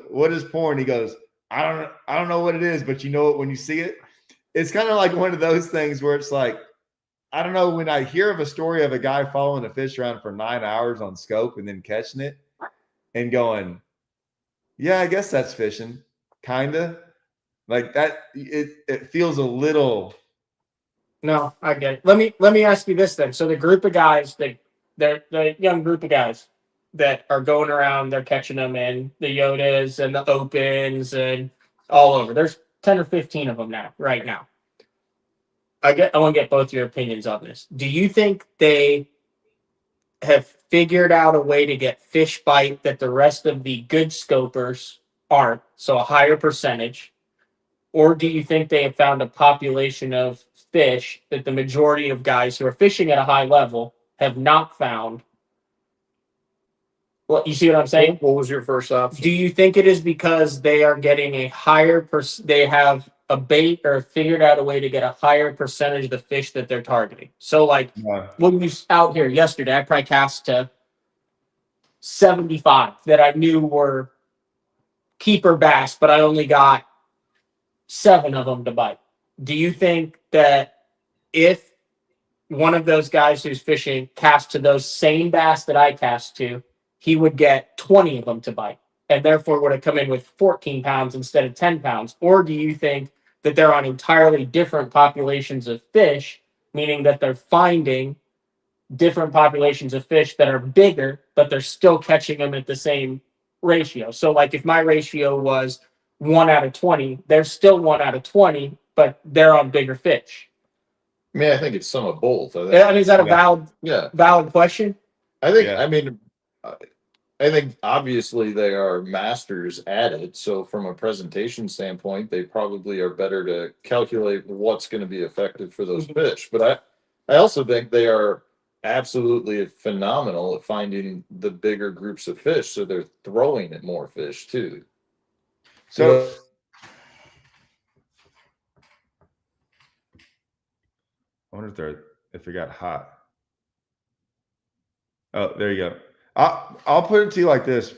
what is porn? He goes, I don't know what it is, but you know it when you see it. It's kind of like one of those things where it's like, I don't know, when I hear of a story of a guy following a fish around for 9 hours on scope and then catching it and going, yeah, I guess that's fishing. Kinda. Like that, it feels a little. No, I get it. Let me ask you this then. So the group of guys, the young group of guys that are going around, they're catching them in the Yodas and the Opens and all over. There's 10 or 15 of them right now. I want to get both your opinions on this. Do you think they have figured out a way to get fish bite that the rest of the good scopers aren't, so a higher percentage? Or do you think they have found a population of fish that the majority of guys who are fishing at a high level have not found? Well, you see what I'm saying? What was your first option? Do you think it is because they are getting a higher they have a bait or figured out a way to get a higher percentage of the fish that they're targeting? So, like, when you out here yesterday, I probably cast to 75 that I knew were keeper bass, but I only got 7 of them to bite. Do you think that if one of those guys who's fishing casts to those same bass that I cast to, he would get 20 of them to bite, and therefore would have come in with 14 pounds instead of 10 pounds? Or do you think that they're on entirely different populations of fish, meaning that they're finding different populations of fish that are bigger, but they're still catching them at the same ratio? So like if my ratio was 1 out of 20, they're still 1 out of 20, but they're on bigger fish. I mean, I think it's some of both. I mean, is that a valid question? I think, I mean, I think obviously they are masters at it. So from a presentation standpoint, they probably are better to calculate what's going to be effective for those fish. But I also think they are absolutely phenomenal at finding the bigger groups of fish. So they're throwing at more fish too. So I wonder if it got hot. Oh, there you go. I'll put it to you like this.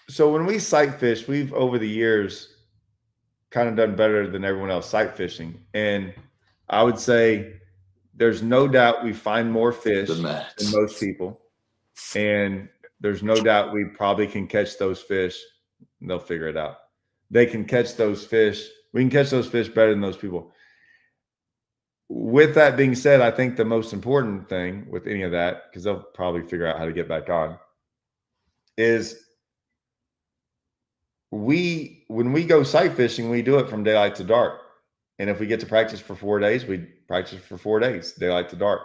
So when we sight fish, we've over the years kind of done better than everyone else sight fishing. And I would say there's no doubt we find more fish than most people. And there's no doubt we probably can catch those fish. They'll figure it out. They can catch those fish. We can catch those fish better than those people. With that being said, I think the most important thing with any of that, because they'll probably figure out how to get back on, is when we go sight fishing, we do it from daylight to dark. And if we get to practice for 4 days, we practice for 4 days, daylight to dark.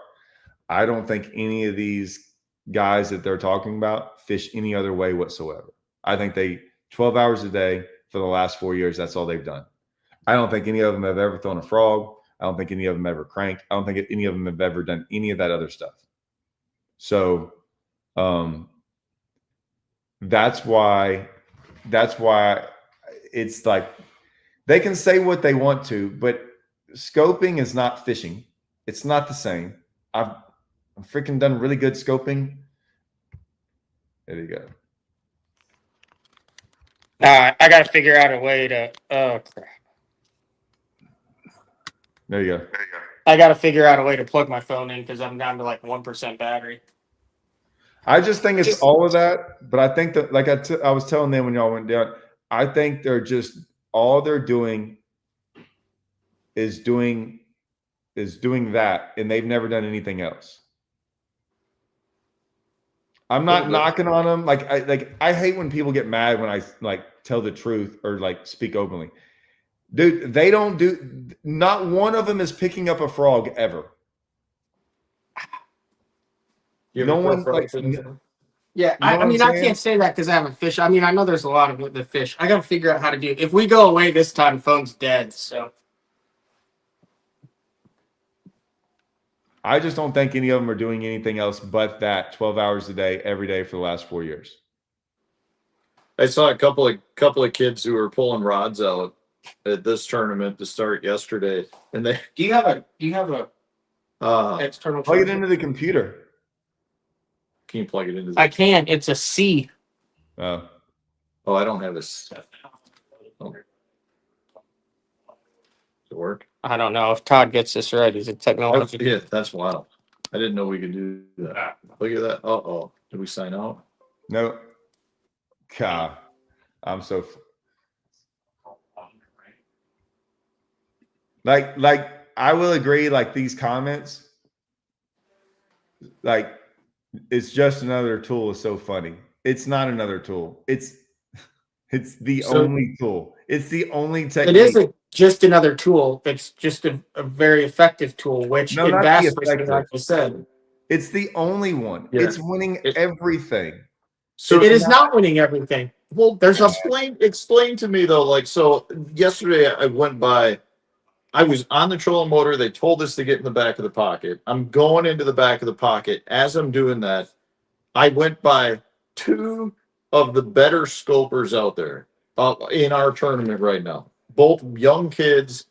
I don't think any of these guys that they're talking about fish any other way whatsoever. I think they 12 hours a day for the last 4 years, that's all they've done. I don't think any of them have ever thrown a frog. I don't think any of them ever cranked. I don't think any of them have ever done any of that other stuff. So that's why it's like they can say what they want to, but scoping is not fishing. It's not the same. I've freaking done really good scoping. There you go. I got to figure out a way to. Oh crap! There you go. I got to figure out a way to plug my phone in because I'm down to like 1% battery. I just think it's all of that, but I think that, like I was telling them when y'all went down, I think they're just all they're doing is doing that, and they've never done anything else. I'm not knocking on them. I hate when people get mad when I like tell the truth or like speak openly. Dude, they don't do. Not one of them is picking up a frog ever. No one like. Yeah, I mean, I can't say that because I haven't fished. I mean, I know there's a lot of the fish. I got to figure out how to do it. If we go away this time, phone's dead. So I just don't think any of them are doing anything else but that 12 hours a day, every day for the last 4 years. I saw a couple of kids who were pulling rods out at this tournament to start yesterday, and they. Do you have a external? Plug it into the computer. Can you plug it into? I can. It's a C. Oh, I don't have a. Oh. Does it work? I don't know if Todd gets this right. He's a technology. Yeah, that's wild. I didn't know we could do that. Look at that. Uh-oh. Did we sign out? no. God, I'm so. Like I will agree. Like these comments, like it's just another tool is so funny. It's not another tool. It's the only tool. It's the only technique. It isn't just another tool. It's just a very effective tool, which in bass fishing, like I said, it's the only one. Yeah. It's winning everything. So it is not winning everything. Well, there's explain to me though. Like, so yesterday I went by. I was on the trolling motor. They told us to get in the back of the pocket. I'm going into the back of the pocket. As I'm doing that, I went by two of the better scopers out there in our tournament right now. Both young kids.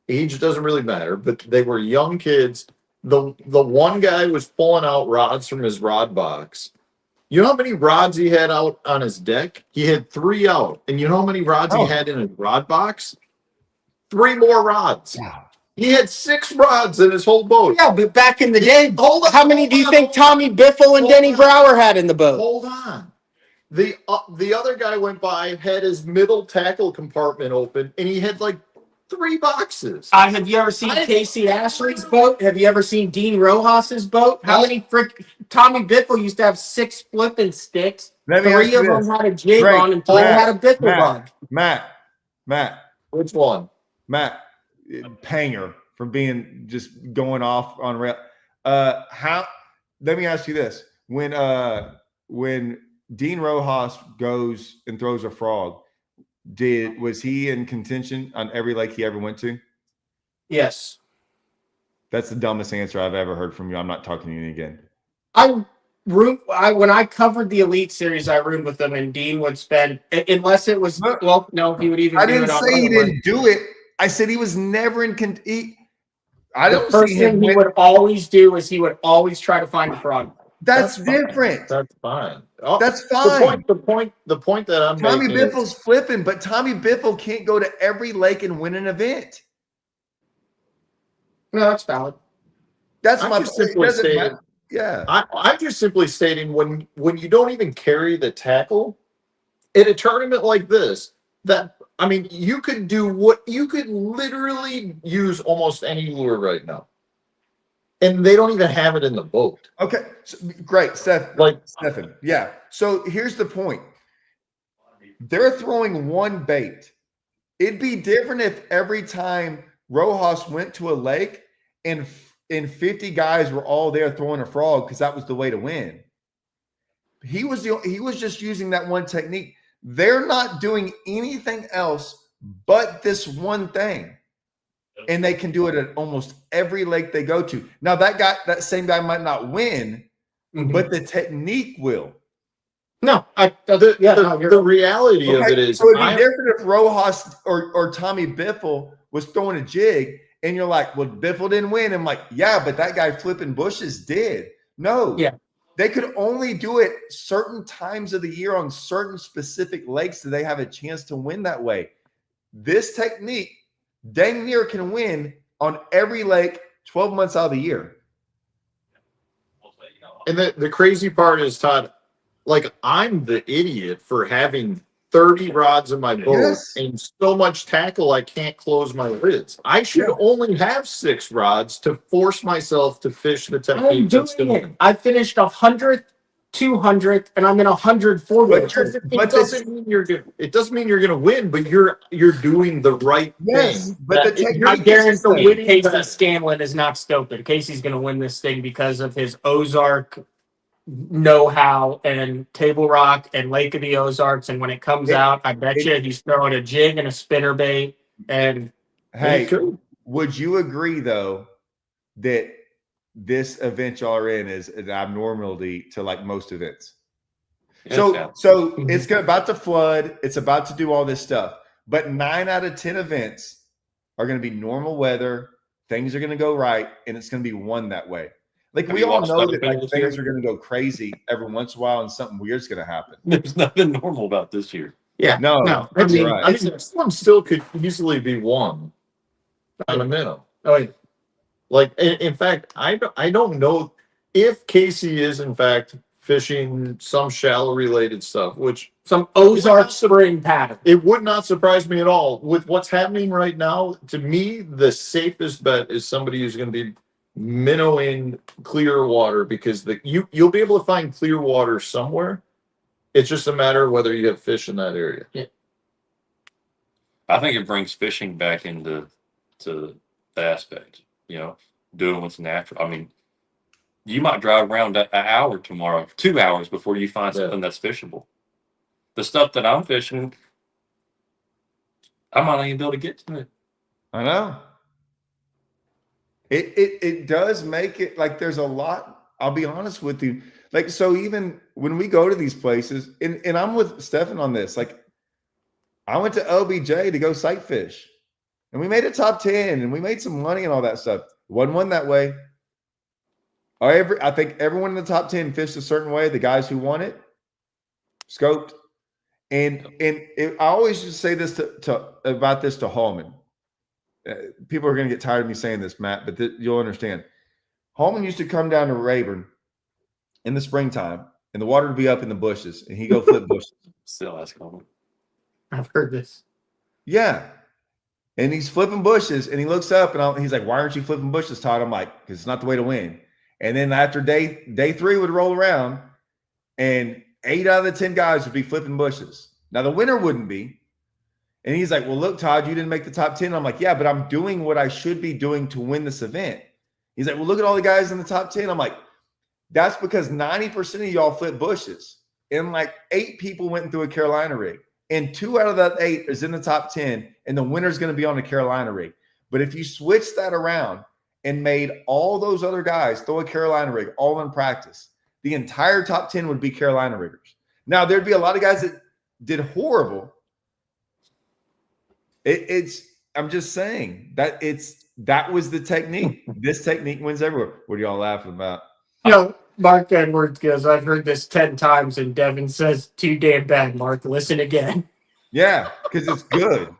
Age doesn't really matter, but they were young kids. The one guy was pulling out rods from his rod box. You know how many rods he had out on his deck? He had 3 out. And you know how many rods he had in his rod box? 3 more rods. Yeah. He had 6 rods in his whole boat. Yeah, but back in the day, Hold on, how many do you hold on, think Tommy Biffle and hold Denny on. Brower had in the boat? Hold on. The other guy went by, had his middle tackle compartment open, and he had like 3 boxes. Have you ever seen Casey Ashley's boat? Have you ever seen Dean Rojas's boat? How many Tommy Biffle used to have 6 flipping sticks. Let me ask 3 you of them this. had a jig Great. on, and 3 had a Biffle bug. Matt. Which one? Matt, Panger from being just going off on rail. Let me ask you this. When Dean Rojas goes and throws a frog, was he in contention on every lake he ever went to? Yes. That's the dumbest answer I've ever heard from you. I'm not talking to you again. When I covered the Elite Series, I roomed with him, and Dean would spend, unless it was, well, no, he would even. I didn't say he didn't do it. I said he was never in. I don't the first see him. thing he would always do is he would always try to find a frog. That's different. That's fine. Oh, That's fine. The point that I'm Tommy making Biffle's flipping, but Tommy Biffle can't go to every lake and win an event. No, that's valid. That's I'm my just simply stating. Yeah. I'm just simply stating when you don't even carry the tackle in a tournament like this, that I mean, you could literally use almost any lure right now, and they don't even have it in the boat. Okay, so, great, Stephen. Yeah. So here's the point: they're throwing one bait. It'd be different if every time Rojas went to a lake and 50 guys were all there throwing a frog because that was the way to win. He was just using that one technique. They're not doing anything else but this one thing. And they can do it at almost every lake they go to. Now that same guy might not win, but the technique will. No, the reality of it is, so it'd be different if Rojas or Tommy Biffle was throwing a jig, and you're like, "Well, Biffle didn't win." I'm like, "Yeah, but that guy flipping bushes did." No, they could only do it certain times of the year on certain specific lakes that they have a chance to win that way. This technique, dang near can win on every lake 12 months out of the year. And the crazy part is, Todd, like, I'm the idiot for having 30 rods in my boat and so much tackle I can't close my lids. I should only have 6 rods to force myself to fish the technique that's going to win. I finished 100th, 200th, and I'm in 140th. It doesn't mean you're going to win, but you're doing the right thing. But the technique, I guarantee Casey Scanlon is not stupid. Casey's going to win this thing because of his Ozark know-how and Table Rock and Lake of the Ozarks, and when it comes out, I bet you he's throwing a jig and a spinner bait. And hey, would you agree though that this event y'all are in is an abnormality to like most events? So it's about to flood, it's about to do all this stuff, but 9 out of 10 events are going to be normal weather, things are going to go right, and it's going to be won that way. Like, we all know that like, things are going to go crazy every once in a while and something weird's going to happen. There's nothing normal about this year. Yeah. No. I mean, this one still could easily be won at a minimum. Oh, yeah. Like, in fact, I don't know if Casey is, in fact, fishing some shallow related stuff, which some Ozark spring pattern. It would not surprise me at all. With what's happening right now, to me, the safest bet is somebody who's going to be minnowing clear water, because you'll be able to find clear water somewhere. It's just a matter of whether you have fish in that area. Yeah. I think it brings fishing back into the aspect, doing what's natural. I mean, you might drive around an hour tomorrow, 2 hours before you find something that's fishable. The stuff that I'm fishing, I might not even be able to get to it. I know. It does make it like there's a lot. I'll be honest with you. Like, so even when we go to these places, and I'm with Stefan on this, like, I went to OBJ to go sight fish, and we made a top 10 and we made some money and all that stuff. It wasn't one that way. I think everyone in the top 10 fished a certain way. The guys who won it scoped. I always just say this about this to Hallman. people are going to get tired of me saying this, Matt, but you'll understand. Holman used to come down to Rayburn in the springtime, and the water would be up in the bushes, and he'd go flip bushes. Still ask Holman. I've heard this. Yeah. And he's flipping bushes, and he looks up, and he's like, "Why aren't you flipping bushes, Todd?" I'm like, "Because it's not the way to win." And then after day 3 would roll around, and 8 out of the 10 guys would be flipping bushes. Now the winner wouldn't be. And he's like, "Well, look, Todd, you didn't make the top 10. I'm like, "Yeah, but I'm doing what I should be doing to win this event." He's like, "Well, look at all the guys in the top 10. I'm like, "That's because 90% of y'all flip bushes. And like 8 people went through a Carolina rig. And 2 out of that 8 is in the top 10, and the winner's going to be on a Carolina rig. But if you switch that around and made all those other guys throw a Carolina rig all in practice, the entire top 10 would be Carolina riggers. Now, there'd be a lot of guys that did horrible. I'm just saying that was the technique. This technique wins everywhere. What are y'all laughing about? Mark Edwards goes, "I've heard this 10 times," and Devin says, "Too damn bad, Mark. Listen again." Yeah, because it's good.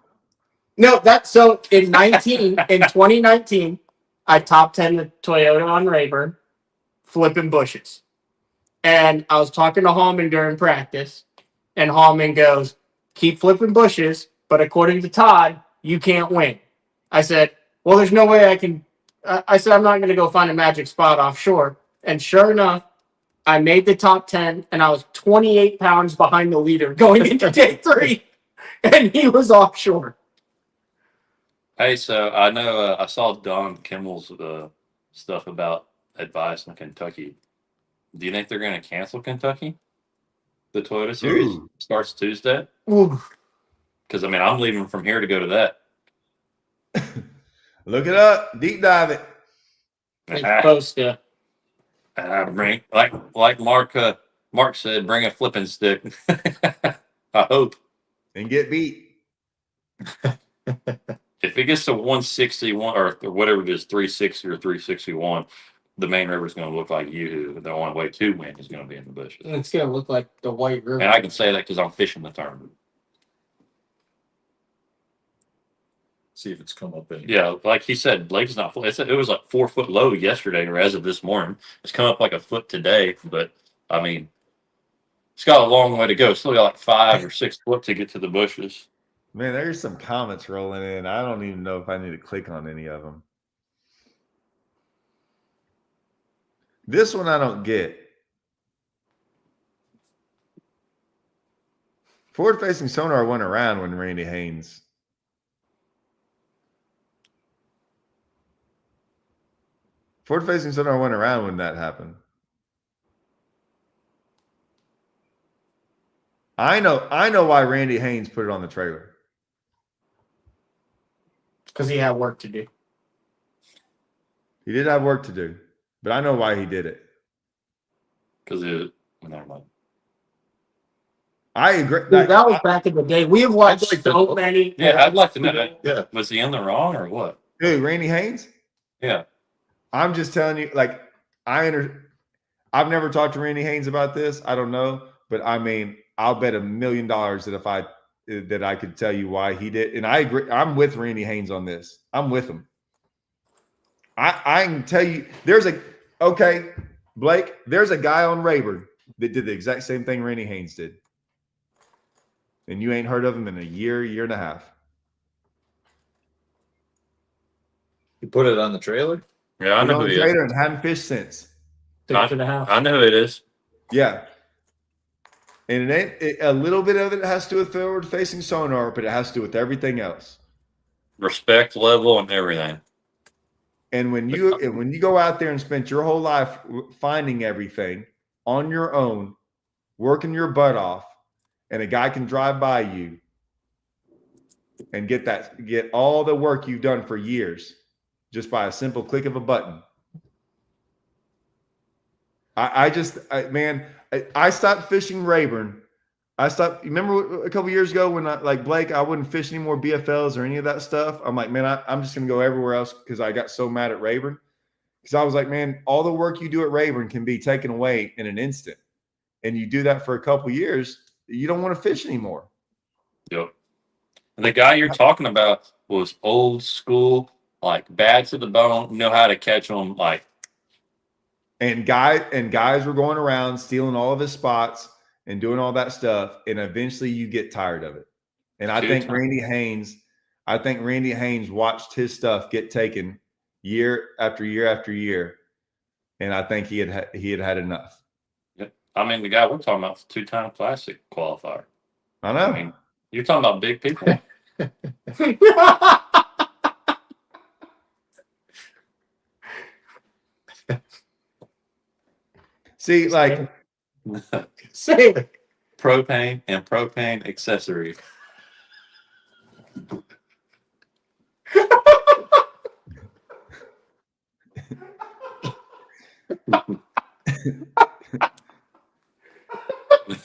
No, so in 2019, I top 10 the Toyota on Rayburn, flipping bushes. And I was talking to Hallman during practice, and Hallman goes, "Keep flipping bushes, but according to Todd, you can't win." I said, "Well, there's no way I can." I said, "I'm not going to go find a magic spot offshore." And sure enough, I made the top 10, and I was 28 pounds behind the leader going into day 3, and he was offshore. Hey, so I know I saw Don Kimmel's stuff about advice in Kentucky. Do you think they're going to cancel Kentucky? The Toyota Series starts Tuesday? Because, I mean, I'm leaving from here to go to that. Look it up. Deep dive it. It's supposed to. Bring, like Mark said, bring a flipping stick. I hope. And get beat. If it gets to 161 or whatever it is, 360 or 361, the main river is going to look like you. The only way to win is going to be in the bushes. It's going to look like the White River. And I can say that because I'm fishing the tournament. See if it's come up in. Yeah, like he said, Blake's not. It was like 4 foot low yesterday, or as of this morning. It's come up like a foot today, but I mean, it's got a long way to go. Still got like 5 or 6 foot to get to the bushes. Man, there's some comments rolling in. I don't even know if I need to click on any of them. This one I don't get. Forward-facing sonar went around when Randy Haynes. Forward-facing sonar went around when that happened. I know why Randy Haynes put it on the trailer. Because he had work to do. He did have work to do, but I know why he did it. Because never mind. I agree. Dude, that was back in the day. We have watched so many. Yeah, I'd like to know that. Yeah. Was he in the wrong or what? Dude, Randy Haynes? Yeah. I'm just telling you, like, I've never talked to Randy Haynes about this. I don't know, but I mean, I'll bet $1 million that I could tell you why he did. And I agree. I'm with Randy Haynes on this. I'm with him. I can tell you, Blake, there's a guy on Rayburn that did the exact same thing Randy Haynes did. And you ain't heard of him in a year and a half. You put it on the trailer? Yeah, I know who he is. And hadn't fished since. I know who it is. Yeah. And a little bit of it has to do with forward-facing sonar, but it has to do with everything else. Respect level and everything. And when you go out there and spend your whole life finding everything on your own, working your butt off, and a guy can drive by you and get all the work you've done for years just by a simple click of a button. I stopped fishing Rayburn. Remember a couple years ago when Blake, I wouldn't fish any more BFLs or any of that stuff. I'm like, man, I'm just going to go everywhere else because I got so mad at Rayburn. Because I was like, man, all the work you do at Rayburn can be taken away in an instant. And you do that for a couple years, you don't want to fish anymore. Yep. And the guy you're talking about, was old school, like bad to the bone, know how to catch them. Like, and guys were going around stealing all of his spots and doing all that stuff, and eventually you get tired of it. And I think Randy Haynes watched his stuff get taken year after year after year, and I think he had enough. I mean, the guy we're talking about is 2-time classic qualifier. I know. I mean, you're talking about big people. See, like, Say propane and propane accessories.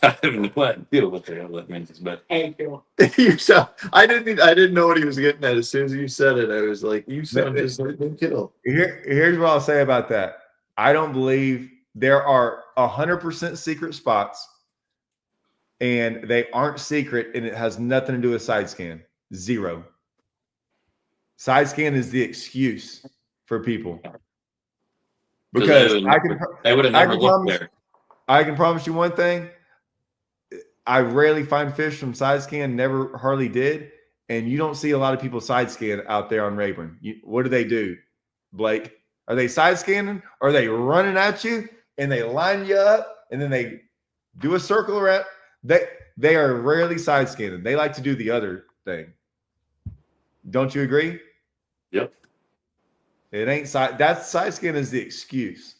I have no idea what the hell that means, but thank you. You sound, I didn't know what he was getting at. As soon as you said it, I was like, you sound just like the kiddo. Here's what I'll say about that. I don't believe there are 100% secret spots, and they aren't secret, and it has nothing to do with side scan. Zero. Side scan is the excuse for people. Because they would have never looked there. I can promise you one thing. I rarely find fish from side scan, never hardly did. And you don't see a lot of people side scan out there on Rayburn. What do, Blake? Are they side scanning? Or are they running at you and they line you up and then they do a circle around? They are rarely side scanning. They like to do the other thing. Don't you agree? Yep. It ain't side. That side scan is the excuse.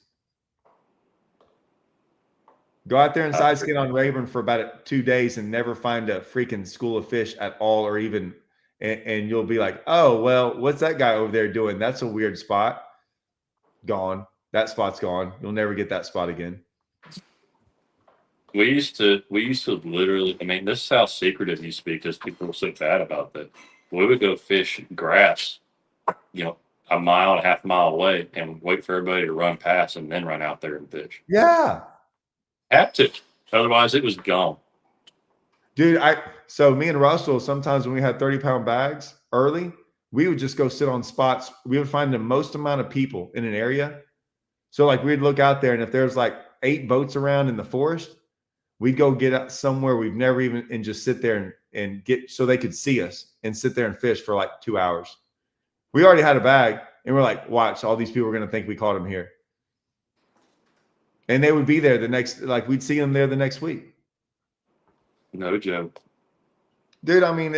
Go out there and side scan on Rayburn for about 2 days and never find a freaking school of fish at all, or even, and you'll be like, oh, well, what's that guy over there doing? That's a weird spot. Gone. That spot's gone. You'll never get that spot again. We used to literally, I mean, this is how secretive you speak because people were so bad about that. We would go fish grass, a mile and a half mile away and wait for everybody to run past and then run out there and fish. Yeah. Had to. Otherwise, it was gone. Dude, so me and Russell, sometimes when we had 30-pound bags early, we would just go sit on spots. We would find the most amount of people in an area. So like we'd look out there, and if there's like 8 boats around in the forest, we'd go get out somewhere we've never even, and just sit there and get, so they could see us and sit there and fish for like 2 hours. We already had a bag, and we're like, watch, all these people are going to think we caught them here. And they would be there we'd see them there the next week. No joke. Dude, I mean,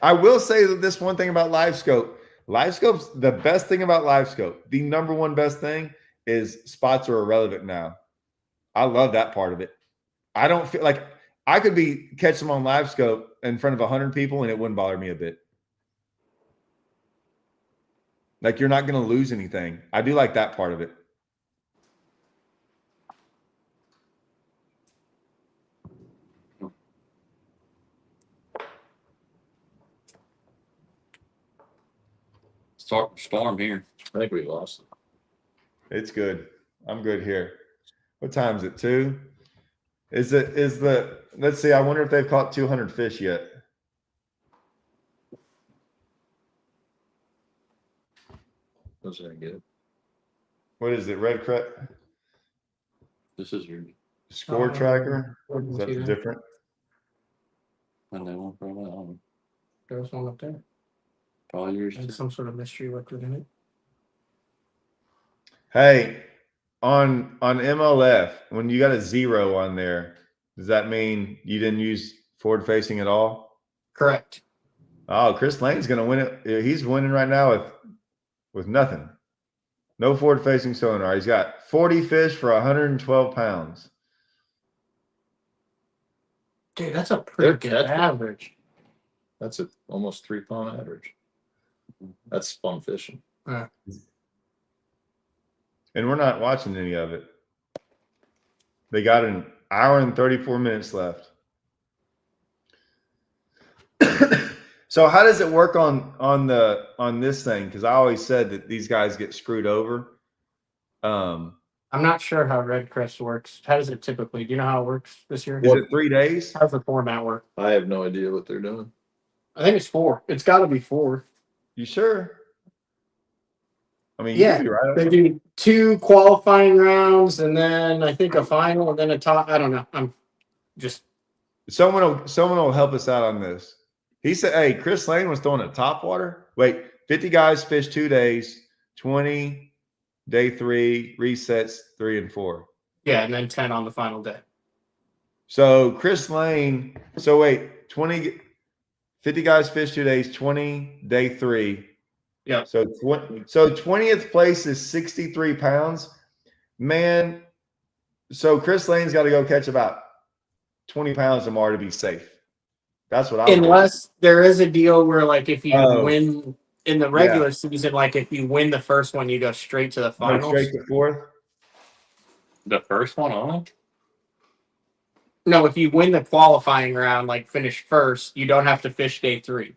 I will say that this one thing about LiveScope. LiveScope's the best thing about LiveScope. The number one best thing is spots are irrelevant now. I love that part of it. I don't feel like I could catch them on LiveScope in front of 100 people and it wouldn't bother me a bit. Like, you're not going to lose anything. I do like that part of it. Storm here. I think we lost it. It's good. I'm good here. What time is it? 2? Let's see. I wonder if they've caught 200 fish yet. Those are good. What is it? Redcrest? This is your Score tracker? Is that different? and they won't throw that on. There's one up there. Probably yours And too. some sort of mystery liquid in it. Hey, on MLF, when you got a 0 on there, does that mean you didn't use forward facing at all? Correct. Oh, Chris Lane's gonna win it. He's winning right now with nothing. No forward facing sonar. He's got 40 fish for 112 pounds. Dude, that's a pretty good average. That's almost 3 pound average. That's fun fishing. And we're not watching any of it. They got an hour and 34 minutes left. So how does it work on this thing? Because I always said that these guys get screwed over. I'm not sure how Redcrest works. How does it typically? Do you know how it works this year? Is it 3 days? How's the format work? I have no idea what they're doing. I think it's 4. It's got to be 4. You sure? I mean, you Yeah, could be right. they do 2 qualifying rounds, and then I think a final, and then a top. I don't know. I'm just Someone will help us out on this. He said, "Hey, Chris Lane was throwing a top water. Wait, 50 guys fish 2 days, 20 day 3 resets 3 and 4. yeah, and then 10 on the final day. So Chris Lane. So wait, 50 guys fish 2 days, 20 day 3. Yeah. So 20th place is 63 pounds, man. So Chris Lane's got to go catch about 20 pounds or more to be safe. That's what I would Unless there is a deal where, like, if you Oh. win in the regular season, like if you win the first one, you go straight to the go finals. straight to 4th. The first one only? No, if you win the qualifying round, like finish first, you don't have to fish day 3.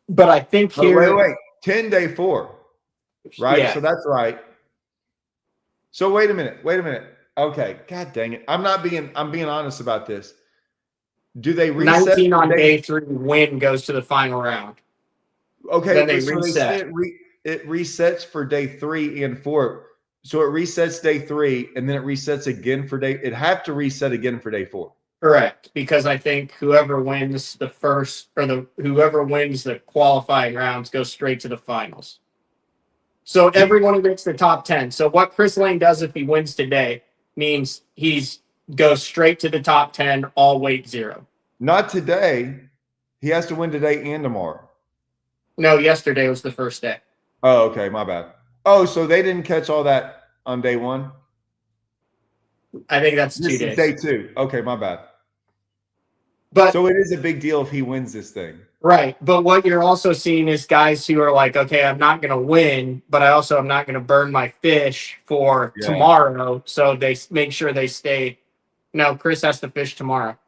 But I think Oh, here, wait, 10 day 4, right? Yeah. So that's right. So wait a minute. Okay, God dang it. I'm being honest about this. Do they reset 19 on day 3 win goes to the final round. Okay, Then they so reset. they said it resets for day 3 and 4. So it resets day 3 and then it resets again for day. It have to reset again for day 4. Correct, because I think whoever wins the first or whoever wins the qualifying rounds goes straight to the finals. So everyone who makes the top 10. So what Chris Lane does if he wins today means he's goes straight to the top 10, all weight 0. Not today. He has to win today and tomorrow. No, yesterday was the first day. Oh, okay, my bad. Oh, so they didn't catch all that on day 1? I think that's This 2 is days. day 2. Okay, my bad. But So it is a big deal if he wins this thing. right. But what you're also seeing is guys who are like, okay, I'm not going to win, but I also am not going to burn my fish for Yeah. tomorrow. So they make sure they stay. No, Chris has to fish tomorrow.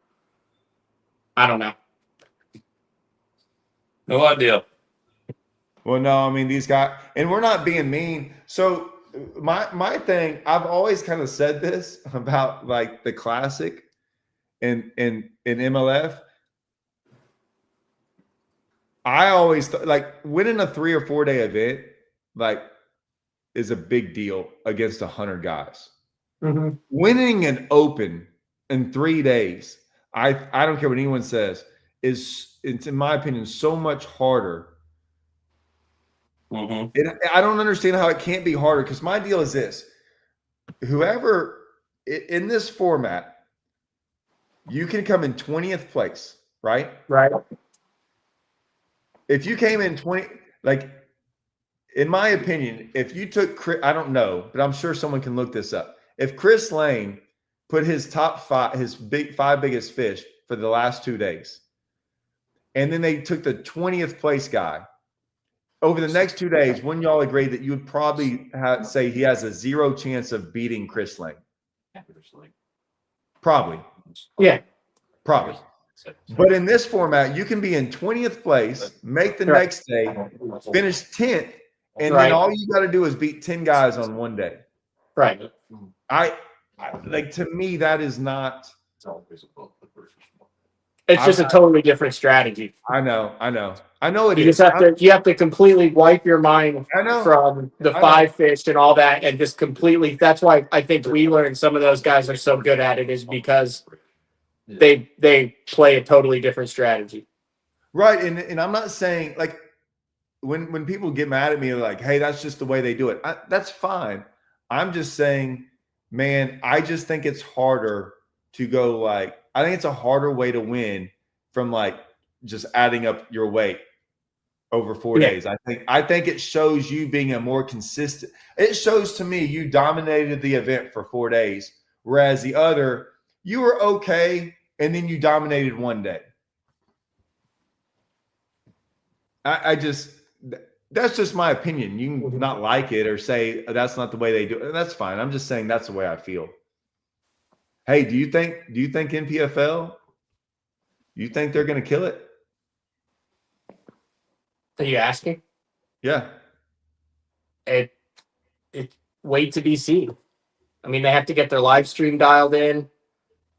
I don't know. No idea. Well, no, I mean these guys, and we're not being mean. So my thing, I've always kind of said this about like the classic in MLF. I always like winning a 3 or 4 day event, like, is a big deal against 100 guys. Mm-hmm. Winning an open in 3 days, I don't care what anyone says, it's in my opinion so much harder. Mm-hmm. And I don't understand how it can't be harder, because my deal is this: whoever in this format, you can come in 20th place, right? Right. If you came in 20, like, in my opinion, if you took, I don't know, but I'm sure someone can look this up. If Chris Lane put his top 5, his big 5 biggest fish for the last 2 days, and then they took the 20th place guy, over the next 2 days, wouldn't y'all agree that you would probably say he has a 0 chance of beating Chris Lane? Probably. Yeah. Probably. But in this format, you can be in 20th place, make the next day, finish 10th, and then all you got to do is beat 10 guys on 1 day. Right. I like, to me, that is not. It's just a totally different strategy. I know it You is. just have to completely wipe your mind from the 5 fish and all that, and just completely. That's why I think Wheeler and some of those guys are so good at it, is because they play a totally different strategy. Right, and I'm not saying, like, when people get mad at me, like, hey, that's just the way they do it. That's fine. I'm just saying, man, I just think it's harder to go, like, I think it's a harder way to win from, like, just adding up your weight over 4 days. I think it shows you being a more consistent. It shows to me you dominated the event for 4 days, whereas the other, you were okay and then you dominated 1 day. That's just my opinion. You can not like it or say that's not the way they do it. That's fine. I'm just saying that's the way I feel. Hey, do you think NPFL? You think they're going to kill it? Are you asking? Yeah. It wait to be seen. I mean, they have to get their live stream dialed in.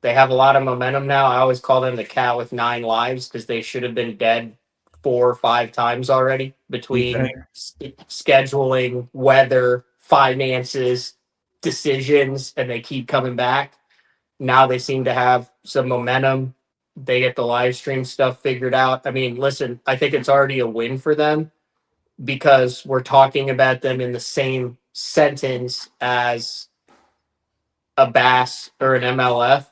They have a lot of momentum now. I always call them the cat with 9 lives because they should have been dead 4 or 5 times already between scheduling, weather, finances, decisions, and they keep coming back. Now they seem to have some momentum. They get the live stream stuff figured out. I mean, listen, I think it's already a win for them because we're talking about them in the same sentence as a Bass or an MLF.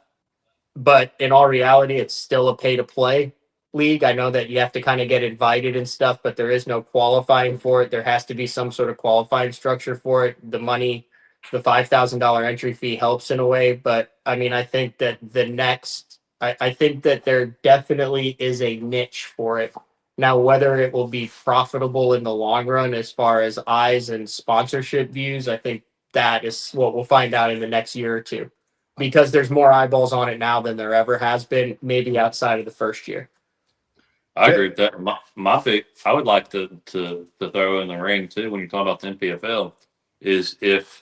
But in all reality, it's still a pay to play league. I know that you have to kind of get invited and stuff, but there is no qualifying for it. There has to be some sort of qualifying structure for it. The money, the $5,000 entry fee helps in a way. But I mean, I think that I think that there definitely is a niche for it. Now, whether it will be profitable in the long run as far as eyes and sponsorship views, I think that is what we'll find out in the next year or two. Because there's more eyeballs on it now than there ever has been, maybe outside of the first year. I agree with that. My big, I would like to throw in the ring too when you talk about the NPFL is if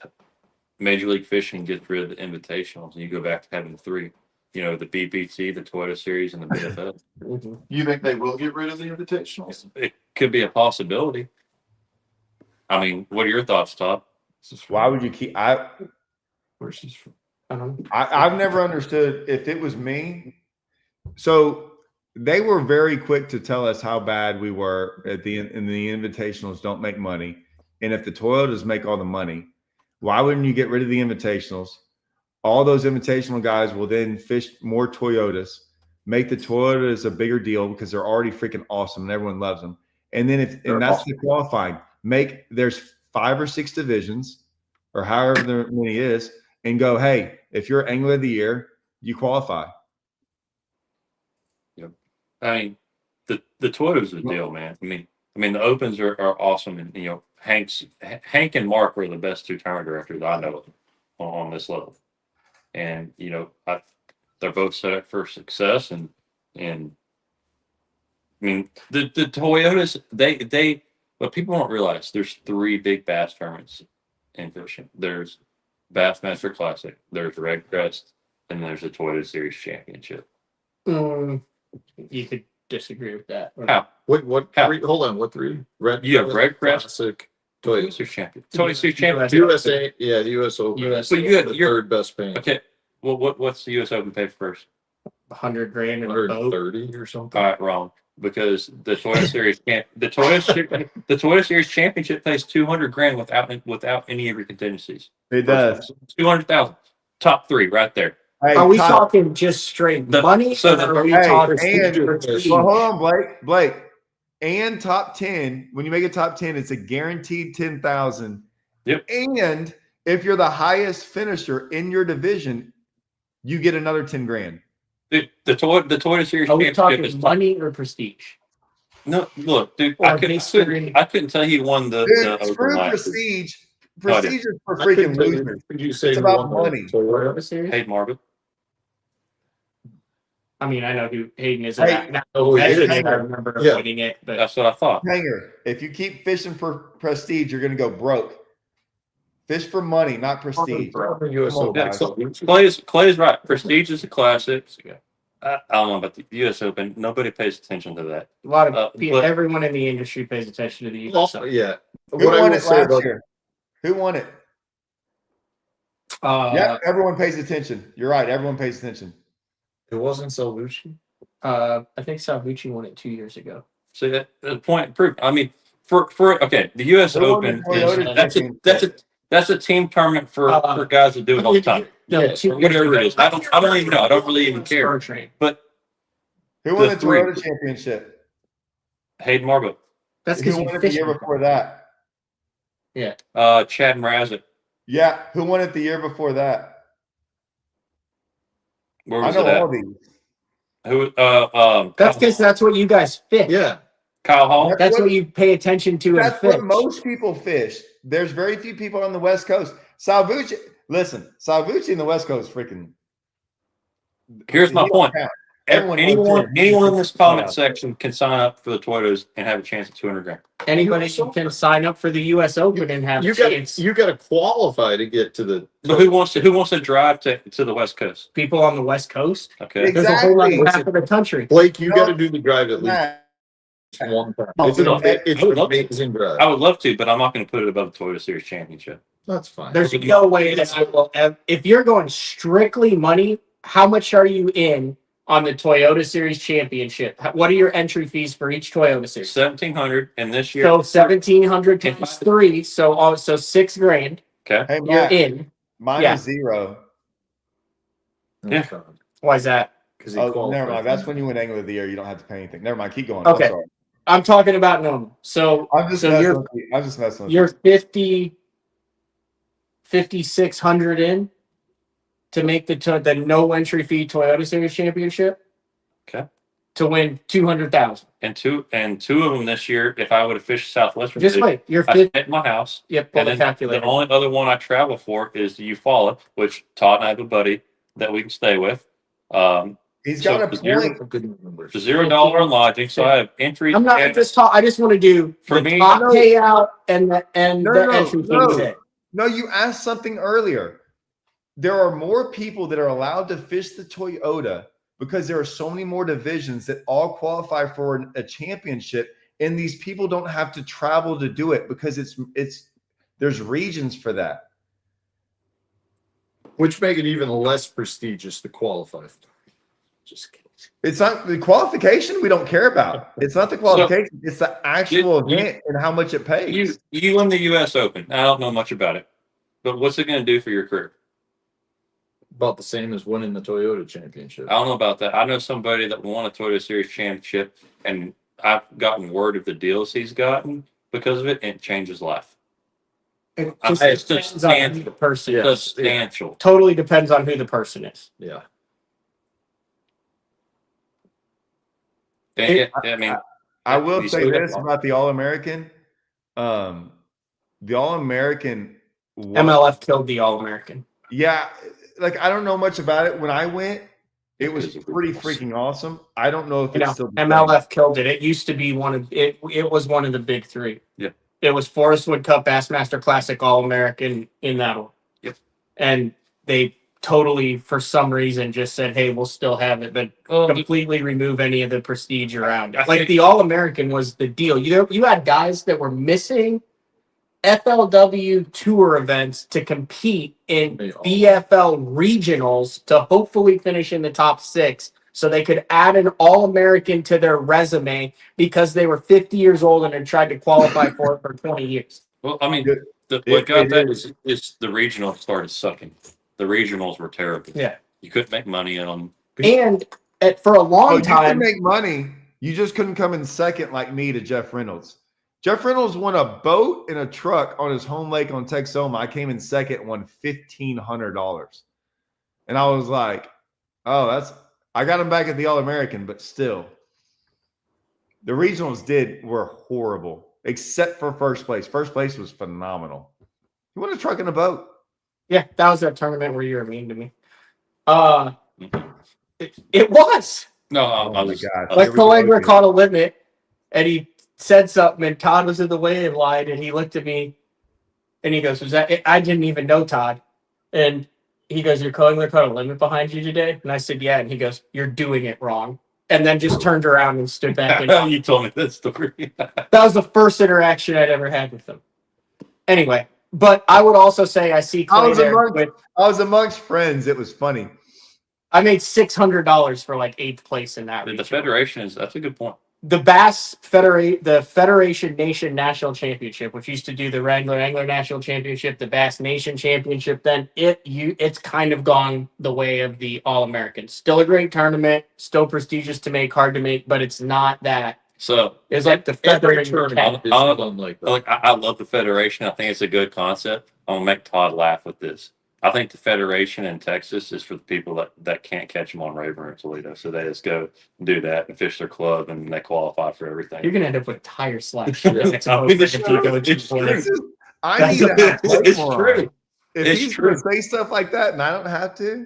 Major League Fishing gets rid of the invitationals and you go back to having 3, you know, the BPT, the Toyota Series, and the BFL. You think they will get rid of the invitationals? It could be a possibility. I mean, what are your thoughts, Todd? Why would you keep? Where's she from? I've never understood if it was me. So they were very quick to tell us how bad we were in the invitationals don't make money. And if the Toyotas make all the money, why wouldn't you get rid of the invitationals? All those invitational guys will then fish more Toyotas, make the Toyotas a bigger deal because they're already freaking awesome and everyone loves them. And then and that's the qualifying. There's 5 or 6 divisions or however many is. And go, hey, if you're Angler of the Year, you qualify. Yep. I mean, the Toyota's a deal, man. I mean, the Opens are awesome, and you know, Hank and Mark were the best 2 tournament directors I know on this level, and you know, they're both set up for success, and I mean, the Toyotas, they what people don't realize, there's 3 big bass tournaments in fishing. There's Bassmaster Classic, there's Redcrest, and there's the Toyota Series Championship. You could disagree with that. How? What? How? 3? Hold on. What 3? You have Redcrest, Classic, Toyota Series Champion, Toyota Series Championship, USA. Yeah, the US Open. US. But you got the your 3rd best paying. okay. Well, what's the US Open pay first? $100,000 in a boat. 130 or something. All right, wrong. Because the Toyota Series the Toyota Series Championship pays $200,000 without any of your contingencies. It does. 200,000. Top 3 right there. Hey, Are we talking just straight money? So or are we hey, talking well, hold on, Blake. And top 10. When you make a top 10, it's a guaranteed 10,000. Yep. And if you're the highest finisher in your division, you get another 10 grand. Dude, the Toyota Series Are we Championship talking is money or prestige? no. Look, dude, Or I couldn't tell you won the Dude, Open screw last year. prestige. No, I Prestige is for freaking losers. Did you say It's who about won the money. Toyota? Series? Hayden Marvin. I mean, I know who Hayden is. Hey, I remember winning it, but That's what I thought. Hanger, if you keep fishing for prestige, you're going to go broke. Fish for money, not prestige. US Come on, Open. guys. Clay's right. Prestige is a classic. I don't know about the U.S. Open. Nobody pays attention to that. a lot of but- everyone in the industry pays attention to the US. Also, yeah. Who What I won will it say last about year? Who won it? Yeah, Yeah, everyone pays attention. You're right. Everyone pays attention. it wasn't Salvucci. I think Salvucci won it 2 years ago. So that the point proved. I mean, for okay, the U.S. Who won the Open Toyota that's a team tournament for guys that do it all the time. No, Yeah, 2 Or years whatever ago. it is. I don't even know. I don't really even care. But Who won The the three. Toyota championship? Hayden Marble, That's because Who you won it the fished. year before that? Chad Mrazek. Yeah, who won it the year before that? Where I was know it at? all these. Who? That's because that's what you guys fish. Yeah. Kyle Hall. That's what you pay attention to and That's fish. what most people fish. There's very few people on the West Coast. Salvucci, listen, Salvucci in the West Coast, freaking. Here's my he don't point. count. Everyone knows Anyone him. in this comment section can sign up for the Toyotas and have a chance at $200,000. Anybody can sign up for the U.S. Open and have a chance. You got to qualify to get to the. But who wants to drive to the West Coast? People on the West Coast. Okay. There's a whole Exactly. other half of the country. Blake, you No. got to do the drive at least Matt, one time. Oh, It's an no. it's I would an love to. amazing drive. I would love to, but I'm not going to put it above the Toyota Series Championship. That's fine. There's no way that I will. If you're going strictly money, how much are you in on the Toyota Series Championship? What are your entry fees for each Toyota Series? $1,700, and this year. So 1,700 times 3, so also $6,000. Okay. Hey, You're Matt, in. mine Yeah. is 0. Yeah. Why is that? Because Oh, never mind. That's when you win Angler of the Year. You don't have to pay anything. Never mind. Keep going. Okay. I'm sorry. I'm talking about normal. So I'm just So messing you're- with you. I'm just messing with you're you. 5,600 in to make the no entry fee Toyota Series Championship. Okay. To win 200,000. And two of them this year. If I would have fished Southwestern, Just wait. You're I 50. stay at my house. Yep. Pull And the then calculator. the only other one I travel for is the Eufaula, which Todd and I have a buddy that we can stay with. He's So got a zero- point. Good numbers. $0 on lodging, so I have entries. I'm not and- just I just want to do For the me- top No. payout and the No. entry fee. No, you asked something earlier. There are more people that are allowed to fish the Toyota because there are so many more divisions that all qualify for a championship, and these people don't have to travel to do it because there's regions for that. Which make it even less prestigious to qualify. Just kidding. It's not the qualification we don't care about. It's not the qualification. It's the actual You- event and how much it pays. You win the U.S. Open. I don't know much about it, but what's it going to do for your career? About the same as winning the Toyota Championship. I don't know about that. I know somebody that won a Toyota Series Championship, and I've gotten word of the deals he's gotten because of it, and it changed his life. It It's just depends on who substantial. the person Yeah. is. Substantial. Totally depends on who the person is. Yeah. And I mean, I will you say still got this one. about the All-American. The All-American MLF killed the All-American. Yeah, like I don't know much about it. When I went, it was Because of pretty rules. freaking awesome. I don't know if You it's know, still the MLF killed it. It used to be one of it. It was one of the big 3. Yeah. It was Forest Wood Cup, Bassmaster Classic, All-American in that one. Yep. And they totally, for some reason, just said, "Hey, we'll still have it, but completely remove any of the prestige around it." I Like think- the All-American was the deal. You had guys that were missing FLW tour events to compete in BFL regionals to hopefully finish in the top 6 so they could add an All-American to their resume because they were 50 years old and had tried to qualify for it for 20 years. well, I mean, It- what got it that is. is the regionals started sucking. The regionals were terrible. Yeah. You couldn't make money in them. And for a Oh, long you could time, make money. You just couldn't come in second like me to Jeff Reynolds. Jeff Reynolds won a boat and a truck on his home lake on Texoma. I came in second and won $1,500. And I was like, oh, I got him back at the All-American, but still. The regionals were horrible, except for first place. First place was phenomenal. You won a truck and a boat. yeah, that was that tournament where you were mean to me. It was. No, Oh I my was, God. Like Here we go Caligula again. caught a limit and he said something and Todd was in the wave line and he looked at me and he goes, "Was that?" I didn't even know Todd. And he goes, "Your Caligula caught a limit behind you today?" And I said, "Yeah." And he goes, "You're doing it wrong." And then just turned around and stood back. And you told me that story. that was the first interaction I'd ever had with him. Anyway, but I would also say I see Clay there. I was amongst friends. It was funny. I made $600 for like 8th place in that. The regional. Federation that's a good point. The the Federation Nation National Championship, which used to do the Wrangler Angler National Championship, the Bass Nation Championship, then it's kind of gone the way of the All-American. Still a great tournament, still prestigious to make, hard to make, but it's not that. So It's like the Every Federation. tournament is I'll- fun like that. look, I love the Federation. I think it's a good concept. I'm gonna make Todd laugh with this. I think the Federation in Texas is for the people that can't catch them on Rayburn or Toledo. So they just go do that and fish their club and they qualify for everything. You're gonna end up with tire slash. I mean, it's true. It's true. I need to have It's Blake true. on. If It's he's true. going to say stuff like that and I don't have to,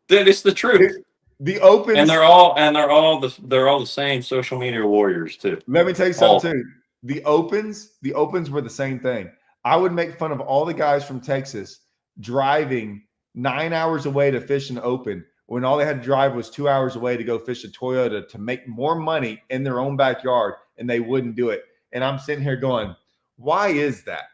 That it's the truth. the open. And they're all the same social media warriors too. Let me tell you something too. the opens were the same thing. I would make fun of all the guys from Texas driving 9 hours away to fish an open when all they had to drive was 2 hours away to go fish a Toyota to make more money in their own backyard, and they wouldn't do it. And I'm sitting here going, why is that?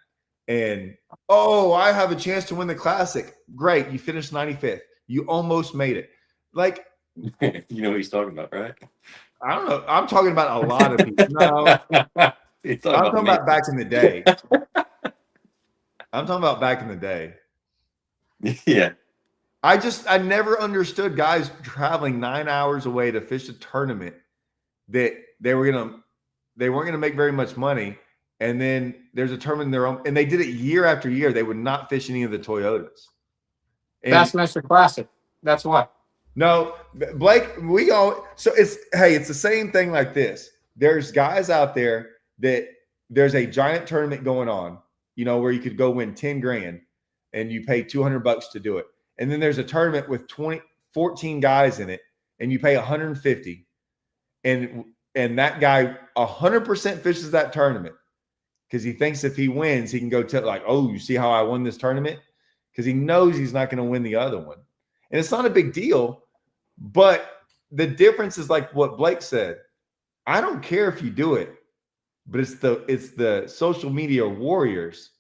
And, oh, I have a chance to win the Classic. Great. You finished 95th. You almost made it. Like, You know what he's talking about, right? I don't know. I'm talking about a lot of people. No, He's I'm talking about back in the day. I'm talking about back in the day. Yeah. I never understood guys traveling 9 hours away to fish a tournament that they weren't gonna make very much money. And then there's a tournament in their own, and they did it year after year. They would not fish any of the Toyotas. And Bassmaster Classic. That's why. no, Blake, so it's the same thing like this. There's guys out there that there's a giant tournament going on, where you could go win 10 grand and you pay $200 to do it. And then there's a tournament with 14 guys in it and you pay 150. And that guy 100% fishes that tournament because he thinks if he wins, he can go tell like, oh, you see how I won this tournament? Because he knows he's not going to win the other one. And it's not a big deal. But the difference is like what Blake said. I don't care if you do it, but it's the social media warriors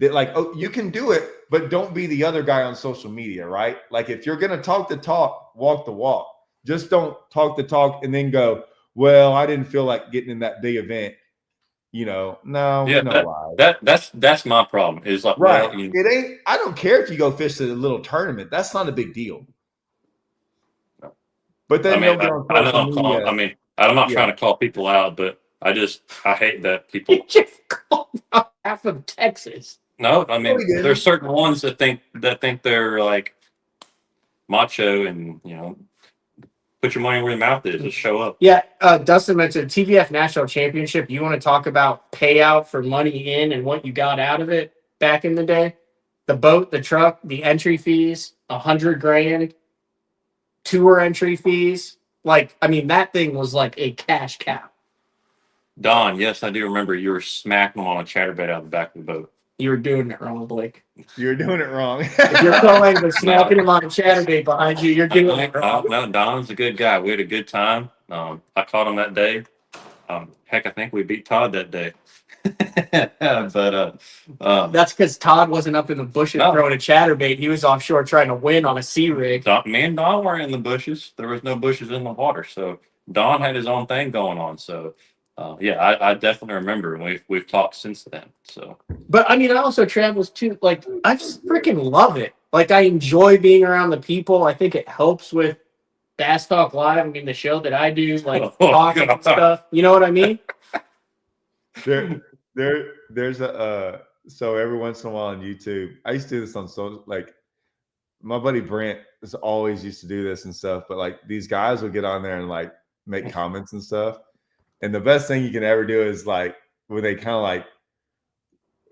that like, oh, you can do it, but don't be the other guy on social media, right? Like if you're going to talk the talk, walk the walk. Just don't talk the talk and then go, well, I didn't feel like getting in that big event. No, yeah, that's my problem. Is like, right. Well, it ain't. I don't care if you go fish a little tournament. That's not a big deal. But then I mean, I'm not trying to call people out, but I hate that people. You just called out half of Texas. No, I mean, there's certain ones that think they're like macho and put your money where your mouth is. Just show up. Yeah, Dustin mentioned TVF National Championship. You want to talk about payout for money in and what you got out of it back in the day? The boat, the truck, the entry fees, $100 grand, tour entry fees. Like, I mean, that thing was like a cash cow. Don, yes, I do remember you were smacking them on a chatterbait out of the back of the boat. You were doing it wrong, Blake. You're doing it wrong. If you're calling the smacking him on a chatterbait behind you, you're doing it wrong. No, Don's a good guy. We had a good time. I caught him that day. Heck, I think we beat Todd that day. But that's because Todd wasn't up in the bushes throwing a chatterbait. He was offshore trying to win on a sea rig. Me and Don were in the bushes. There was no bushes in the water, so Don had his own thing going on. So yeah, I definitely remember, and we've talked since then. So, but I mean, I also travels too. Like, I just freaking love it. Like, I enjoy being around the people. I think it helps with Bass Talk Live. I mean, the show that I do, like talking and stuff. You know what I mean? There's a so every once in a while on YouTube, I used to do this on like my buddy Brent is always used to do this and stuff. But like these guys will get on there and like make comments and stuff. And the best thing you can ever do is like when they kind of like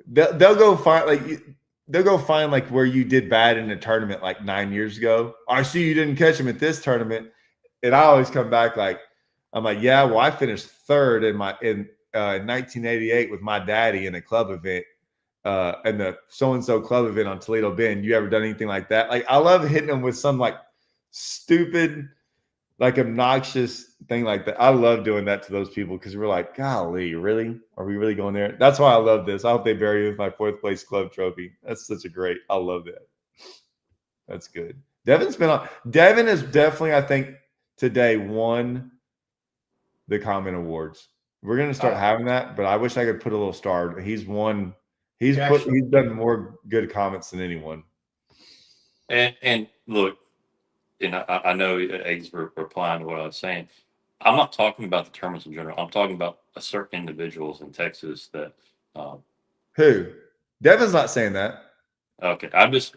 they'll go find like where you did bad in a tournament like 9 years ago. I see you didn't catch him at this tournament, and I always come back like I'm like, yeah, well, I finished third in 1988 with my daddy in a club event, and the so and so club event on Toledo Bend. You ever done anything like that? Like I love hitting them with some like stupid, like obnoxious thing like that. I love doing that to those people because we're like, golly, really? Are we really going there? That's why I love this. I hope they bury me with my 4th place club trophy. That's such a great. I love that. That's good. Devin's been on. Devin is definitely, I think, today won the comment awards. We're gonna start having that, but I wish I could put a little star. He's won. He's done more good comments than anyone. And look. And I know Eggs were replying to what I was saying. I'm not talking about the tournaments in general. I'm talking about certain individuals in Texas that. Who? Devin's not saying that. Okay, No. Devin's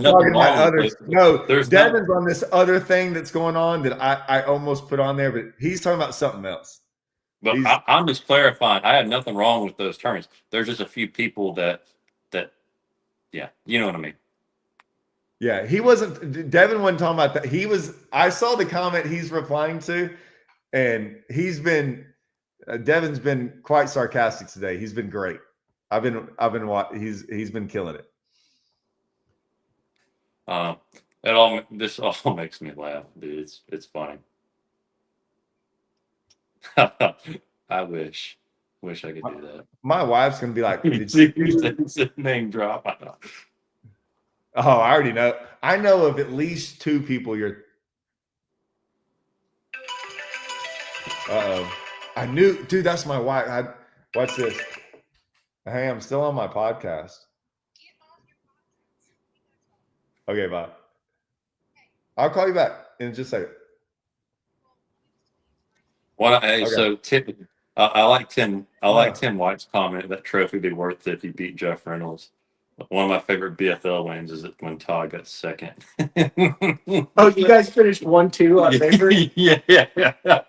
talking about others. No, Devin's on this other thing that's going on that I almost put on there, but he's talking about something else. But I'm just clarifying. I had nothing wrong with those tournaments. There's just a few people that, yeah, you know what I mean. Yeah, he wasn't. Devin wasn't talking about that. I saw the comment he's replying to, and he's been Devin's been quite sarcastic today. He's been great. He's been killing it. This all makes me laugh, dude. It's funny. I wish I could do that. My wife's gonna be like, name drop. Oh, I already know. I know of at least 2 people you're. Uh-oh. I knew, dude, that's my wife. Watch this. Hey, I'm still on my podcast. Okay, bye. I'll call you back in just a second. Well, hey, Okay. so I like Tim White's comment that trophy be worth it if you beat Jeff Reynolds. One of my favorite BFL wins is when Todd got second. Oh, you guys finished 1-2 on favorite? Yeah.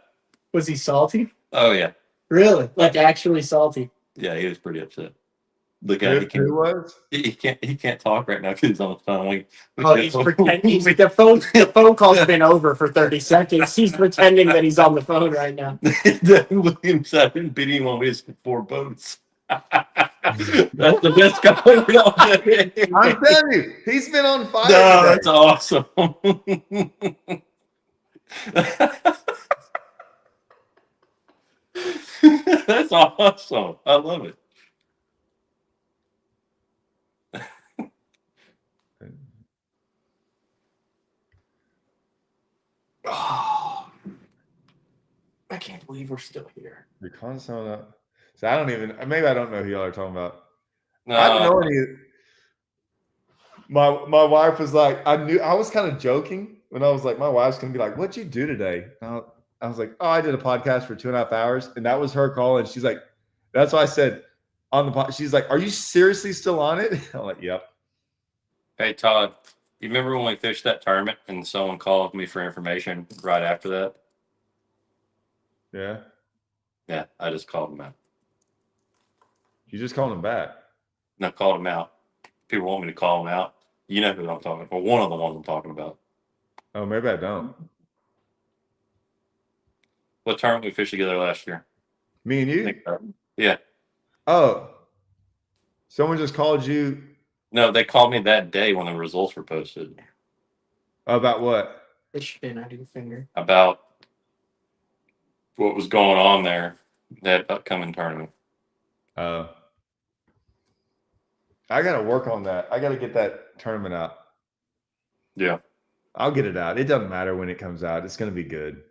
Was he salty? Oh yeah. Really? Like actually salty? Yeah, he was pretty upset. Look at him. Who was? He can't talk right now because he's on the phone. He's pretending. The phone call's been over for 30 seconds. He's pretending that he's on the phone right now. Williams, I've been beating one of his 4 boats. That's the best comment. I'm telling you, he's been on fire. No, that's awesome. That's awesome. I love it. Oh, I can't believe we're still here. Your console up. So I don't even. Maybe I don't know who y'all are talking about. No, I don't know any. My wife was like, I was kind of joking when I was like, my wife's gonna be like, "What'd you do today?" I was like, "Oh, I did a podcast for 2.5 hours," and that was her call. And she's like, "That's why I said on the pod." She's like, "Are you seriously still on it?" I'm like, "Yep." Hey Todd, you remember when we fished that tournament and someone called me for information right after that? Yeah. Yeah, I just called him out. You just called him back. No, called him out. People want me to call him out. You know who I'm talking about, or one of the ones I'm talking about. Oh, maybe I don't. What tournament we fished together last year? Me and you? Yeah. Oh, someone just called you No, they called me that day when the results were posted. about what? Fish fin out of your finger. About what was going on there, that upcoming tournament. I got to work on that. I got to get that tournament out. Yeah. I'll get it out. It doesn't matter when it comes out. It's going to be good.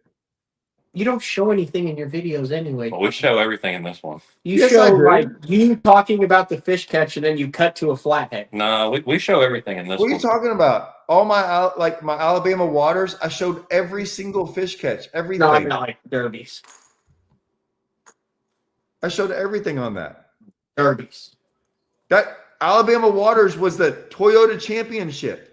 You don't show anything in your videos anyway. Well, we show everything in this one. You Yes, show I do. like you talking about the fish catch and then you cut to a flathead. No, we show everything in this What are one. you talking about? All my Alabama waters, I showed every single fish catch, everything. No, I mean like derbies. I showed everything on that. Derbies. That Alabama waters was the Toyota Championship.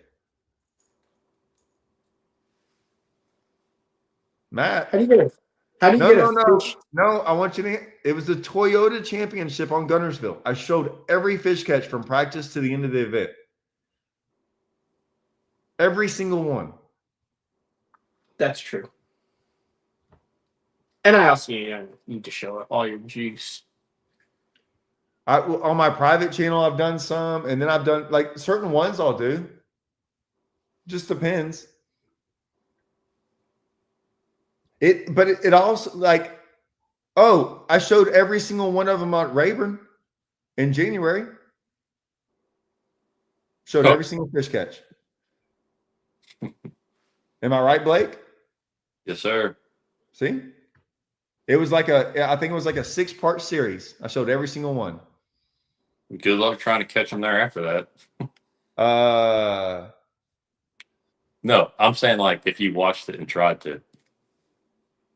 Matt. How do you get a fish? No, I want you to. It was the Toyota Championship on Gunnersville. I showed every fish catch from practice to the end of the event. Every single one. That's true. And I also need to show up all your juice. On my private channel, I've done some, and then I've done like certain ones I'll do. Just depends. But it also like, oh, I showed every single one of them on Rayburn in January. Showed every single fish catch. Am I right, Blake? Yes, sir. See? It was like I think it was like a 6-part series. I showed every single one. Good luck trying to catch them there after that. No, I'm saying like if you watched it and tried to.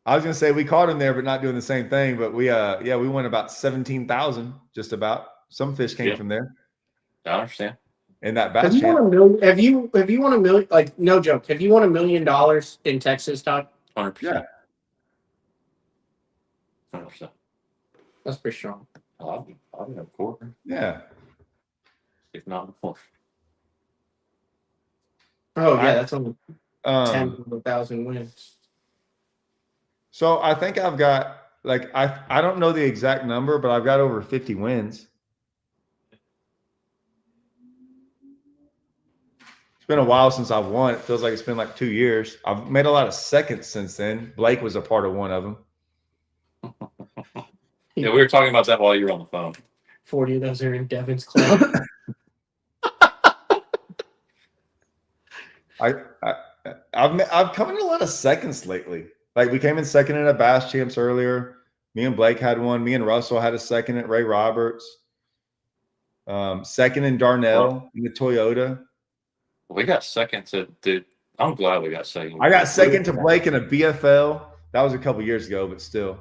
I was gonna say we caught him there, but not doing the same thing. But we went about 17,000, just about. Some fish came from there. I understand. And that bass. Have you won $1 million? Like no joke. Have you won $1 million in Texas, Todd? 100%. Yeah. 100%. That's pretty strong. I'll be a quarter. Yeah. If not more. Oh yeah, that's only 10,000 wins. So I think I've got like I don't know the exact number, but I've got over 50 wins. It's been a while since I've won. It feels like it's been like 2 years. I've made a lot of seconds since then. Blake was a part of one of them. Yeah, we were talking about that while you were on the phone. 40 of those are in Devin's club. I've come in a lot of seconds lately. Like we came in second in a Bass Champs earlier. Me and Blake had one. Me and Russell had a second at Ray Roberts. Second in Darnell in the Toyota. We got seconds at dude. I'm glad we got second. I got second to Blake in a BFL. That was a couple years ago, but still.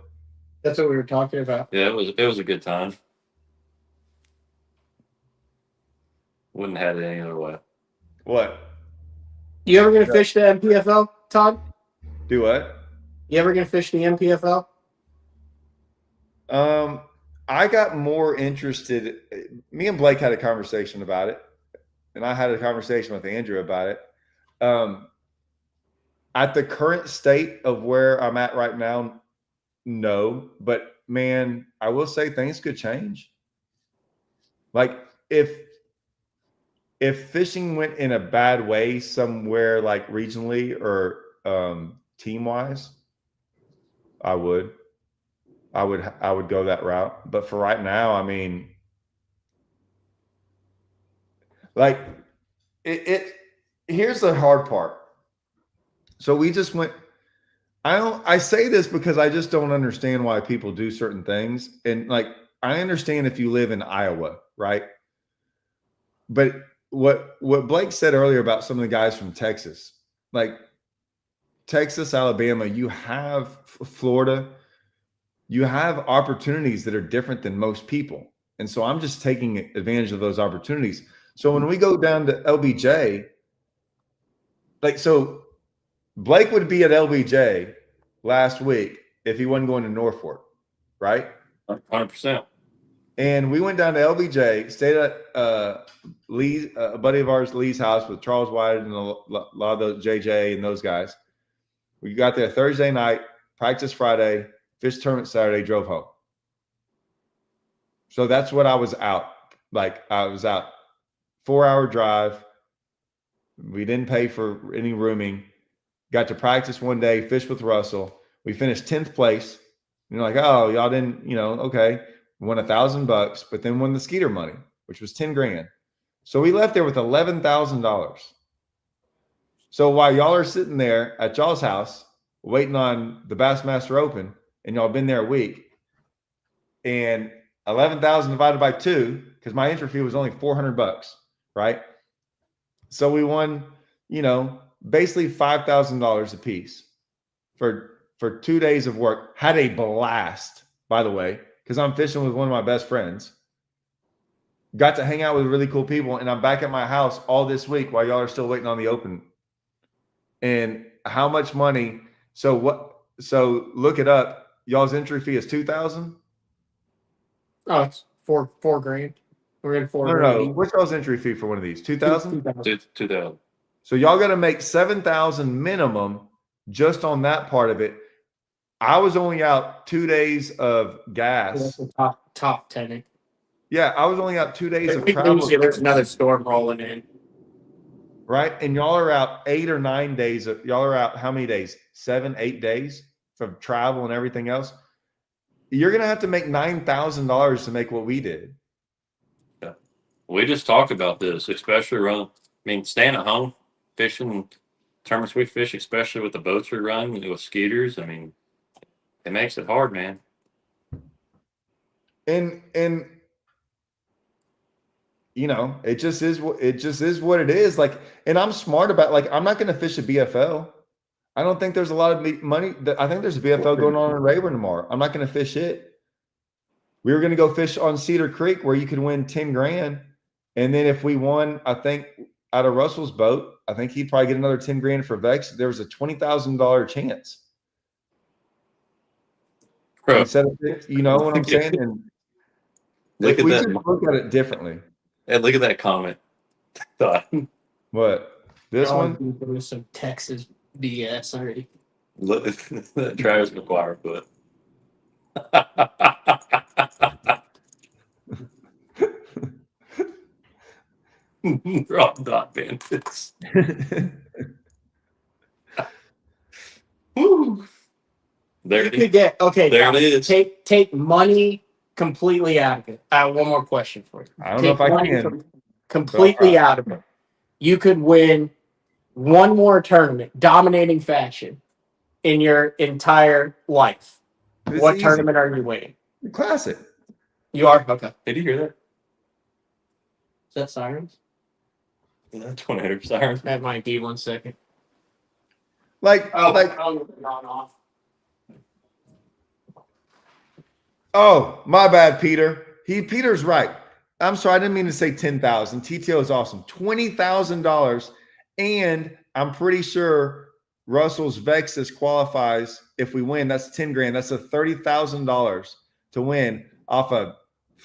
That's what we were talking about. Yeah, it was a good time. Wouldn't have had it any other way. What? You ever gonna fish the NPFL, Todd? Do what? You ever gonna fish the NPFL? I got more interested. Me and Blake had a conversation about it, and I had a conversation with Andrew about it. At the current state of where I'm at right now, no. But man, I will say things could change. Like if fishing went in a bad way somewhere like regionally or team wise, I would go that route. But for right now, I mean, like here's the hard part. So we just went, I say this because I just don't understand why people do certain things. And like, I understand if you live in Iowa, right? But what Blake said earlier about some of the guys from Texas, like Texas, Alabama, you have Florida, you have opportunities that are different than most people. And so I'm just taking advantage of those opportunities. So when we go down to LBJ, like, so Blake would be at LBJ last week if he wasn't going to Norfolk, right? 100%. And we went down to LBJ, stayed at Lee, a buddy of ours, Lee's house with Charles White and a lot of those JJ and those guys. We got there Thursday night, practiced Friday, fish tournament Saturday, drove home. So that's what I was out. Like I was out 4-hour drive. We didn't pay for any rooming. Got to practice one day, fish with Russell. We finished 10th place. You're like, oh, y'all didn't, okay. Won $1,000, but then won the Skeeter money, which was 10 grand. So we left there with $11,000. So while y'all are sitting there at y'all's house waiting on the Bassmaster Open, and y'all been there a week, and 11,000 divided by 2, because my entry fee was only $400, right? So we won, basically $5,000 a piece for 2 days of work. Had a blast, by the way, because I'm fishing with one of my best friends. Got to hang out with really cool people, and I'm back at my house all this week while y'all are still waiting on the Open. And how much money? So look it up. Y'all's entry fee is $2,000. Oh, it's four grand. We're in $4 No. grand. What's y'all's entry fee for one of these? $2,000. 2,000. So y'all got to make $7,000 minimum just on that part of it. I was only out 2 days of gas. Top 10. Yeah, I was only out 2 days of We travel. lose you, there's another storm rolling in. Right, and y'all are out 8 or 9 days. Y'all are out how many days? 7, 8 days from travel and everything else. You're gonna have to make $9,000 to make what we did. Yeah, we just talked about this, especially staying at home, fishing tournaments we fish, especially with the boats we run with skeeters. I mean, it makes it hard, man. And it just is what it is. Like, and I'm smart about, like, I'm not going to fish a BFL. I don't think there's a lot of money. I think there's a BFL going on in Rayburn tomorrow. I'm not going to fish it. We were going to go fish on Cedar Creek where you could win 10 grand. And then if we won, I think out of Russell's boat, I think he'd probably get another 10 grand for Vex. There was a $20,000 chance. Instead of, you know what I'm saying? And look at we that. just look at it differently. And look at that comment. What? This one? There was some Texas BS already. Look at Travis McGuire put. We're all not bandits. Woo. There You it could is. get okay. There now, it is. Take money completely out of it. I have one more question for you. I don't know if I can. Completely out of it. You could win one more tournament, dominating fashion, in your entire life. It's What easy. tournament are you winning? Classic. You are okay. Did you hear that? Is that sirens? Yeah, tornado sirens. That might be 1 second. Like, off. oh, my bad, Peter. Peter's right. I'm sorry, I didn't mean to say 10,000. TTO is awesome. $20,000, and I'm pretty sure Russell's Vexus qualifies if we win. That's 10 grand. That's a $30,000 to win off a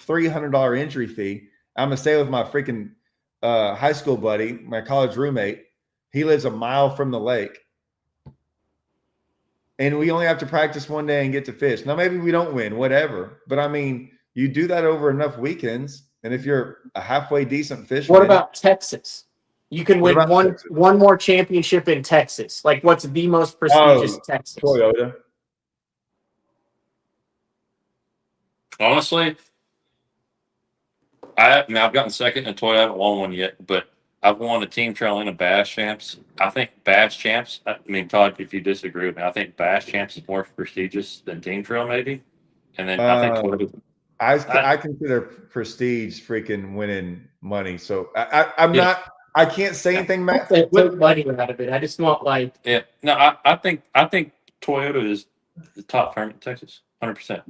$300 entry fee. I'm gonna stay with my freaking high school buddy, my college roommate. He lives a mile from the lake. And we only have to practice one day and get to fish. Now, maybe we don't win, whatever. But I mean, you do that over enough weekends. And if you're a halfway decent fisherman. What about Texas? You can win one more championship in Texas. Like, what's the most prestigious Texas? Toyota. Honestly, I've gotten second in Toyota. I haven't won one yet, but I've won a team trail and a bass champs. I think bass champs, I mean, Todd, if you disagree with me, I think bass champs is more prestigious than team trail maybe. And then I think Toyota. I consider prestige freaking winning money. So I'm not, I can't say anything, Matt. Take money out of it. I just want like. Yeah, no, I think Toyota is the top tournament in Texas, 100%.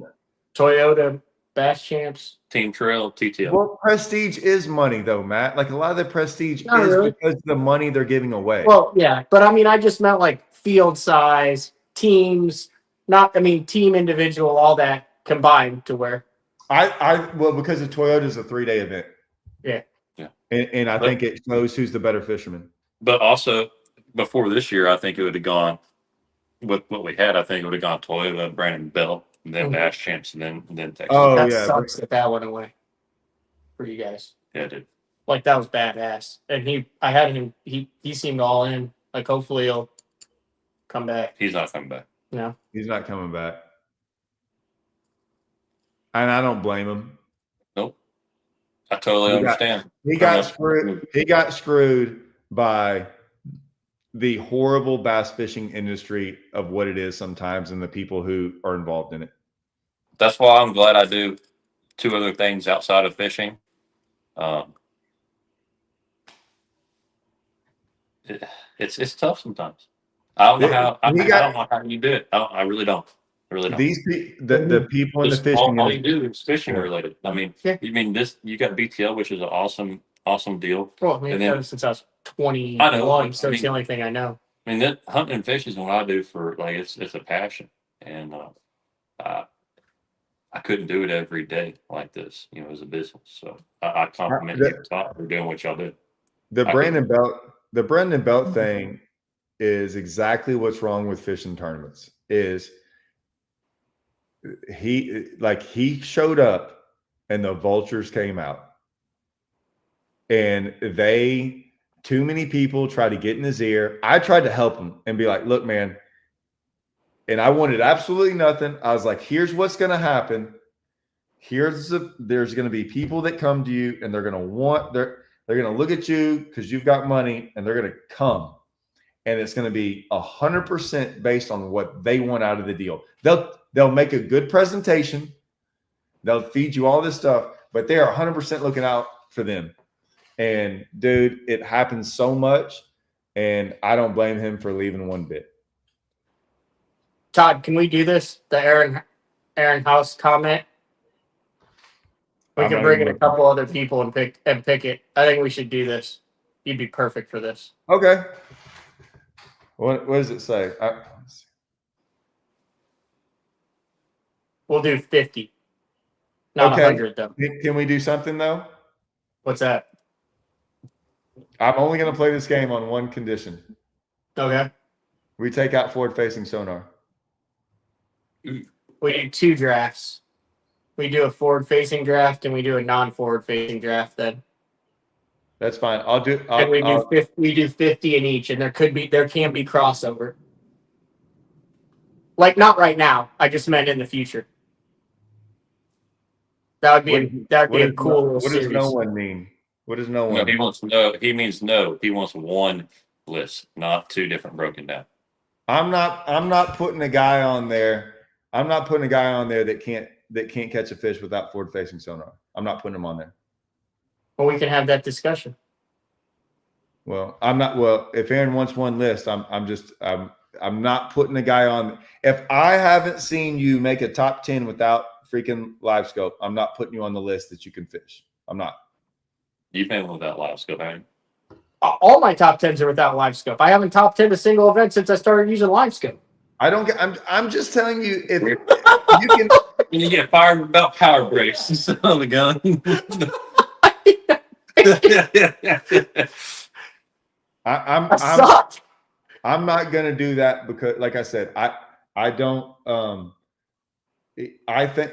Toyota, bass champs. Team trail, TTL. Well, prestige is money, though, Matt. Like a lot of the prestige Not is really. because of the money they're giving away. Well, yeah, but I mean, I just meant like field size, teams, team, individual, all that combined to where. Well, because the Toyota is a 3-day event. Yeah. And I think it shows who's the better fisherman. But also, before this year, I think it would have gone with what we had. I think it would have gone Toyota, Brandon Bell, and then Bass Champs, and then Texas. Oh, that yeah. sucks that went away for you guys. Yeah, dude. Like, that was badass. And I had him, he seemed all in. Like, hopefully he'll come back. He's not coming back. No. He's not coming back. And I don't blame him. Nope. I totally understand. He got screwed. He got screwed by the horrible bass fishing industry of what it is sometimes and the people who are involved in it. That's why I'm glad I do 2 other things outside of fishing. It's tough sometimes. I don't know how. I don't know how you do it. I really don't. I really don't. The people in the fishing all you do is fishing related. I mean, you got BTL, which is an awesome deal. Well, I mean, And then- since I was 21, I know, so it's the only thing I know. I mean, that hunting and fishing is what I do for like it's a passion, and I couldn't do it every day like this, as a business. So I compliment you for doing what y'all do. The Brandon Belt thing is exactly what's wrong with fishing tournaments. Is he showed up and the vultures came out, and too many people tried to get in his ear. I tried to help him and be like, look, man. And I wanted absolutely nothing. I was like, here's what's going to happen. There's going to be people that come to you and they're going to look at you because you've got money and they're going to come. And it's going to be 100% based on what they want out of the deal. They'll make a good presentation. They'll feed you all this stuff, but they are 100% looking out for them. And dude, it happens so much, and I don't blame him for leaving one bit. Todd, can we do this? The Aaron House comment. We can bring in a couple other people and pick it. I think we should do this. You'd be perfect for this. Okay. What does it say? We'll do 50. Not 100 though. Can we do something though? What's that? I'm only going to play this game on one condition. Okay. We take out forward-facing sonar. We do 2 drafts. We do a forward-facing draft and we do a non-forward-facing draft. Then That's fine. and we do 50 in each, and there can be crossover. Like not right now. I just meant in the future. That would be a cool little What series. does no one mean? What does no one? No, he wants no. He means no. He wants one list, not 2 different broken down. I'm not putting a guy on there. I'm not putting a guy on there that can't catch a fish without forward-facing sonar. I'm not putting him on there. Well, we can have that discussion. Well, I'm not. Well, if Aaron wants one list, I'm not putting a guy on. If I haven't seen you make a top 10 without freaking live scope, I'm not putting you on the list that you can fish. I'm not. You've been without live scope, haven't you? All my top 10s are without live scope. I haven't top 10 a single event since I started using live scope. I don't get. I'm just telling you if you can. When you get fired about power breaks on the gun. I'm not gonna do that because, like I said, I don't. I think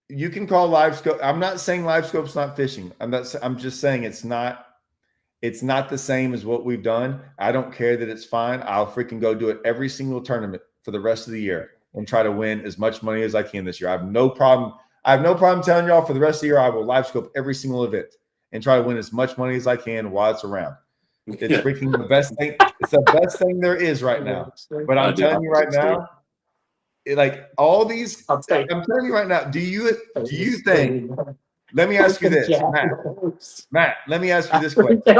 you can call live scope. I'm not saying live scope's not fishing. I'm just saying it's not the same as what we've done. I don't care that it's fine. I'll freaking go do it every single tournament for the rest of the year and try to win as much money as I can this year. I have no problem telling y'all for the rest of the year I will live scope every single event and try to win as much money as I can while it's around. It's freaking the best thing. It's the best thing there is right now. But I'm telling you right now, like all these, I'm telling you right now, do you think, let me ask you this, Matt, let me ask you this question.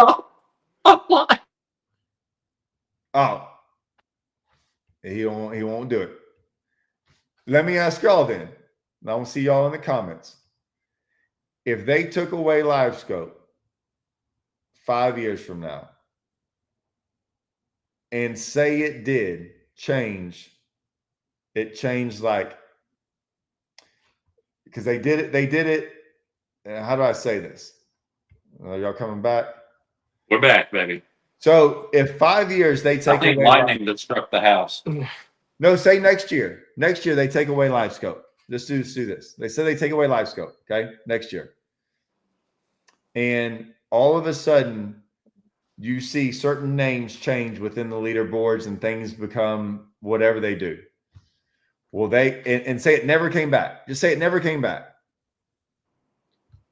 Oh, he won't do it. Let me ask y'all then. I want to see y'all in the comments. If they took away live scope 5 years from now, and say it did change, it changed like, because they did it. How do I say this? Y'all coming back? We're back, baby. So if 5 years they take away lightning that struck the house. No, say next year. Next year they take away live scope. Let's do this. They said they take away live scope. Okay, next year, and all of a sudden you see certain names change within the leaderboards and things become whatever they do. Well, and say it never came back. Just say it never came back.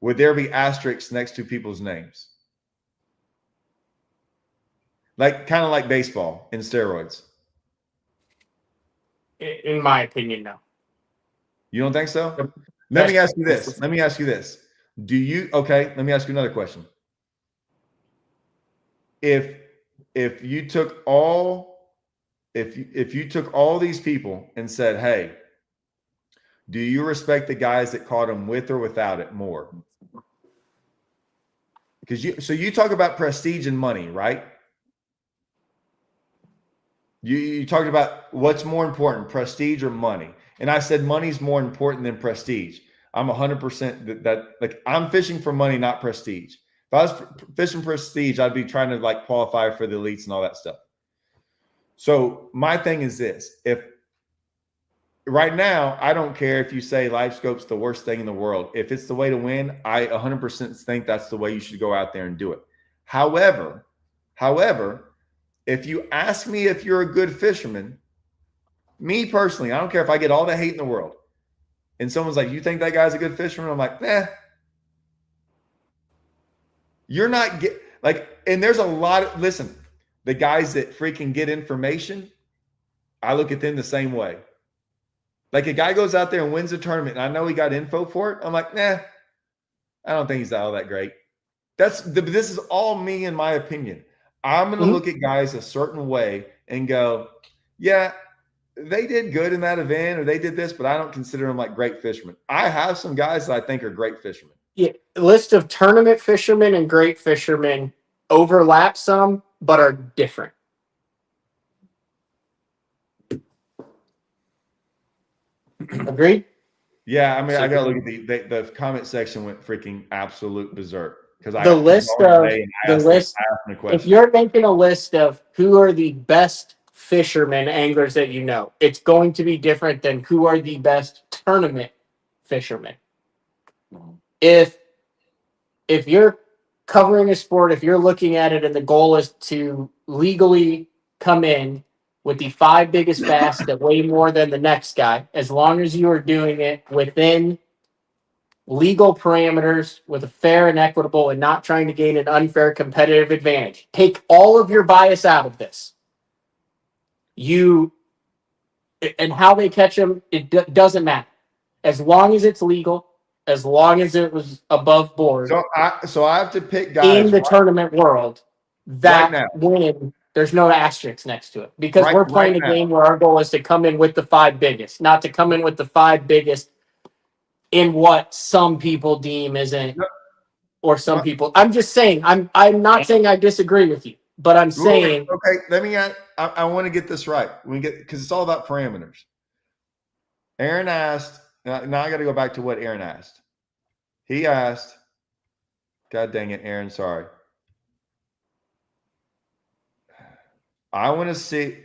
Would there be asterisks next to people's names? Like kind of like baseball in steroids. In my opinion, no. You don't think so? Let me ask you this. Let me ask you this. Let me ask you another question. If you took all these people and said, hey, do you respect the guys that caught them with or without it more? Because you talk about prestige and money, right? You talked about what's more important, prestige or money. And I said money's more important than prestige. I'm 100% that like I'm fishing for money, not prestige. If I was fishing prestige, I'd be trying to like qualify for the elites and all that stuff. So my thing is this: if right now, I don't care if you say live scope's the worst thing in the world. If it's the way to win, I 100% think that's the way you should go out there and do it. However, if you ask me if you're a good fisherman, me personally, I don't care if I get all the hate in the world, and someone's like, you think that guy's a good fisherman? I'm like, nah. You're not and there's a lot of, listen, the guys that freaking get information, I look at them the same way. Like a guy goes out there and wins a tournament and I know he got info for it. I'm like, nah, I don't think he's all that great. This is all me in my opinion. I'm going to look at guys a certain way and go, yeah, they did good in that event or they did this, but I don't consider them like great fishermen. I have some guys that I think are great fishermen. Yeah, list of tournament fishermen and great fishermen overlap some, but are different. Agreed? Yeah, I mean, I gotta look at the comment section went freaking absolute berserk because if you're making a list of who are the best fishermen, anglers that you know. It's going to be different than who are the best tournament fishermen. If you're covering a sport, if you're looking at it and the goal is to legally come in with the 5 biggest bass that weigh more than the next guy, as long as you are doing it within legal parameters with a fair and equitable and not trying to gain an unfair competitive advantage. Take all of your bias out of this. And how they catch them, it doesn't matter. As long as it's legal, as long as it was above board So I have to pick guys in the tournament world, that now. win, there's no asterisk next to it. Because we're playing a now. game where our goal is to come in with the 5 biggest, not to come in with the 5 biggest in what some people deem isn't, or some people. I'm just saying. I'm not saying I disagree with you, but I'm saying. Okay, let me. I want to get this right. Because it's all about parameters. Aaron asked. Now I got to go back to what Aaron asked. He asked. God dang it, Aaron. Sorry. I want to see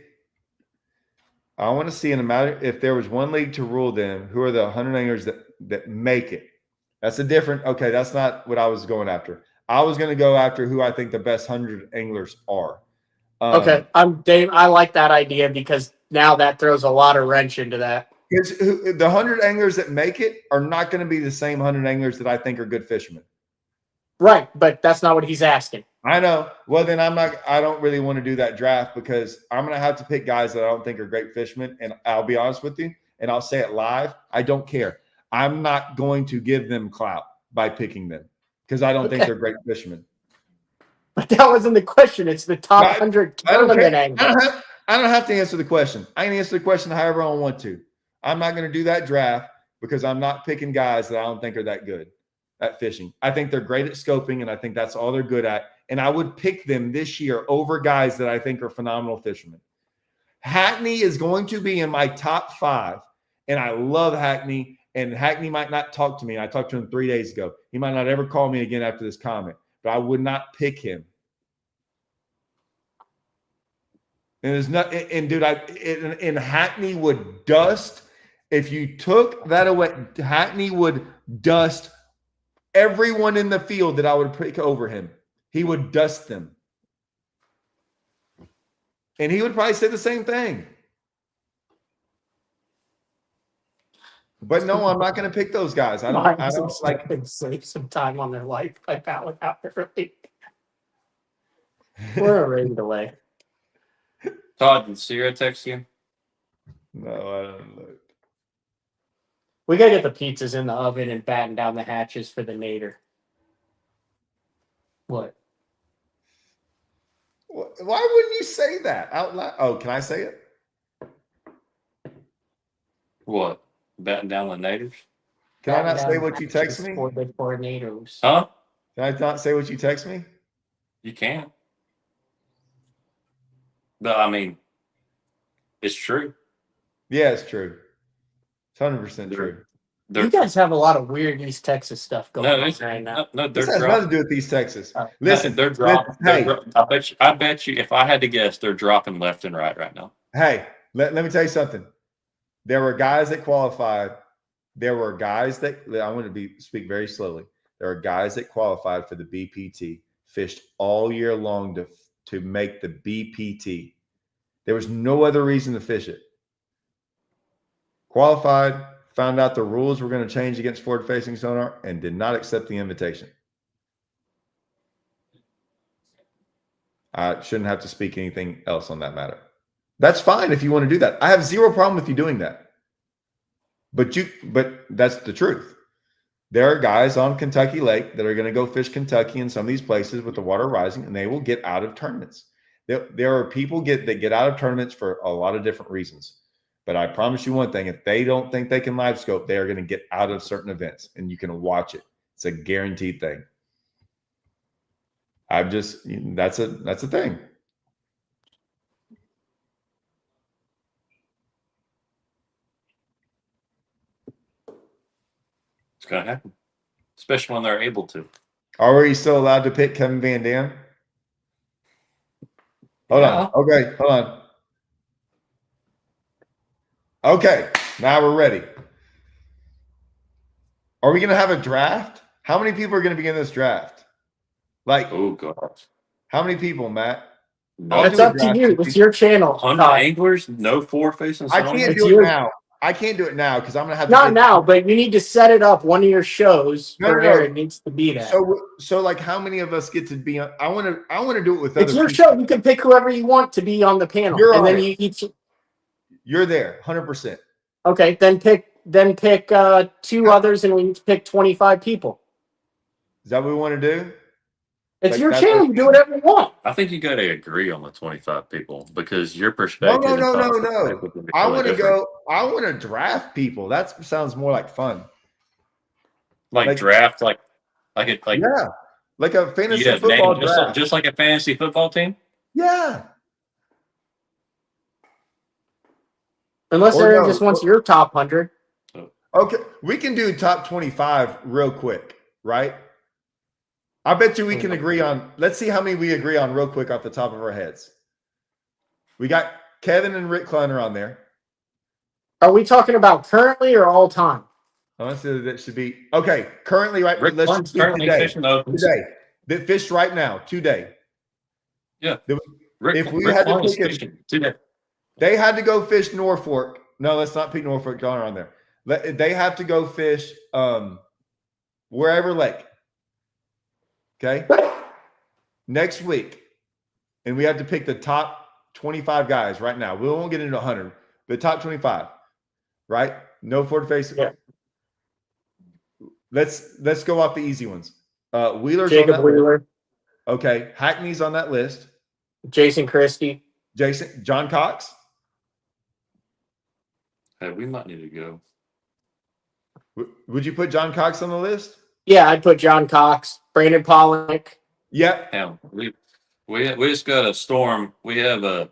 in a matter, if there was one league to rule them, who are the 100 anglers that make it? That's a different, okay, that's not what I was going after. I was going to go after who I think the best 100 anglers are. Okay, Dave. I like that idea because now that throws a lot of wrench into that. Because the 100 anglers that make it are not going to be the same 100 anglers that I think are good fishermen. Right, but that's not what he's asking. I know. Well, then I don't really want to do that draft because I'm going to have to pick guys that I don't think are great fishermen. And I'll be honest with you, and I'll say it live. I don't care. I'm not going to give them clout by picking them because I don't think they're great fishermen. But that wasn't the question. It's the top 100 tournament anglers. I don't have to answer the question. I can answer the question however I want to. I'm not going to do that draft because I'm not picking guys that I don't think are that good at fishing. I think they're great at scoping, and I think that's all they're good at. And I would pick them this year over guys that I think are phenomenal fishermen. Hackney is going to be in my top 5, and I love Hackney. And Hackney might not talk to me. I talked to him 3 days ago. He might not ever call me again after this comment, but I would not pick him. And there's not, and dude, and Hackney would dust. If you took that away, Hackney would dust everyone in the field that I would pick over him. He would dust them. And he would probably say the same thing. But no, I'm not going to pick those guys. I don't like save some time on their life by battling out early. We're a rain delay. Todd, did Sierra text you? No, I don't know. We gotta get the pizzas in the oven and batten down the hatches for the nader. What? Why wouldn't you say that out loud? Oh, can I say it? What? Batten down the natives? Can I not say what you text me? For the tornadoes. Huh? Can I not say what you text me? You can. But I mean, it's true. Yeah, it's true. It's 100% true. You guys have a lot of weird East Texas stuff going on right now. No, this has nothing to do with East Texas. Listen, they're dropping. I bet you, if I had to guess, they're dropping left and right now. Hey, let me tell you something. There were guys that qualified. There were guys that I want to speak very slowly. There are guys that qualified for the BPT, fished all year long to make the BPT. There was no other reason to fish it. Qualified, found out the rules were going to change against forward-facing sonar, and did not accept the invitation. I shouldn't have to speak anything else on that matter. That's fine if you want to do that. I have zero problem with you doing that. But that's the truth. There are guys on Kentucky Lake that are going to go fish Kentucky in some of these places with the water rising, and they will get out of tournaments. There are people that get out of tournaments for a lot of different reasons. But I promise you one thing, if they don't think they can live scope, they are going to get out of certain events, and you can watch it. It's a guaranteed thing. That's a thing. It's going to happen, especially when they're able to. Are you still allowed to pick Kevin Van Dam? Hold on. Okay, hold on. Okay, now we're ready. Are we going to have a draft? How many people are going to be in this draft? Like, Oh gosh. how many people, Matt? No, It's up to you. It's your channel. on the anglers, no forward facing I sonar. can't It's do it your- now. I can't do it now because I'm going to have to Not get, now, but you need to set it up. One of your shows No, for no. air. It needs to be that. So like, how many of us get to be on? I want to do it with It's other your people. show. You can pick whoever you want to be on the panel, You're and on then it. you each. You're there, 100%. Okay, then pick two others, and we need to pick 25 people. Is that what we want to do? It's Like, your that's channel. our You do whatever you want. I think you got to agree on the 25 people because your No, perspective. no, and no, no, Todd's no. perspective would be I totally want to different. go. I want to draft people. That sounds more like fun. Like draft, like Yeah, like a fantasy yeah, football name draft. just like a fantasy football team. Yeah. Unless Or Aaron no, just wants your top 100. Okay, we can do top 25 real quick, right? I bet you we can agree on. Let's see how many we agree on real quick off the top of our heads. We got Kevin and Rick Kleiner on there. Are we talking about currently or all time? Honestly, that should be okay. Currently, right? Rick Let's Klein's just do currently today. fishing opens. Today, that fished right now. Today. Yeah. If we Rick had to Klein's pick fishing today. they had to go fish Norfolk. No, let's not pick Norfolk Donner on there. They have to go fish wherever lake. Okay. Next week. And we have to pick the top 25 guys right now. We won't get into 100, but top 25. Right? No forward facing. Yeah. Let's go off the easy ones. Wheeler's Jacob on that Wheeler, list. Okay. Hackney's on that list. Jason Christie. John Cox. Hey, we might need to go. Would you put John Cox on the list? Yeah, I'd put John Cox, Brandon Pollock. Yep. Hell, we just got a storm. We have a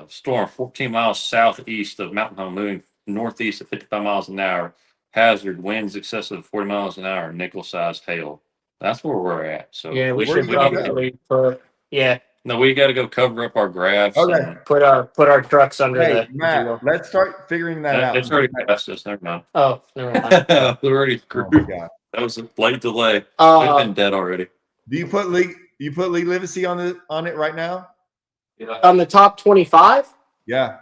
storm 14 miles southeast of Mountain Home, moving northeast at 55 miles an hour. Hazard winds excessive of 40 miles an hour, nickel-sized hail. That's where we're at. So Yeah, we should should we go? probably put. Yeah, No, we got to go cover up our graphs. Okay. and- put our trucks under Hey, the. Matt, let's start figuring that out. It's already past us. Never mind. Oh, never mind. We're already Oh screwed. my God. That was a late delay. We've been dead already. Do you put Lee Livesey on it right now? Yeah. On the top 25. Yeah.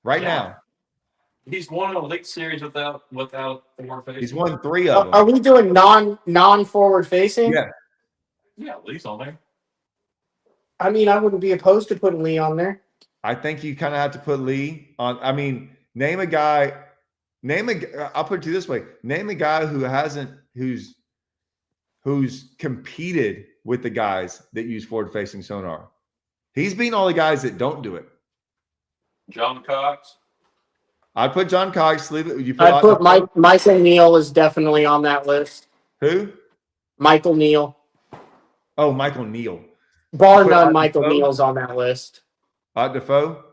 Right Yeah. now. He's won an elite series without forward facing. He's won 3 of them. Are we doing non forward facing? Yeah. Yeah, Lee's on there. I mean, I wouldn't be opposed to putting Lee on there. I think you kind of have to put Lee on. I mean, name a guy. I'll put it to you this way. Name a guy who's competed with the guys that use forward facing sonar. He's beaten all the guys that don't do it. John Cox. I'd put John Cox. You I'd put Michael Neal is definitely on that list. Who? Michael Neal. Oh, Michael Neal. Bar Put none, Art Michael Defoe? Neal's on that list. Art Defoe.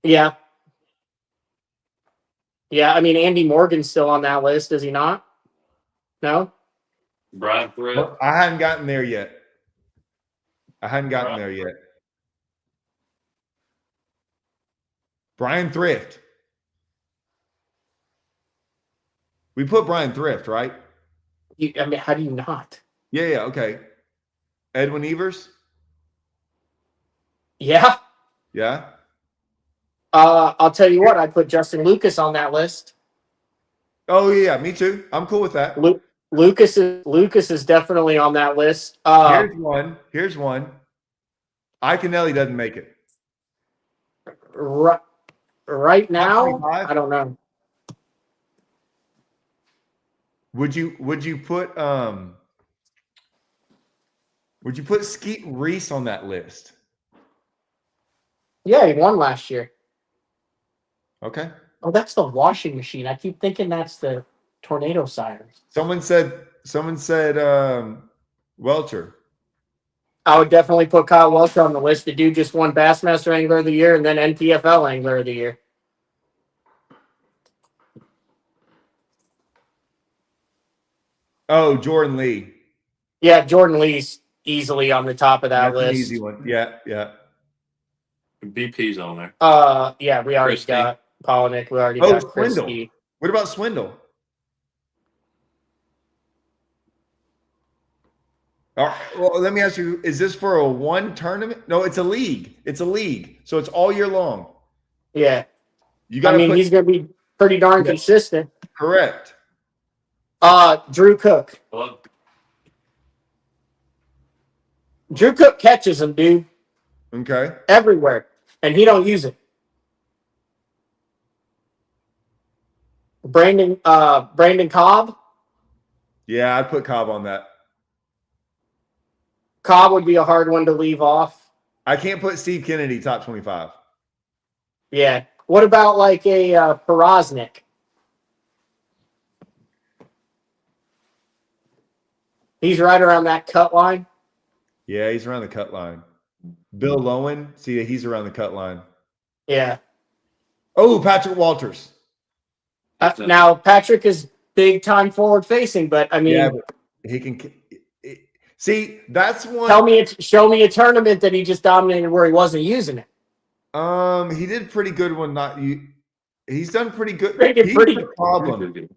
Yeah. Yeah, I mean, Andy Morgan's still on that list, is he not? No? Brian Thrift. Well, I hadn't gotten there yet. Brian Thrift. We put Brian Thrift, right? I mean, how do you not? Yeah, okay. Edwin Evers? Yeah. Yeah. I'll tell you what, I'd put Justin Lucas on that list. Oh, yeah, me too. I'm cool with that. Lucas is definitely on that list. Here's one. Iaconelli doesn't make it. Right now, 25? I don't know. Would you put Skeet Reese on that list? Yeah, he won last year. Okay. Oh, that's the washing machine. I keep thinking that's the tornado sirens. Someone said Welcher. I would definitely put Kyle Welcher on the list. The dude just won Bassmaster Angler of the Year and then NPFL Angler of the Year. Oh, Jordan Lee. Yeah, Jordan Lee's easily on the top of that That's an list. easy one. Yeah. BP's on there. Yeah, we already Christie. got Polnick. We already Oh, got Swindle. Christie. What about Swindle? All right, well, let me ask you: is this for a one tournament? No, it's a league. It's a league, so it's all year long. Yeah. You got to put he's going to be pretty darn consistent. correct. Drew Cook. Hello? Drew Cook catches them, dude, Okay. everywhere, and he don't use it. Brandon Cobb. Yeah, I'd put Cobb on that. Cobb would be a hard one to leave off. I can't put Steve Kennedy top 25. Yeah. What about like a Porosnik? He's right around that cut line. Yeah, he's around the cut line. Bill Lowen, see, he's around the cut line. Yeah. Oh, Patrick Walters. Now Patrick is big time forward facing, but I mean, Yeah, but he can see. That's one. Show me a tournament that he just dominated where he wasn't using it. He did pretty good when not you. He's done pretty good. He's a problem.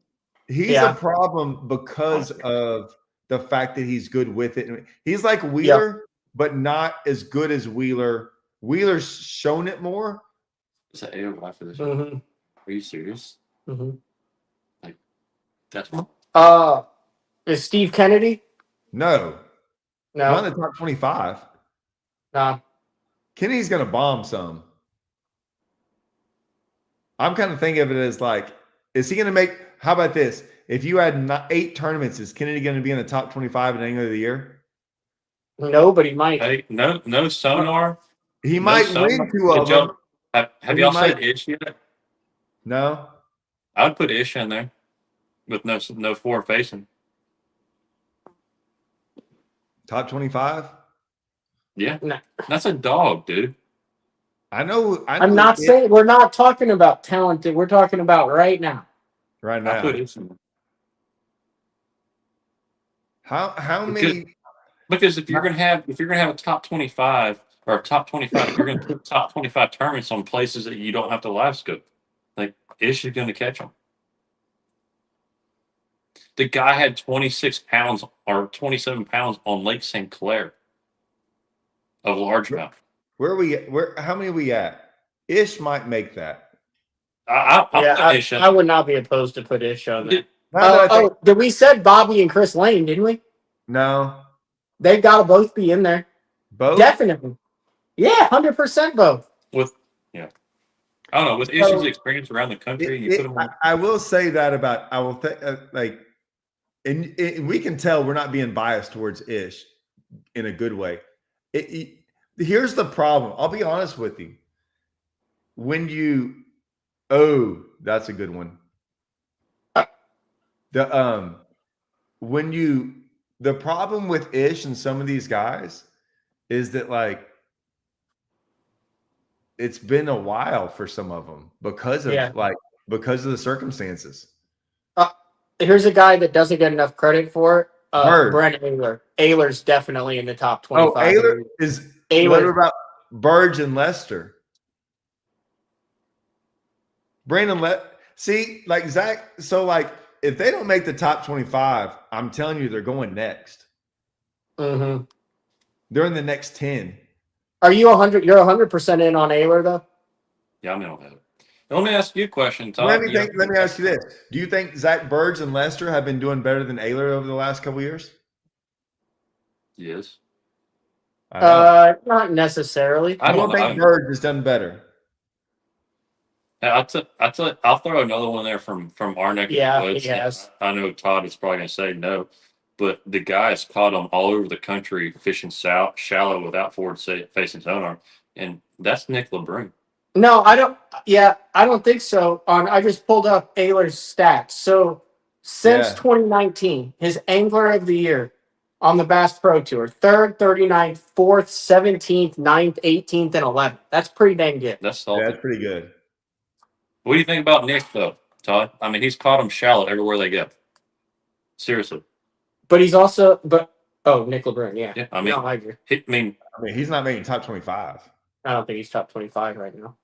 He's Yeah. a problem because of the fact that he's good with it. He's like Wheeler, but not as good as Wheeler. Wheeler's shown it more. Is that AOY for this? Mm-hmm. Are you serious? Mm-hmm. Like, that's Is Steve Kennedy? No, No. not in the top 25. No. Kennedy's going to bomb some. I'm kind of thinking of it as like, is he going to make, how about this? If you had 8 tournaments, is Kennedy going to be in the top 25 at Angler of the Year? No, but he might. Hey, no Sonar. He No might Sonar. win 2 of them. Have y'all said Ish yet? No. I would put Ish in there with no forward facing. Top 25? Yeah. No. That's a dog, dude. I know. I'm not saying we're not talking about talented. We're talking about right now. right I put now. Ish in there. How many? Because if you're gonna have a top 25 or a top 25, you're gonna put top 25 tournaments on places that you don't have to live scope. Like Ish is gonna catch them. The guy had 26 pounds or 27 pounds on Lake St. Clair of largemouth. Where are we? How many are we at? Ish might make that. I would not be opposed to put Ish on there. Now that I think- Did we said Bobby and Chris Lane, didn't we? no, They've got to both be in there. both. Definitely. Yeah, 100% both. I don't know. With Ish's experience around the country, you put him on. I will say that about like, and we can tell we're not being biased towards Ish in a good way. Here's the problem. I'll be honest with you. That's a good one. The problem with Ish and some of these guys is that like it's been a while for some of them because of the circumstances. Here's a guy that doesn't get enough credit for it. Bird. Brent Ayler. Ayler's definitely in the top 25. Oh, Ayler is. What about Burge and Lester? Brandon, see, like Zach. So, like, if they don't make the top 25, I'm telling you, they're going next. Mm-hmm. They're in the next 10. Are you 100? You're 100% in on Ayler though. Yeah, I'm in on that. Let me ask you a question, Tom. Let me ask you this: do you think Zach Burge and Lester have been doing better than Ayler over the last couple years? Yes. Not necessarily. I don't think Burge has done better. I'll throw another one there from our neck of the woods. Yes. I know Todd is probably going to say no, but the guy has caught them all over the country fishing shallow without forward facing sonar, and that's Nick LeBrun. No, I don't. Yeah, I don't think so. I just pulled up Ayler's stats. So since 2019, his angler of the year on the Bass Pro Tour: 3rd, 39th, 4th, 17th, 9th, 18th, and 11th. That's pretty dang good. That's solid. That's pretty good. What do you think about Nick, though, Todd? I mean, he's caught them shallow everywhere they go. Seriously. But he's also, Nick LeBrun, yeah. I mean, no, I agree. He's not making top 25. I don't think he's top 25 right now.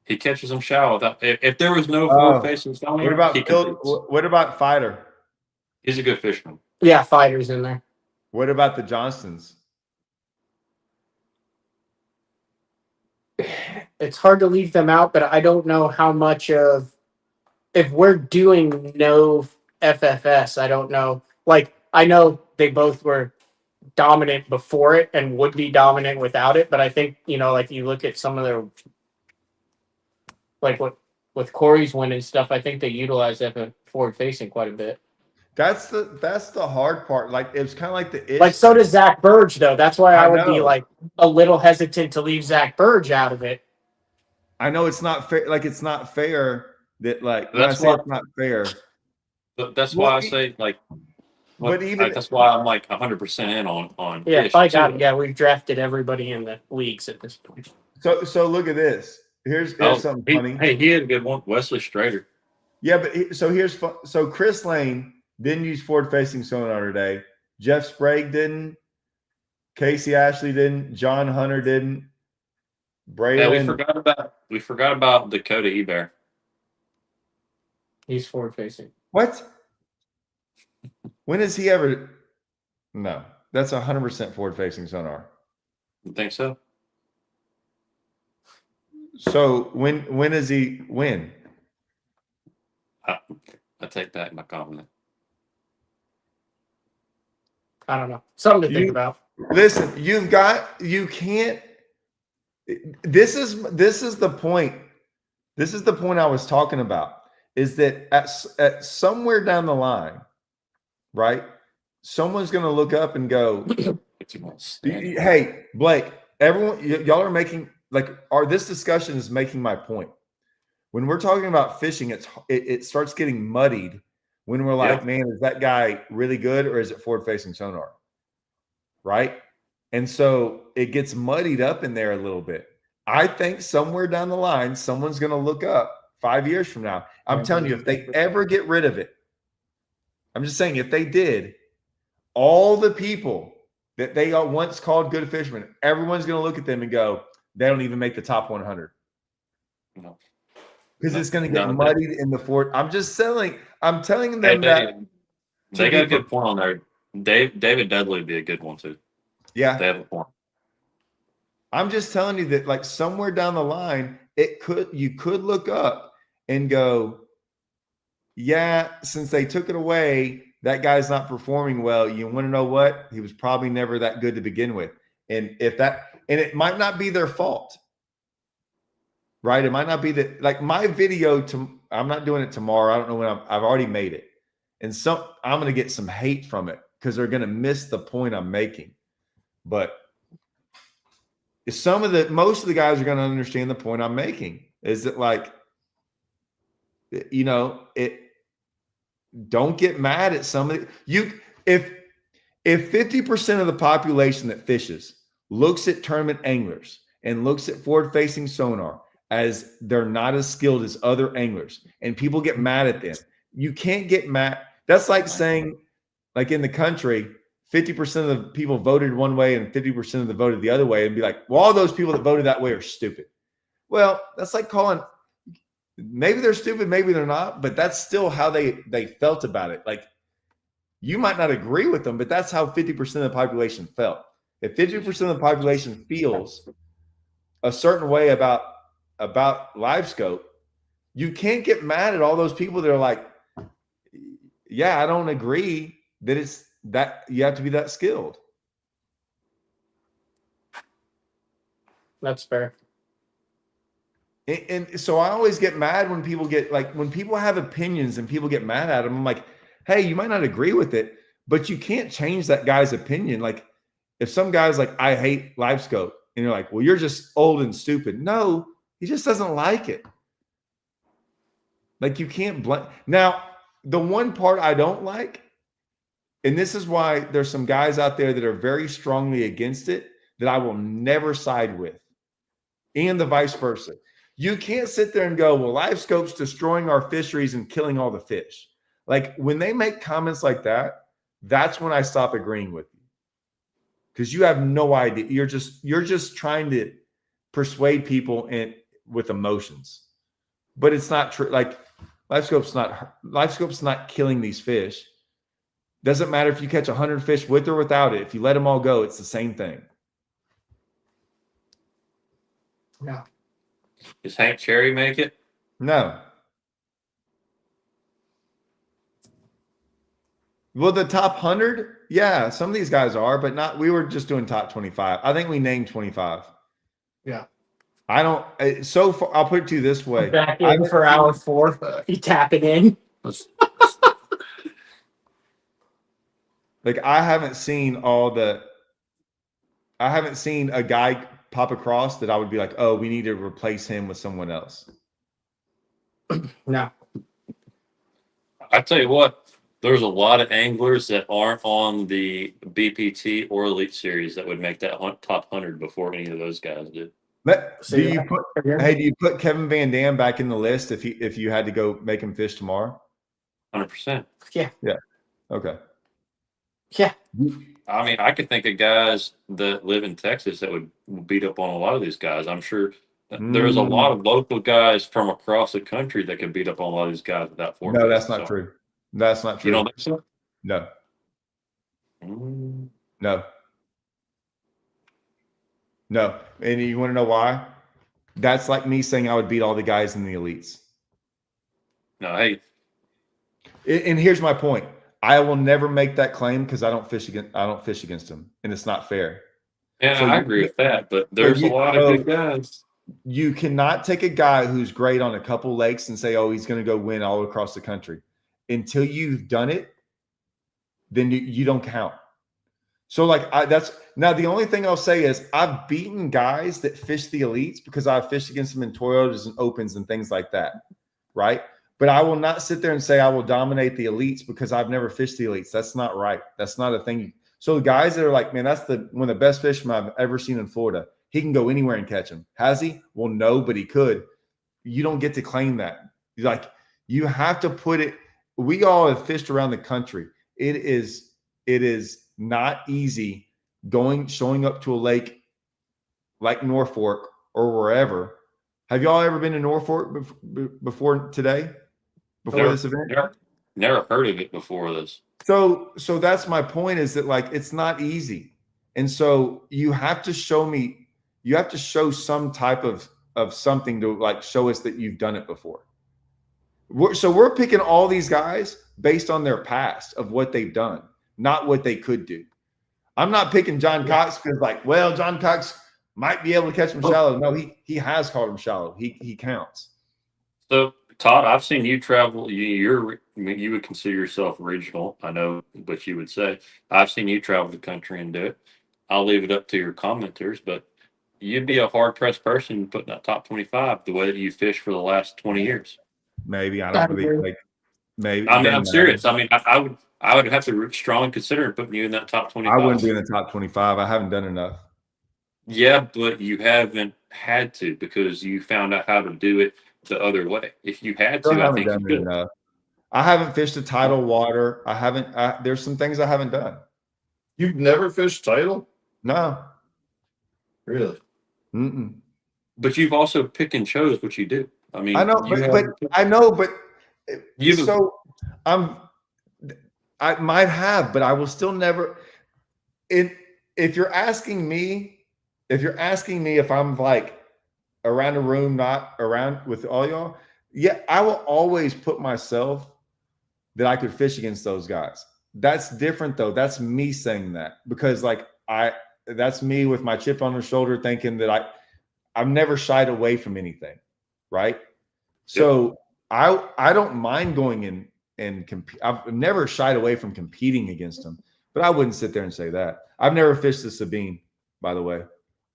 He catches them shallow. If there was no Oh, forward facing sonar, What about he Phil? competes. What about Fighter? He's a good fisherman. Yeah, Fighter's in there. What about the Johnstons? It's hard to leave them out, but I don't know how much of if we're doing no FFS. I don't know. Like I know they both were dominant before it and would be dominant without it, but I think like you look at some of their like what with Corey's win and stuff. I think they utilize that forward facing quite a bit. That's the hard part. Like it was kind of like the Like so does Zach Burge though. That's why I would be know. like a little hesitant to leave Zach Burge out of it. I know it's not fair. Like it's not fair that like when I That's say why- it's not fair. But that's Well, why I say like. but even that's why I'm like 100% in on Yeah, fish, I got too. it. Yeah, we've drafted everybody in the leagues at this point. So look at this. Here's something funny. Hey, he had a good one. Wesley Strader. Yeah, but so Chris Lane didn't use forward facing sonar today. Jeff Sprague didn't. Casey Ashley didn't. John Hunter didn't. Braylon. Yeah, we forgot about Dakota Ebear. He's forward facing. What? When has he ever? No, that's 100% forward facing sonar. You think so? So when is he win? I take back my comment. I don't know. Something to think about. Listen, you can't. This is the point. This is the point I was talking about. Is that at somewhere down the line, right? Someone's going to look up and go, "Hey, Blake, everyone, y'all are making this discussion is making my point. When we're talking about fishing, it starts getting muddied when we're like, man, is that guy really good or is it forward facing sonar?" Right? And so it gets muddied up in there a little bit. I think somewhere down the line, someone's going to look up 5 years from now. I'm telling you, if they ever get rid of it, I'm just saying, if they did, all the people that they once called good fishermen, everyone's going to look at them and go, they don't even make the top 100. No. Because it's going to get muddied in the fort. I'm telling them that. They got a people- good point on there. David Dudley would be a good one too. Yeah. They have a point. I'm just telling you that like somewhere down the line, you could look up and go, yeah, since they took it away, that guy's not performing well. You want to know what? He was probably never that good to begin with. And it might not be their fault. Right? It might not be that like my video I'm not doing it tomorrow. I don't know when I've already made it. And I'm going to get some hate from it because they're going to miss the point I'm making. But most of the guys are going to understand the point I'm making is that like, don't get mad at somebody. If 50% of the population that fishes looks at tournament anglers and looks at forward facing sonar as they're not as skilled as other anglers and people get mad at them, you can't get mad. That's like saying like in the country, 50% of the people voted one way and 50% of them voted the other way and be like, well, all those people that voted that way are stupid. Well, that's like calling, maybe they're stupid, maybe they're not, but that's still how they felt about it. Like you might not agree with them, but that's how 50% of the population felt. If 50% of the population feels a certain way about live scope, you can't get mad at all those people that are like, yeah, I don't agree that it's that you have to be that skilled. That's fair. And so I always get mad when people when people have opinions and people get mad at them. I'm like, hey, you might not agree with it, but you can't change that guy's opinion. Like if some guy's like, I hate live scope, and you're like, well, you're just old and stupid. No, he just doesn't like it. Like you can't blame. Now, the one part I don't like, and this is why there's some guys out there that are very strongly against it that I will never side with, and the vice versa. You can't sit there and go, well, live scope's destroying our fisheries and killing all the fish. Like when they make comments like that, that's when I stop agreeing with you. because you have no idea. You're just trying to persuade people with emotions, but it's not true. Like LifeScope's not killing these fish. Doesn't matter if you catch 100 fish with or without it. If you let them all go, it's the same thing. No. Does Hank Cherry make it? No. Well, the top 100, yeah, some of these guys are, but not. We were just doing top 25. I think we named 25. Yeah. I don't. So far, I'll put it to you this way. Back in for hour 4. You tapping in. Like I haven't seen a guy pop across that I would be like, oh, we need to replace him with someone else. No. I tell you what, there's a lot of anglers that aren't on the BPT or Elite Series that would make that top 100 before any of those guys did. Do you put Kevin Van Dam back in the list if you had to go make him fish tomorrow? 100%. Yeah. Yeah. Okay. Yeah. I mean, I could think of guys that live in Texas that would beat up on a lot of these guys. I'm sure there's a lot of local guys from across the country that could beat up on a lot of these guys without forfeit. No, that's not true. That's not true. You don't think so? No. No. No. And you want to know why? That's like me saying I would beat all the guys in the elites. No, hey. And here's my point. I will never make that claim because I don't fish against them, and it's not fair. Yeah, so I agree with that, but there's a lot of good guys. You cannot take a guy who's great on a couple lakes and say, oh, he's going to go win all across the country. Until you've done it, then you don't count. So now the only thing I'll say is I've beaten guys that fish the elites because I've fished against them in Toyotas and Opens and things like that, right? But I will not sit there and say I will dominate the elites because I've never fished the elites. That's not right. That's not a thing. So the guys that are like, man, that's one of the best fishermen I've ever seen in Florida. He can go anywhere and catch them. Has he? Well, no, but he could. You don't get to claim that. You have to put it. We all have fished around the country. It is not easy showing up to a lake like Norfolk or wherever. Have y'all ever been to Norfolk before today? Before this event? Never heard of it before this. So that's my point, is that it's not easy. And so you have to show some type of something to show us that you've done it before. We're picking all these guys based on their past of what they've done, not what they could do. I'm not picking John Cox because John Cox might be able to catch them shallow. No, he has caught them shallow. He counts. So Todd, I've seen you travel. You would consider yourself regional. I know what you would say. I've seen you travel the country and do it. I'll leave it up to your commenters, but you'd be a hard-pressed person putting that top 25 the way that you fish for the last 20 years. Maybe. I don't really maybe. I mean, I'm serious. I mean, I would have to strongly consider putting you in that top 25. I wouldn't be in the top 25. I haven't done enough. Yeah, but you haven't had to because you found out how to do it the other way. If you had to, I think you could. Enough. I haven't fished a tidal water. I haven't. There's some things I haven't done. You've never fished tidal? No. Really? Mm-mm. But you've also picked and chose what you do. I mean, I know, but I might have, but I will still never. If you're asking me if I'm around a room, not around with all y'all, yeah, I will always put myself that I could fish against those guys. That's different though. That's me saying that because that's me with my chip on the shoulder thinking that I've never shied away from anything. Right. So I don't mind going in and compete. I've never shied away from competing against them, but I wouldn't sit there and say that. I've never fished the Sabine, by the way.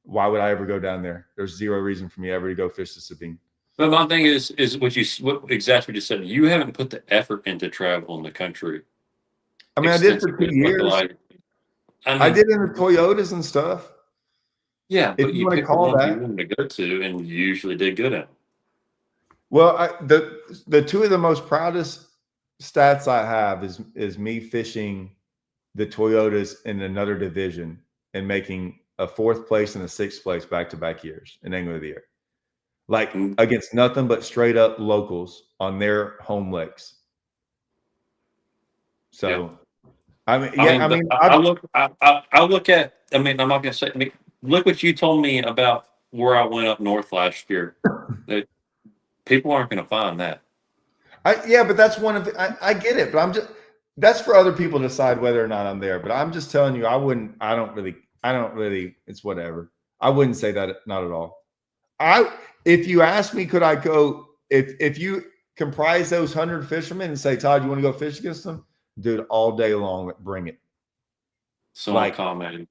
Why would I ever go down there? There's zero reason for me ever to go fish the Sabine. But my thing is what exactly you said. You haven't put the effort into travel in the country. I mean, I did for 2 years. I did in the Toyotas and stuff. Yeah, if but you you want to picked call the that, you wanted to go to, and you usually did good at. Well, the two of the most proudest stats I have is me fishing the Toyotas in another division and making a 4th place and a 6th place back-to-back years in Angler of the Year, like against nothing but straight up locals on their home lakes. So, I mean, I look at. I mean, I'm not gonna say. I mean, look what you told me about where I went up north last year. That people aren't going to find that. But that's one of the, I get it, but that's for other people to decide whether or not I'm there. But I'm just telling you, I don't really, it's whatever. I wouldn't say that, not at all. If you ask me, could I go, if you comprise those 100 fishermen and say, Todd, you want to go fish against them? Dude, all day long, bring it. Someone commented,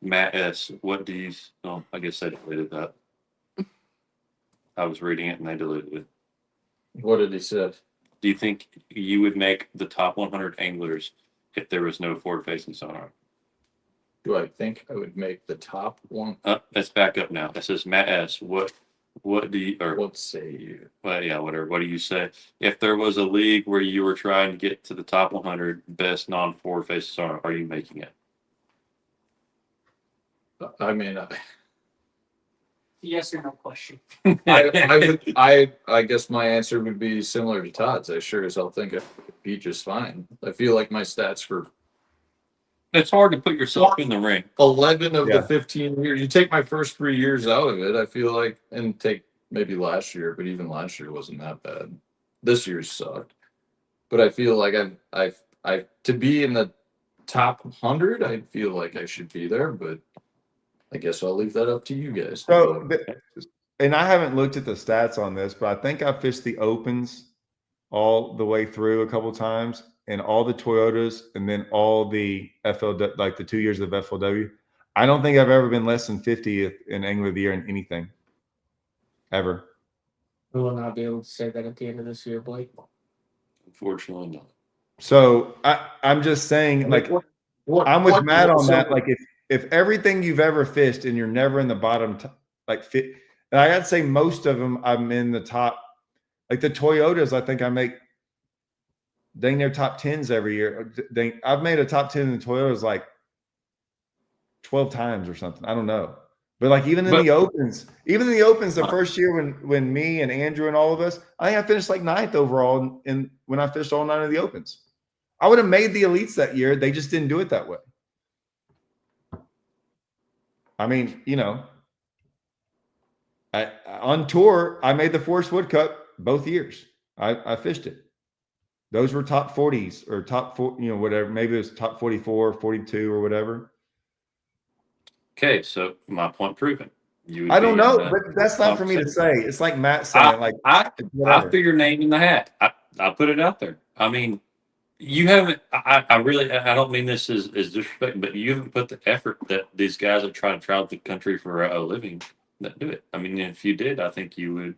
Matt S., what do you, oh, I guess they deleted that. I was reading it and they deleted it. What did he say? Do you think you would make the top 100 anglers if there was no forward-facing sonar? Do I think I would make the top one? Let's back up now. It says Matt S. What do you, or what say you? Well, yeah, whatever. What do you say? If there was a league where you were trying to get to the top 100 best non-forward-facing sonar, are you making it? I mean, yes or no question. I guess my answer would be similar to Todd's. I sure as hell think I would be just fine. I feel like my stats were. It's hard to put yourself in the ring. 11 of the 15 years. You take my first 3 years out of it, I feel like, and take maybe last year, but even last year wasn't that bad. This year's sucked. But I feel like I to be in the top 100, I feel like I should be there, but I guess I'll leave that up to you guys. So, and I haven't looked at the stats on this, but I think I fished the opens all the way through a couple of times, and all the Toyotas, and then all the FLW, like the 2 years of FLW. I don't think I've ever been less than 50th in Angler of the Year in anything, ever. We will not be able to say that at the end of this year, Blake. Unfortunately, not. So I'm just saying, like, I'm with Matt on that. Like, if everything you've ever fished and you're never in the bottom, fit, and I got to say most of them, I'm in the top. Like the Toyotas, I think I make dang near top 10s every year. I've made a top 10 in the Toyotas like 12 times or something. I don't know. But like even in the opens, the first year when me and Andrew and all of us, I think I finished like 9th overall in when I fished all 9 of the opens. I would have made the elites that year. They just didn't do it that way. I mean, you know, on tour, I made the Forest Wood Cup both years. I fished it. Those were top 40s or top 4, you know, whatever. Maybe it was top 44, 42 or whatever. Okay, so my point proven. I don't know, but that's not for me to say. It's like Matt saying, I threw your name in the hat. I put it out there. I mean, you haven't. I really. I don't mean this as disrespect, but you haven't put the effort that these guys have tried to travel the country for a living that do it. I mean, if you did, I think you would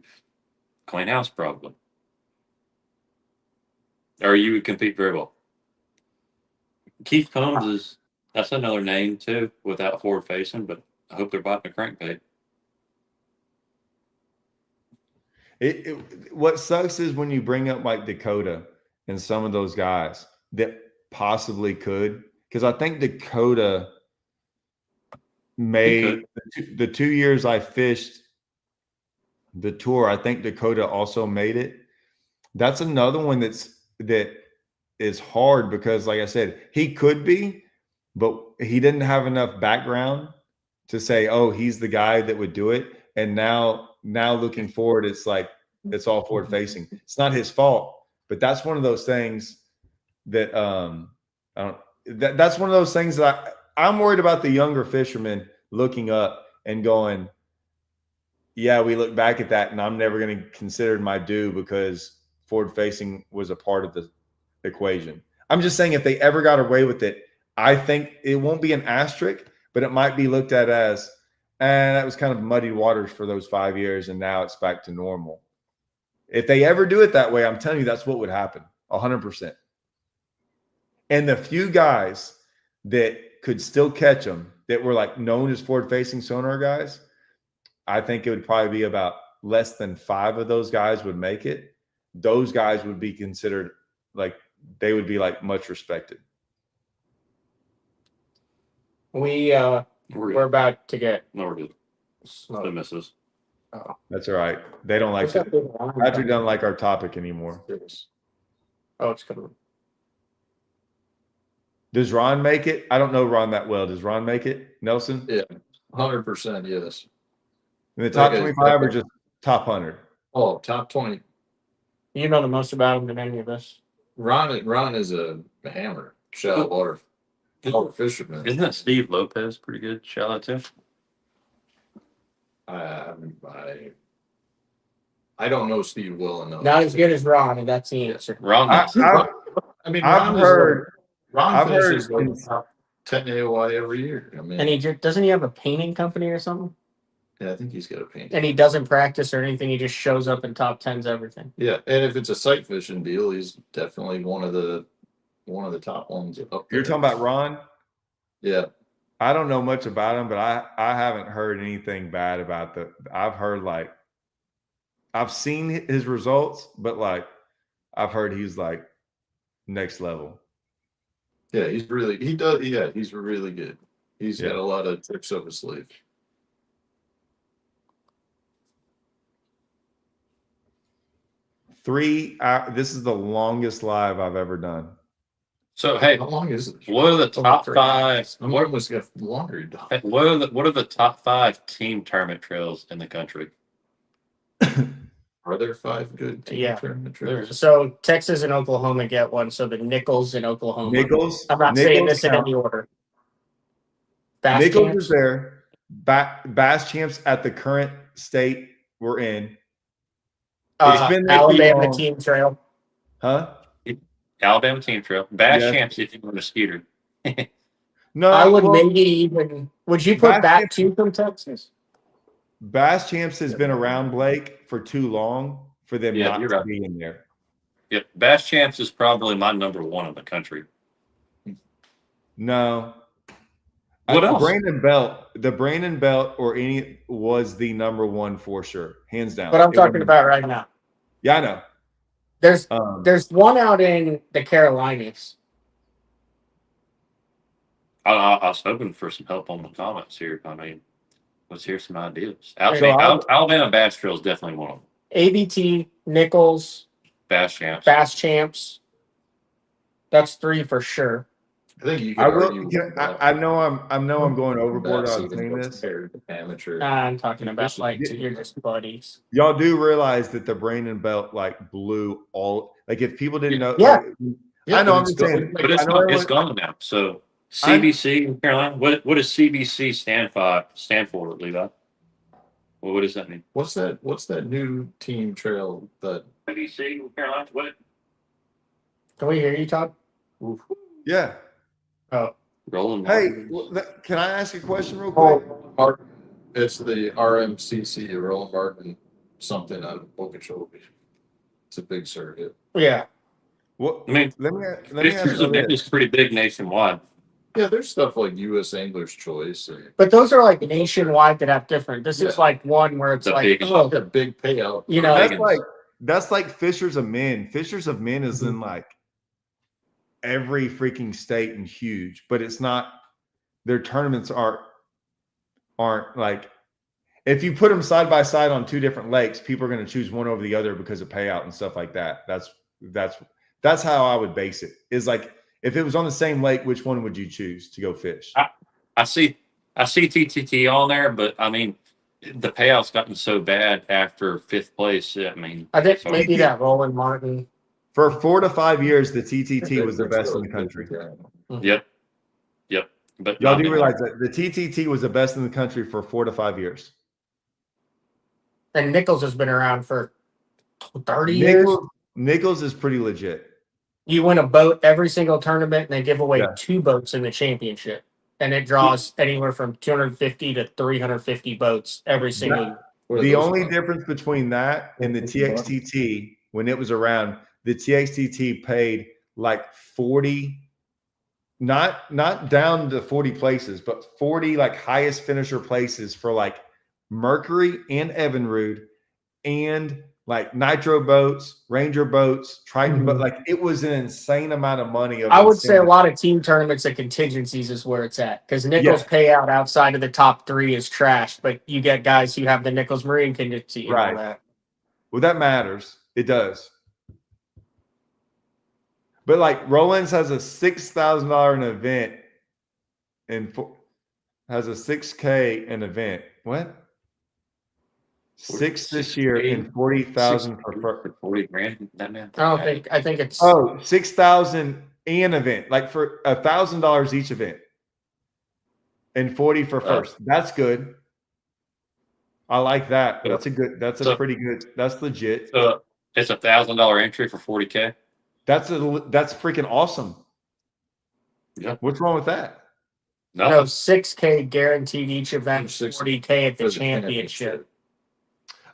clean house probably, or you would compete very well. Keith Combs that's another name too, without forward facing, but I hope they're biting a crankbait. What sucks is when you bring up like Dakota and some of those guys that possibly could, because I think Dakota made the 2 years I fished the tour. I think Dakota also made it. That's another one that is hard because, like I said, he could be, but he didn't have enough background to say, oh, he's the guy that would do it. And now looking forward, it's like it's all forward facing. It's not his fault, but that's one of those things that that's one of those things that I'm worried about the younger fishermen looking up and going, yeah, we look back at that and I'm never going to consider my due because forward facing was a part of the equation. I'm just saying if they ever got away with it, I think it won't be an asterisk, but it might be looked at as, and that was kind of muddy waters for those 5 years, and now it's back to normal. If they ever do it that way, I'm telling you, that's what would happen, 100%. And the few guys that could still catch them, that were like known as forward-facing sonar guys, I think it would probably be about less than 5 of those guys would make it. Those guys would be considered like, they would be like much respected. We We're about to get No, we're good. The smoked. misses. That's all right. They don't like it. Patrick doesn't like our topic anymore. Oh, it's coming. Does Ron make it? I don't know Ron that well. Does Ron make it? Nelson? Yeah, 100%. Yes. In the top Okay. 25 or just top 100? Oh, top 20. You know the most about him than any of us. Ron is a hammer. Shallow water fisherman. Isn't that Steve Lopez pretty good? Shallow too. I don't know Steve well enough. Not as good as Ron, and that's the answer. Ron. I've Ron heard. Ron I've finishes heard- like top 10 AOY every year. I mean, And doesn't he have a painting company or something? yeah, I think he's got a paint. And he doesn't practice or anything. He just shows up in top 10s everything. Yeah, and if it's a sight fishing deal, he's definitely one of the top ones up there. You're talking about Ron? Yeah. I don't know much about him, but I haven't heard anything bad about I've heard like, I've seen his results, but like, I've heard he's like next level. Yeah, he's really good. He's got a lot of tricks up his sleeve. This is the longest live I've ever done. So hey, How long is it? what are the top five? What was got longer? Hey, what are the top 5 team tournament trails in the country? Are there 5 good team tournament trails? So Texas and Oklahoma get one. So the Nichols in Oklahoma. Nichols. I'm not saying this in any order. Bass Nichols Champs. is there. Bass Champs at the current state we're in. It's been there too Alabama long. Team Trail. Huh? Alabama Team Trail. Bass Yeah. Champs if you want a scooter. No, I would well, maybe even. Would you put Bass back Champs- two from Texas? Bass Champs has been around, Blake, for too long for them Yeah, not you're to right. be in there. Yep, Bass Champs is probably my number 1 in the country. No. What else? The Brandon Belt or any was the number 1 for sure, hands down. What I'm It talking wasn't- about right now. Yeah, I know. There's one out in the Carolinas. I was hoping for some help on the comments here. I mean, let's hear some ideas. So Alabama Bass Trail is definitely one of them. ABT, Nichols, Bass Champs. Bass Champs. That's 3 for sure. I think you could I will. argue. I know I'm going overboard on saying this. Amateur. I'm talking about like you're just buddies. Y'all do realize that the Brandon Belt like blew all. Like if people didn't know, Yeah. I know. but I'm it's just saying, going- But it's I know not, it's everyone- gone now. So CBC in Carolina. What does CBC stand for, Levi? Well, what does that mean? What's that new team trail that CBC in Carolina. What? Can we hear you, Todd? Yeah. Oh, Rolling. Hey, can I ask a question real quick? Martin? It's the RMCC, Roland Martin something out of Okeechobee. It's a big circuit. yeah. What? I mean, Let me ask Fisher's you event this. is pretty big nationwide. Yeah, there's stuff like U.S. Angler's Choice. But those are like nationwide that have different. This is Yeah. like one where it's The like, biggest. oh, A big payout. you know, That's like Fishers of Men. Fishers of Men is in like every freaking state and huge, but it's not. Their tournaments aren't like. If you put them side by side on 2 different lakes, people are going to choose one over the other because of payout and stuff like that. That's how I would base it. Is like if it was on the same lake, which one would you choose to go fish? I see TTT on there, but I mean, the payout's gotten so bad after 5th place. I mean, I think so- maybe that Roland Martin. For 4 to 5 years, the TTT was the best in the country. Yep. But Y'all not do anymore. realize that the TTT was the best in the country for 4 to 5 years. And Nichols has been around for 30 years. Nichols is pretty legit. You win a boat every single tournament, and they give away Yeah. 2 boats in the championship. And it draws anywhere from 250 to 350 boats every single year. The only difference between that and the TXTT, when it was around, the TXTT paid like 40, not down to 40 places, but 40 like highest finisher places for like Mercury and Evinrude and like nitro boats, Ranger boats, Triton boat. Mhm. Like it was an insane amount of money. I would say a lot of team tournaments and contingencies is where it's at, because Nichols payout outside of the top 3 is trash, but you get guys who have the Nichols Marine contingency and all Right. that. Well, that matters. It does. But like Rollins has a $6,000 an event and has a 6K an event. What? 6 this year and 40,000 for 40 grand. That man. I think it's 6,000 an event, like for $1,000 each event, and 40 for first. That's good. I like that. That's a pretty good. That's legit. So it's $1,000 entry for 40K. That's freaking awesome. Yeah. What's wrong with that? no 6K guaranteed each event, 40K at the championship.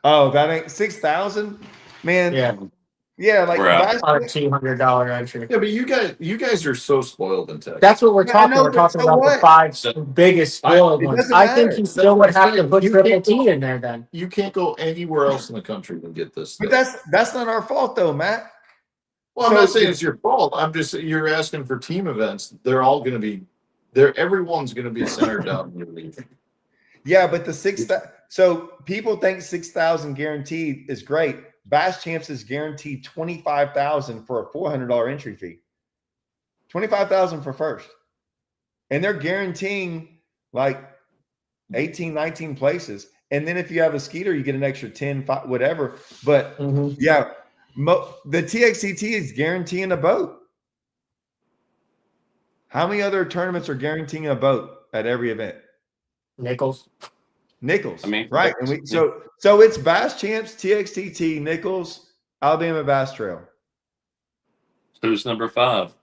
Oh, that ain't 6,000, man. Yeah, like on a $200 entry. Yeah, but you guys are so spoiled in Texas. That's what we're talking. We're talking about the 5 biggest spoiled It ones. doesn't I think matter. you still would have to put You Triple can't T in there then. You can't go anywhere else in the country and get this. But stuff. that's not our fault though, Matt. Well, I'm not saying it's your fault. I'm just you're asking for team events. They're all going to be there. Everyone's going to be centered down in your league. Yeah, but the 6,000. So people think 6,000 guaranteed is great. Bass Champs is guaranteed 25,000 for a $400 entry fee. 25,000 for first, and they're guaranteeing like 18, 19 places. And then if you have a skeeter, you get an extra 10, 5, whatever. But yeah, the TXCT is guaranteeing a boat. How many other tournaments are guaranteeing a boat at every event? Nichols. Nichols. I mean, right. And so it's Bass Champs, TXTT, Nichols, Alabama Bass Trail. Who's number 5?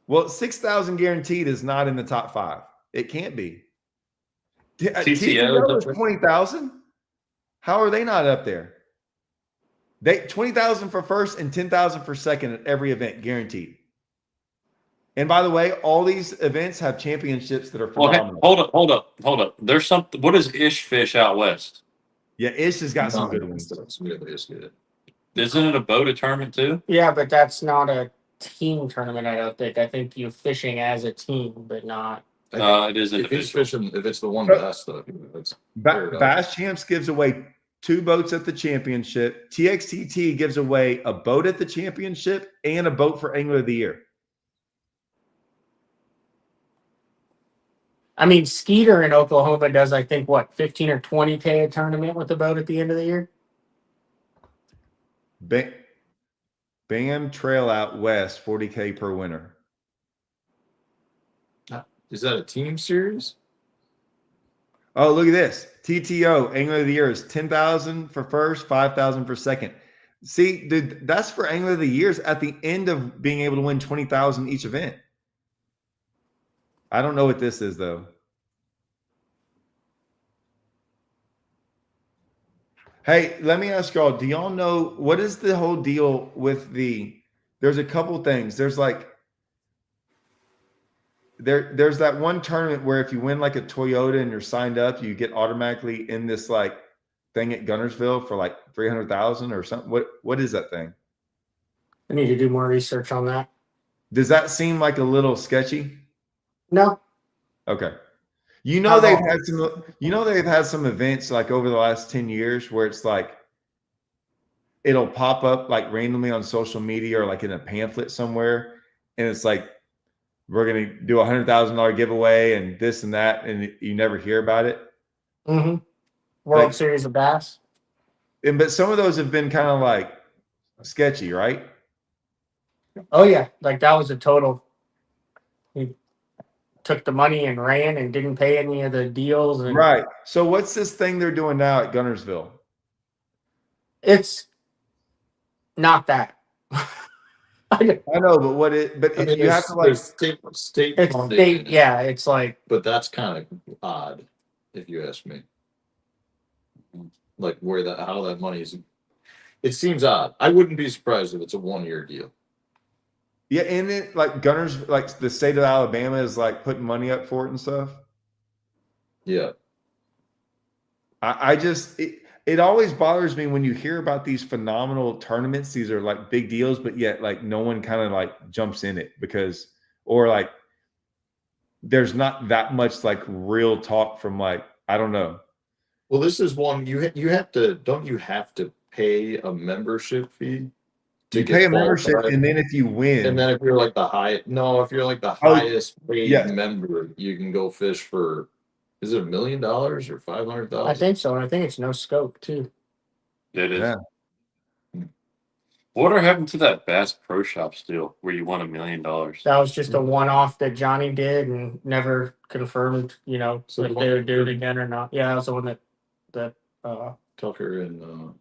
Well, 6,000 guaranteed is not in the top 5. It can't be. TCO is 20,000. How are they not up there? They 20,000 for first and 10,000 for second at every event, guaranteed. And by the way, all these events have championships that are phenomenal. Hold up. There's something. What is Ish Fish out west? Yeah, Ish has got some good ones. Isn't it a boated tournament too? Yeah, but that's not a team tournament. I don't think. I think you're fishing as a team, but not. It is If he's individual. fishing, if it's the one bass stuff, that's Bass Champs gives away 2 boats at the championship. TXTT gives away a boat at the championship and a boat for Angler of the Year. I mean, Skeeter in Oklahoma does, I think, what, 15 or 20K a tournament with the boat at the end of the year? Bam Trail out west, 40K per winter. Is that a team series? Oh, look at this. TTO, Angler of the Year is 10,000 for first, 5,000 for second. See, dude, that's for Angler of the Years at the end of being able to win 20,000 each event. I don't know what this is, though. Hey, let me ask y'all, do y'all know what is the whole deal with there's a couple things. There's like, there's that one tournament where if you win like a Toyota and you're signed up, you get automatically in this like thing at Gunnersville for like 300,000 or something. What is that thing? I need to do more research on that. Does that seem like a little sketchy? No. Okay. They've had some events like over the last 10 years where it's like it'll pop up like randomly on social media or like in a pamphlet somewhere, and it's like we're gonna do $100,000 giveaway and this and that, and you never hear about it. World Series of Bass. But some of those have been kind of like sketchy, right? Oh yeah, like that was a total. He took the money and ran and didn't pay any of the deals. And right. So what's this thing they're doing now at Gunnersville? It's not that. I know, but what it? But I mean, you have to like state. It's state. Yeah, it's like. But that's kind of odd, if you ask me. Like how that money is. It seems odd. I wouldn't be surprised if it's a 1-year deal. Yeah, and it like Gunners, like the state of Alabama is like putting money up for it and stuff. Yeah. I just it always bothers me when you hear about these phenomenal tournaments. These are like big deals, but yet like no one kind of like jumps in it because, or like there's not that much like real talk from like, I don't know. Well, this is one you have to, don't you have to pay a membership fee to You get pay a membership, qualified? and then if you win, And then if you're like the if you're like the Oh, highest paid yes. member, you can go fish for, is it $1 million or 500,000? I think so, and I think it's no scope too. It is. Yeah. What happened to that Bass Pro Shops deal where you won $1 million? That was just a one-off that Johnny did and never confirmed, you know, So if they would do it again or not. Yeah, that was the one that Tucker and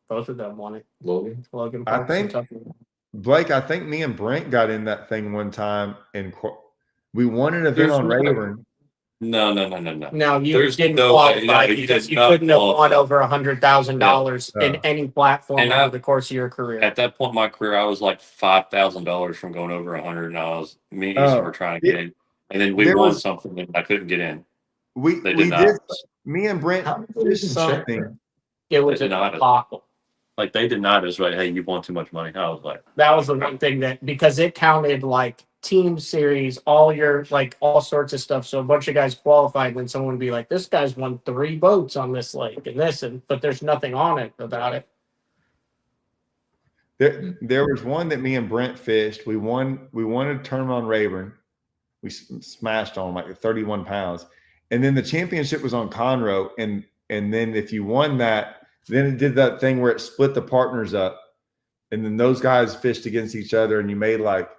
both of them won it. Logan. Logan I Parks think- and Tucker. Blake, I think me and Brent got in that thing one time, and we won an event on Rayburn. No. No, you There's didn't no qualify way. No, you because did you not couldn't have won qualify. over $100,000 in Yeah. any platform And over the course of your career. At that point in my career, I was like $5,000 from going over 100, and me and Easton were trying to get in, and then we There won was- something and I couldn't get in. We They we did not. did. Me and Brent How did they fished even check something. It was They a did not. debacle. Like they did not. It was like, hey, you won too much money. I was like, That was the one thing that, because it counted like team series, all your like all sorts of stuff. So a bunch of guys qualified, then someone would be like, "This guy's won 3 boats on this lake and this," but there's nothing on it about it. There was one that me and Brent fished. We won a tournament on Rayburn. We smashed on like 31 pounds, and then the championship was on Conroe, and then if you won that, then it did that thing where it split the partners up, and then those guys fished against each other, and you made like,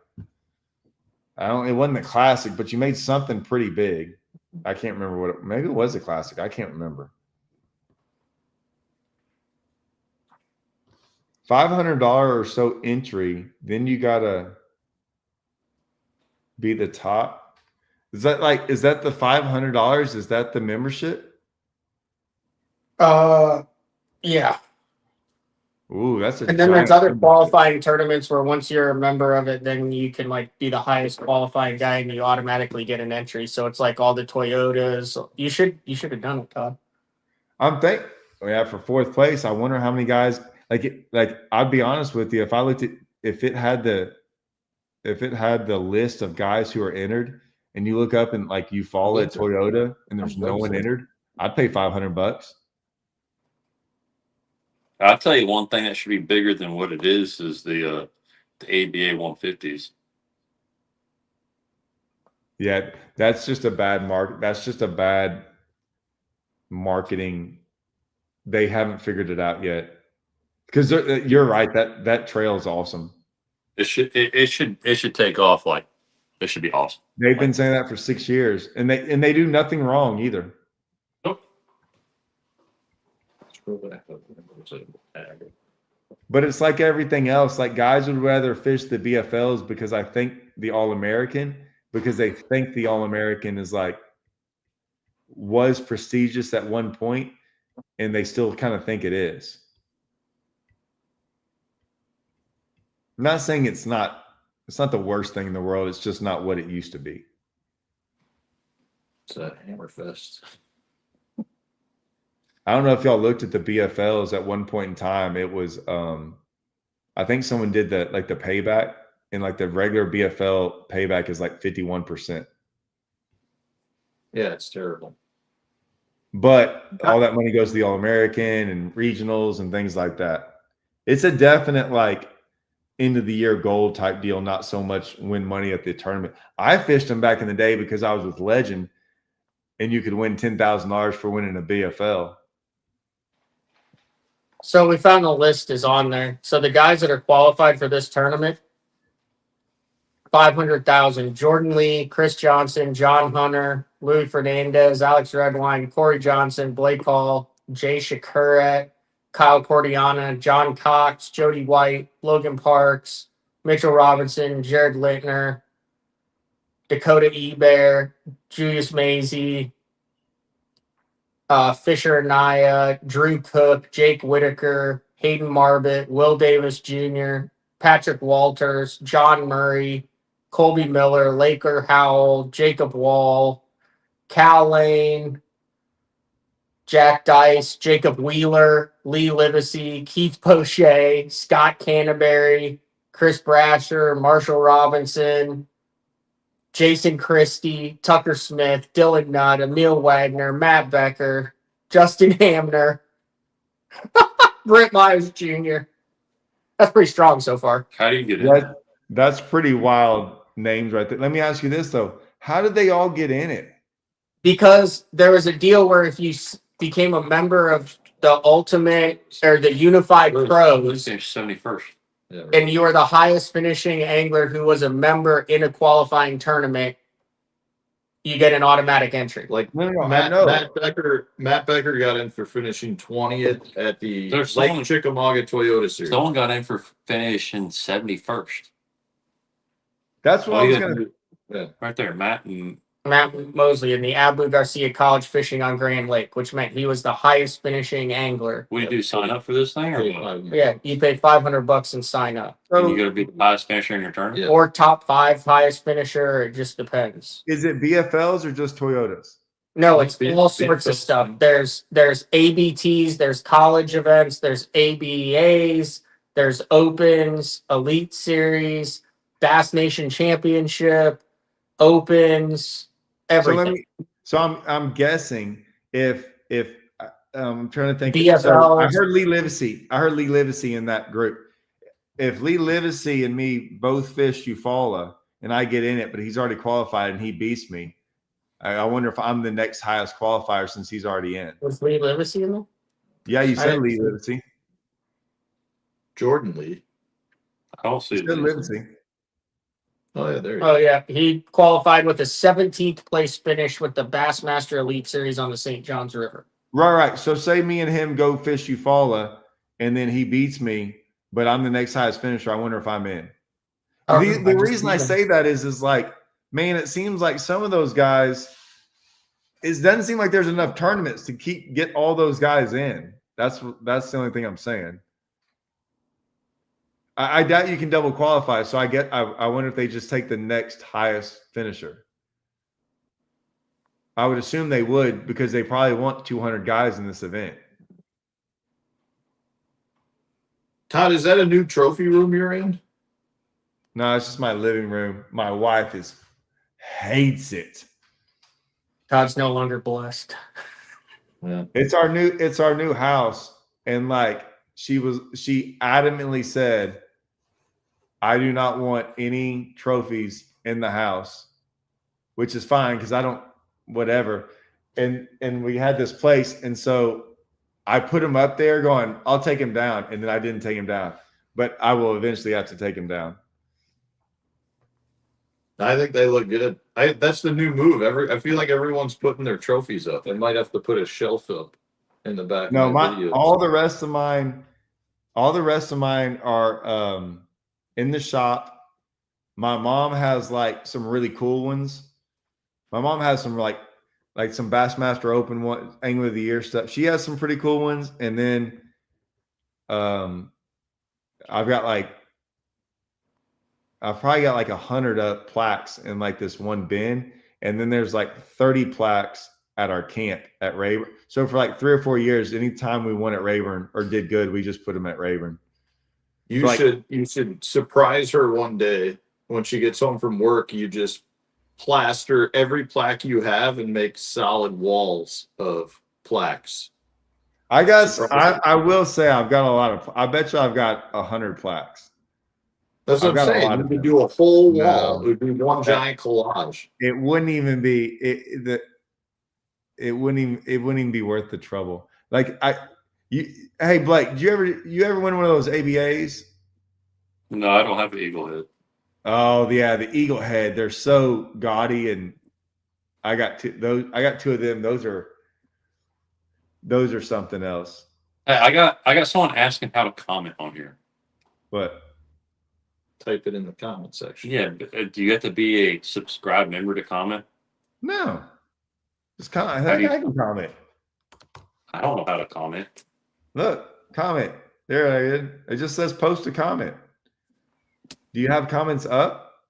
it wasn't a classic, but you made something pretty big. I can't remember what maybe it was a classic. I can't remember. $500 or so entry, then you gotta be the top. Is that the $500? Is that the membership? Yeah. Ooh, that's a And then there's giant other membership. qualifying tournaments where once you're a member of it, then you can like be the highest qualifying guy and you automatically get an entry. So it's like all the Toyotas. You should have done it, Todd. For 4th place. I wonder how many guys I'd be honest with you, if I looked at if it had the list of guys who are entered, and you look up and like you follow a Toyota and there's no one entered, I'd pay $500. I'll tell you one thing that should be bigger than what it is the ABA 150s. Yeah, that's just a bad market. That's just a bad marketing. They haven't figured it out yet. Because you're right. That trail is awesome. It should take off. Like it should be awesome. They've been saying that for 6 years, and they do nothing wrong either. Nope. But it's like everything else. Like guys would rather fish the BFLs because I think the All-American, because they think the All-American is was prestigious at one point, and they still kind of think it is. I'm not saying it's not the worst thing in the world. It's just not what it used to be. It's a Hammerfest. I don't know if y'all looked at the BFLs at one point in time. It was, I think someone did the payback, and like the regular BFL payback is like 51%. Yeah, it's terrible. But all that money goes to the All-American and regionals and things like that. It's a definite end of the year goal type deal, not so much win money at the tournament. I fished them back in the day because I was with Legend, and you could win $10,000 for winning a BFL. So we found the list is on there. So the guys that are qualified for this tournament, 500,000: Jordan Lee, Chris Johnson, John Hunter, Louis Fernandez, Alex Redwine, Corey Johnson, Blake Hall, Jay Shakuret, Kyle Cordiana, John Cox, Jody White, Logan Parks, Mitchell Robinson, Jared Littner, Dakota Ebear, Julius Mazie, Fisher Naya, Drew Cook, Jake Whitaker, Hayden Marbett, Will Davis Jr., Patrick Walters, John Murray, Colby Miller, Laker Howell, Jacob Wall, Cal Lane, Jack Dice, Jacob Wheeler, Lee Livesey, Keith Poche, Scott Canterbury, Chris Brasher, Marshall Robinson, Jason Christie, Tucker Smith, Dylan Nutt, Emil Wagner, Matt Becker, Justin Hamner, Brent Myers Jr. That's pretty strong so far. How do you get in there? That's pretty wild names right there. Let me ask you this though: how did they all get in it? Because there was a deal where if you became a member of the Ultimate or the Unified Pros, Finish 71st. Yeah, right. and you were the highest finishing angler who was a member in a qualifying tournament, you get an automatic entry. Like No, I Matt, know. Matt Becker got in for finishing 20th at the There's Lake someone- Chickamauga Toyota Series. Someone got in for finishing 71st. That's what All I was you gonna. gotta do- Right there, Matt and Matt Mosley in the Abu Garcia College Fishing on Grand Lake, which meant he was the highest finishing angler. what do you do? Sign up for this thing, or what? Yeah, you pay $500 and sign up, And you So got to be the highest finisher in your tournament. Yeah. or top 5 highest finisher. It just depends. is it BFLs or just Toyotas? No, it's Be- all sorts of BFLs. stuff. There's ABTs, there's college events, there's ABAs, there's opens, elite series, Bass Nation Championship, opens, everything. So I'm guessing if I'm trying to think. BFLs. So I heard Lee Livesey in that group. If Lee Livesey and me both fish Eufaula and I get in it, but he's already qualified and he beats me, I wonder if I'm the next highest qualifier since he's already in. Was Lee Livesey in there? Yeah, you I said didn't Lee see- Livesey. Jordan Lee. I don't see You said it. Livesey. Oh yeah, there you go. Oh yeah, he qualified with a 17th place finish with the Bassmaster Elite Series on the St. Johns River. Right. So say me and him go fish Eufaula and then he beats me, but I'm the next highest finisher. I wonder if I'm in. The reason I say that is like, man, it seems like some of those guys, it doesn't seem like there's enough tournaments to get all those guys in. That's the only thing I'm saying. I doubt you can double qualify. So I wonder if they just take the next highest finisher. I would assume they would because they probably want 200 guys in this event. Todd, is that a new trophy room you're in? No, it's just my living room. My wife hates it. Todd's no longer blessed. Yeah. It's our new house, and like she adamantly said, I do not want any trophies in the house, which is fine because I don't whatever. And we had this place, and so I put him up there going, I'll take him down, and then I didn't take him down, but I will eventually have to take him down. I think they look good. That's the new move. I feel like everyone's putting their trophies up. They might have to put a shelf up in the back. No, of my videos. all the rest of mine are in the shop. My mom has like some really cool ones. My mom has some like some Bassmaster Open one, Angler of the Year stuff. She has some pretty cool ones, and then I've probably got like 100 plaques in like this one bin, and then there's like 30 plaques at our camp at Rayburn. So for like 3 or 4 years, anytime we won at Rayburn or did good, we just put them at Rayburn. You Like- should surprise her one day when she gets home from work. You just plaster every plaque you have and make solid walls of plaques. I guess I will say I've got a lot of. I bet you I've got 100 plaques. That's what I've got I'm a saying. lot You of could them. do a whole No. wall. It would be one giant collage. It wouldn't even be it wouldn't even be worth the trouble. Like hey Blake, did you ever win one of those ABAs? No, I don't have an eagle head. Oh yeah, the eagle head. They're so gaudy, and I got two of them. Those are something else. Hey, I got someone asking how to comment on here. But Type it in the comment section. Yeah, but, do you have to be a subscribed member to comment? no, just comment. How do you- I can comment. I don't know how to comment. Look, comment. There it just says post a comment. Do you have comments up?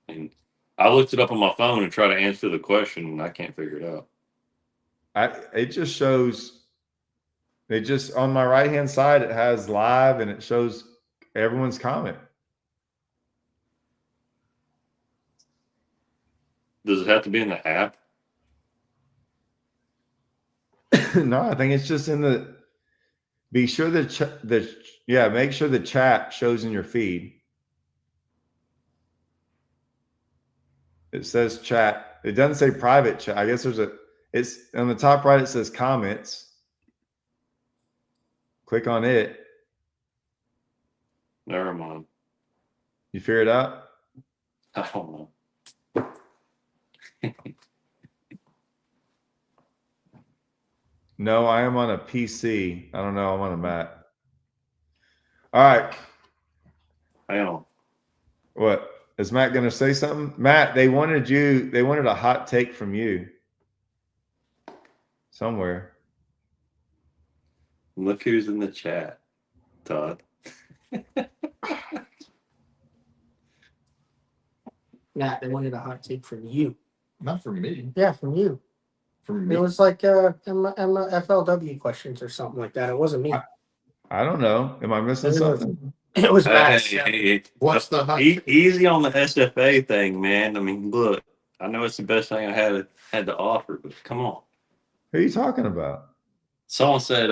And I looked it up on my phone and tried to answer the question, and I can't figure it out. It just shows. It just on my right hand side it has live and it shows everyone's comment. Does it have to be in the app? No, I think it's just in the. Be sure make sure the chat shows in your feed. It says chat. It doesn't say private chat. I guess it's on the top right. It says comments. Click on it. Never mind. You figure it out? I don't know. No, I am on a PC. I don't know. I'm on a Mac. All right. Hang on. What? Is Matt going to say something? Matt, they wanted a hot take from you. Somewhere. Look who's in the chat, Todd. Nah, they wanted a hot take from you. Not from me. Yeah, from you. From me. It was like FLW questions or something like that. It wasn't me. I don't know. Am I missing something? It was Matt. Hey, What's the hot easy on the SFA thing, man? I mean, look, I know it's the best thing I had to offer, but come on. Who are you talking about? Someone said,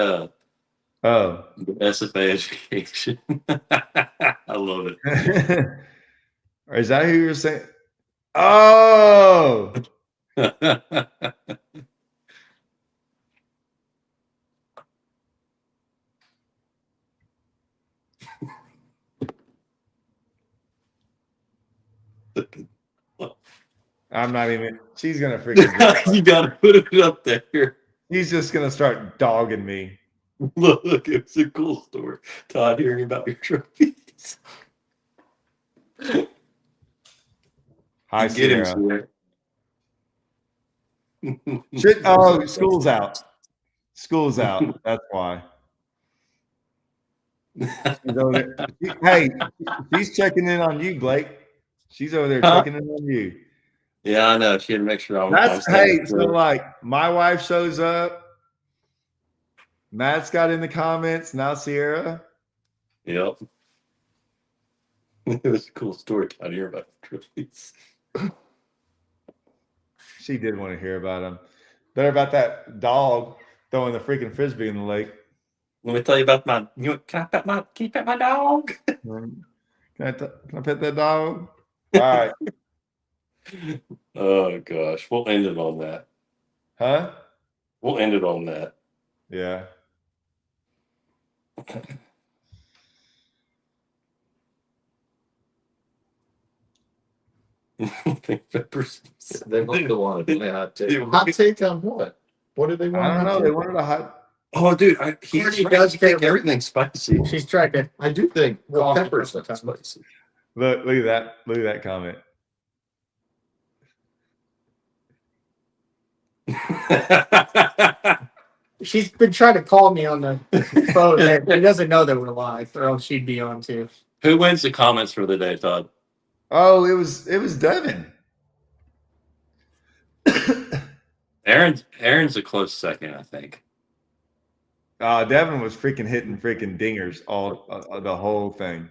Oh. SFA education. I love it. Or is that who you're saying? Oh. I'm not even. She's gonna freaking. You gotta put it up there. He's just gonna start dogging me. Look, it's a cool story. Todd hearing about your trophies. Hi, Get him, Sierra. Sierra. School's out. School's out. That's why. She's over there. Hey, she's checking in on you, Blake. She's over there checking in on you. Yeah, I know. She had to make sure I'm. So like my wife shows up. Matt's got in the comments. Now Sierra. Yep. It was a cool story to hear about trophies. She did want to hear about him. Better about that dog throwing the freaking frisbee in the lake. Let me tell you about can you pet my dog? Can I pet that dog? All right. Oh gosh, we'll end it on that. Huh? We'll end it on that. Yeah. They must have wanted a hot take. Hot take on what? What did they want? I don't know. They wanted a hot. Oh, dude, he does think everything's spicy. She's tried to. I do think Well, peppers are spicy. Look at that. Look at that comment. She's been trying to call me on the phone. He doesn't know that we're live, or else she'd be on too. Who wins the comments for the day, Todd? Oh, it was Devin. Aaron's a close second, I think. Devin was freaking hitting freaking dingers all the whole thing.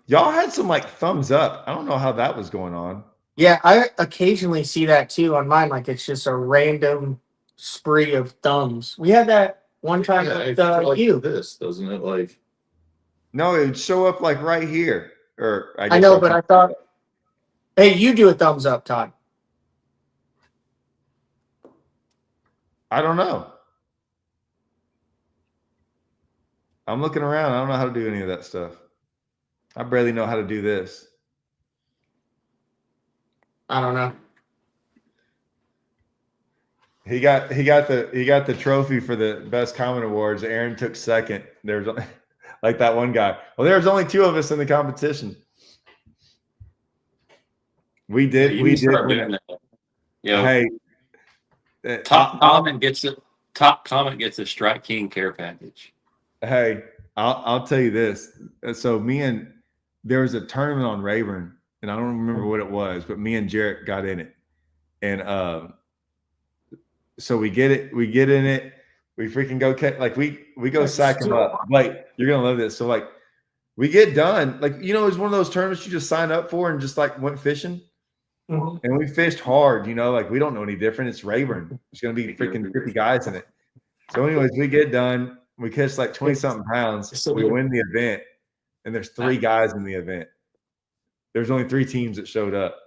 Y'all had some like thumbs up. I don't know how that was going on. Yeah, I occasionally see that too on mine. Like it's just a random spree of thumbs. We had that one time with like you. This doesn't it like? No, it would show up like right here. Or I know, but I thought, hey, you do a thumbs up, Todd. I don't know. I'm looking around. I don't know how to do any of that stuff. I barely know how to do this. I don't know. He got the trophy for the best comment awards. Aaron took second. There's like that one guy. Well, there's only two of us in the competition. We did win it. Yeah. Hey, top comment gets a Strike King care package. Hey, I'll tell you this. So there was a tournament on Rayburn, and I don't remember what it was, but me and Jarrett got in it. And so we get in it, we freaking go catch, like we go sack them up. Like, you're gonna love this. So like we get done, like, you know, it's one of those tournaments you just sign up for and just like went fishing. Mm-hmm. And we fished hard, you know, like we don't know any different. It's Rayburn. There's gonna be freaking 50 guys in it. So anyways, we get done, we catch like 20 something pounds, we win the event, and there's 3 guys in the event. There's only 3 teams that showed up,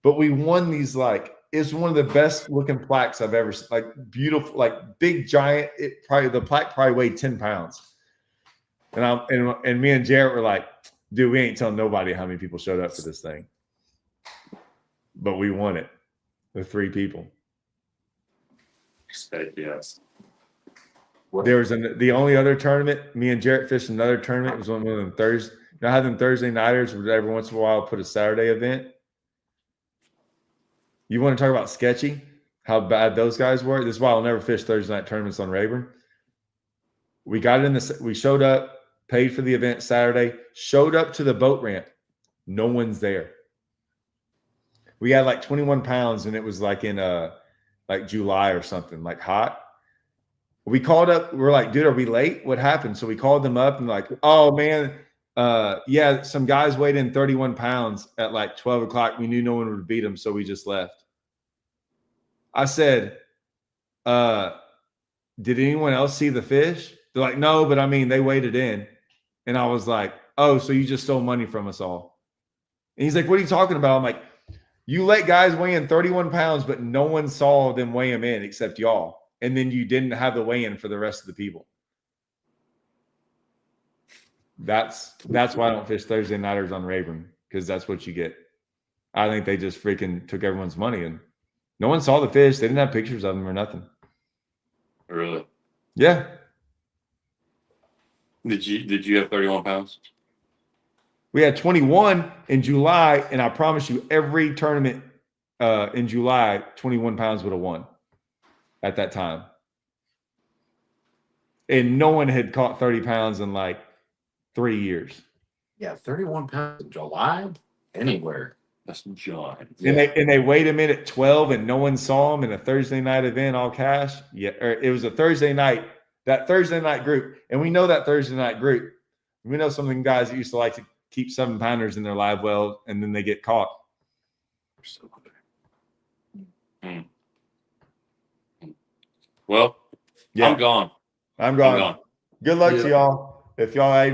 but we won these. Like, it's one of the best looking plaques I've ever seen. Like, beautiful, like big giant. The plaque probably weighed 10 pounds. And me and Jarrett were like, dude, we ain't telling nobody how many people showed up for this thing. But we won it. The 3 people. Yes. There was the only other tournament. Me and Jarrett fished another tournament. It was one of them Thursday. You know, I had them Thursday nighters, but every once in a while I'll put a Saturday event. You want to talk about sketchy? How bad those guys were? This is why I'll never fish Thursday night tournaments on Rayburn. We got in this. We showed up, paid for the event Saturday, showed up to the boat ramp. No one's there. We had like 21 pounds, and it was like in like July or something, like hot. We called up. We're like, dude, are we late? What happened? So we called them up and like, oh man, yeah, some guys weighed in 31 pounds at like 12 o'clock. We knew no one would beat them, so we just left. I said, did anyone else see the fish? They're like, no, but I mean, they weighed it in. And I was like, oh, so you just stole money from us all. And he's like, what are you talking about? I'm like, you let guys weigh in 31 pounds, but no one saw them weigh them in except y'all. And then you didn't have the weigh-in for the rest of the people. That's why I don't fish Thursday nighters on Rayburn, because that's what you get. I think they just freaking took everyone's money, and no one saw the fish. They didn't have pictures of them or nothing. Really? Yeah. Did you have 31 pounds? We had 21 in July, and I promise you, every tournament in July, 21 pounds would have won at that time. And no one had caught 30 pounds in like 3 years. Yeah, 31 pounds in July? Anywhere. That's John. And they weighed him in at 12, and no one saw him in a Thursday night event, all cash. Yeah, or it was a Thursday night, that Thursday night group. And we know that Thursday night group. We know some of the guys that used to like to keep 7-pounders in their live well, and then they get caught. Well, yeah. I'm gone. I'm gone. Good luck to y'all. If y'all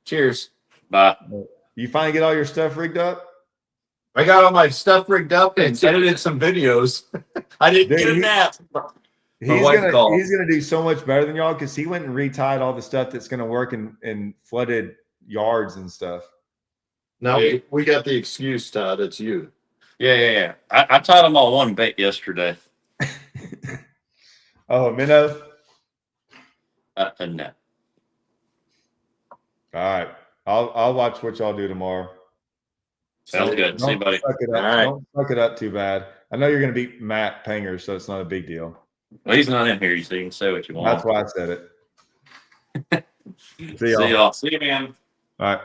Cheers. Bye. You finally get all your stuff rigged up? I got all my stuff rigged up and edited some videos. I didn't get a nap. He's gonna do so much better than y'all, because he went and retied all the stuff that's gonna work in flooded yards and stuff. Now we got the excuse, Todd. It's you. Yeah. I tied them all one bait yesterday. Oh, minnow. No. All right, I'll watch what y'all do tomorrow. Sounds good. See you, buddy. Don't fuck it up too bad. I know you're gonna beat Matt Panger, so it's not a big deal. Well, he's not in here, so you can say what you want. That's why I said it. See y'all. See you, man. All right.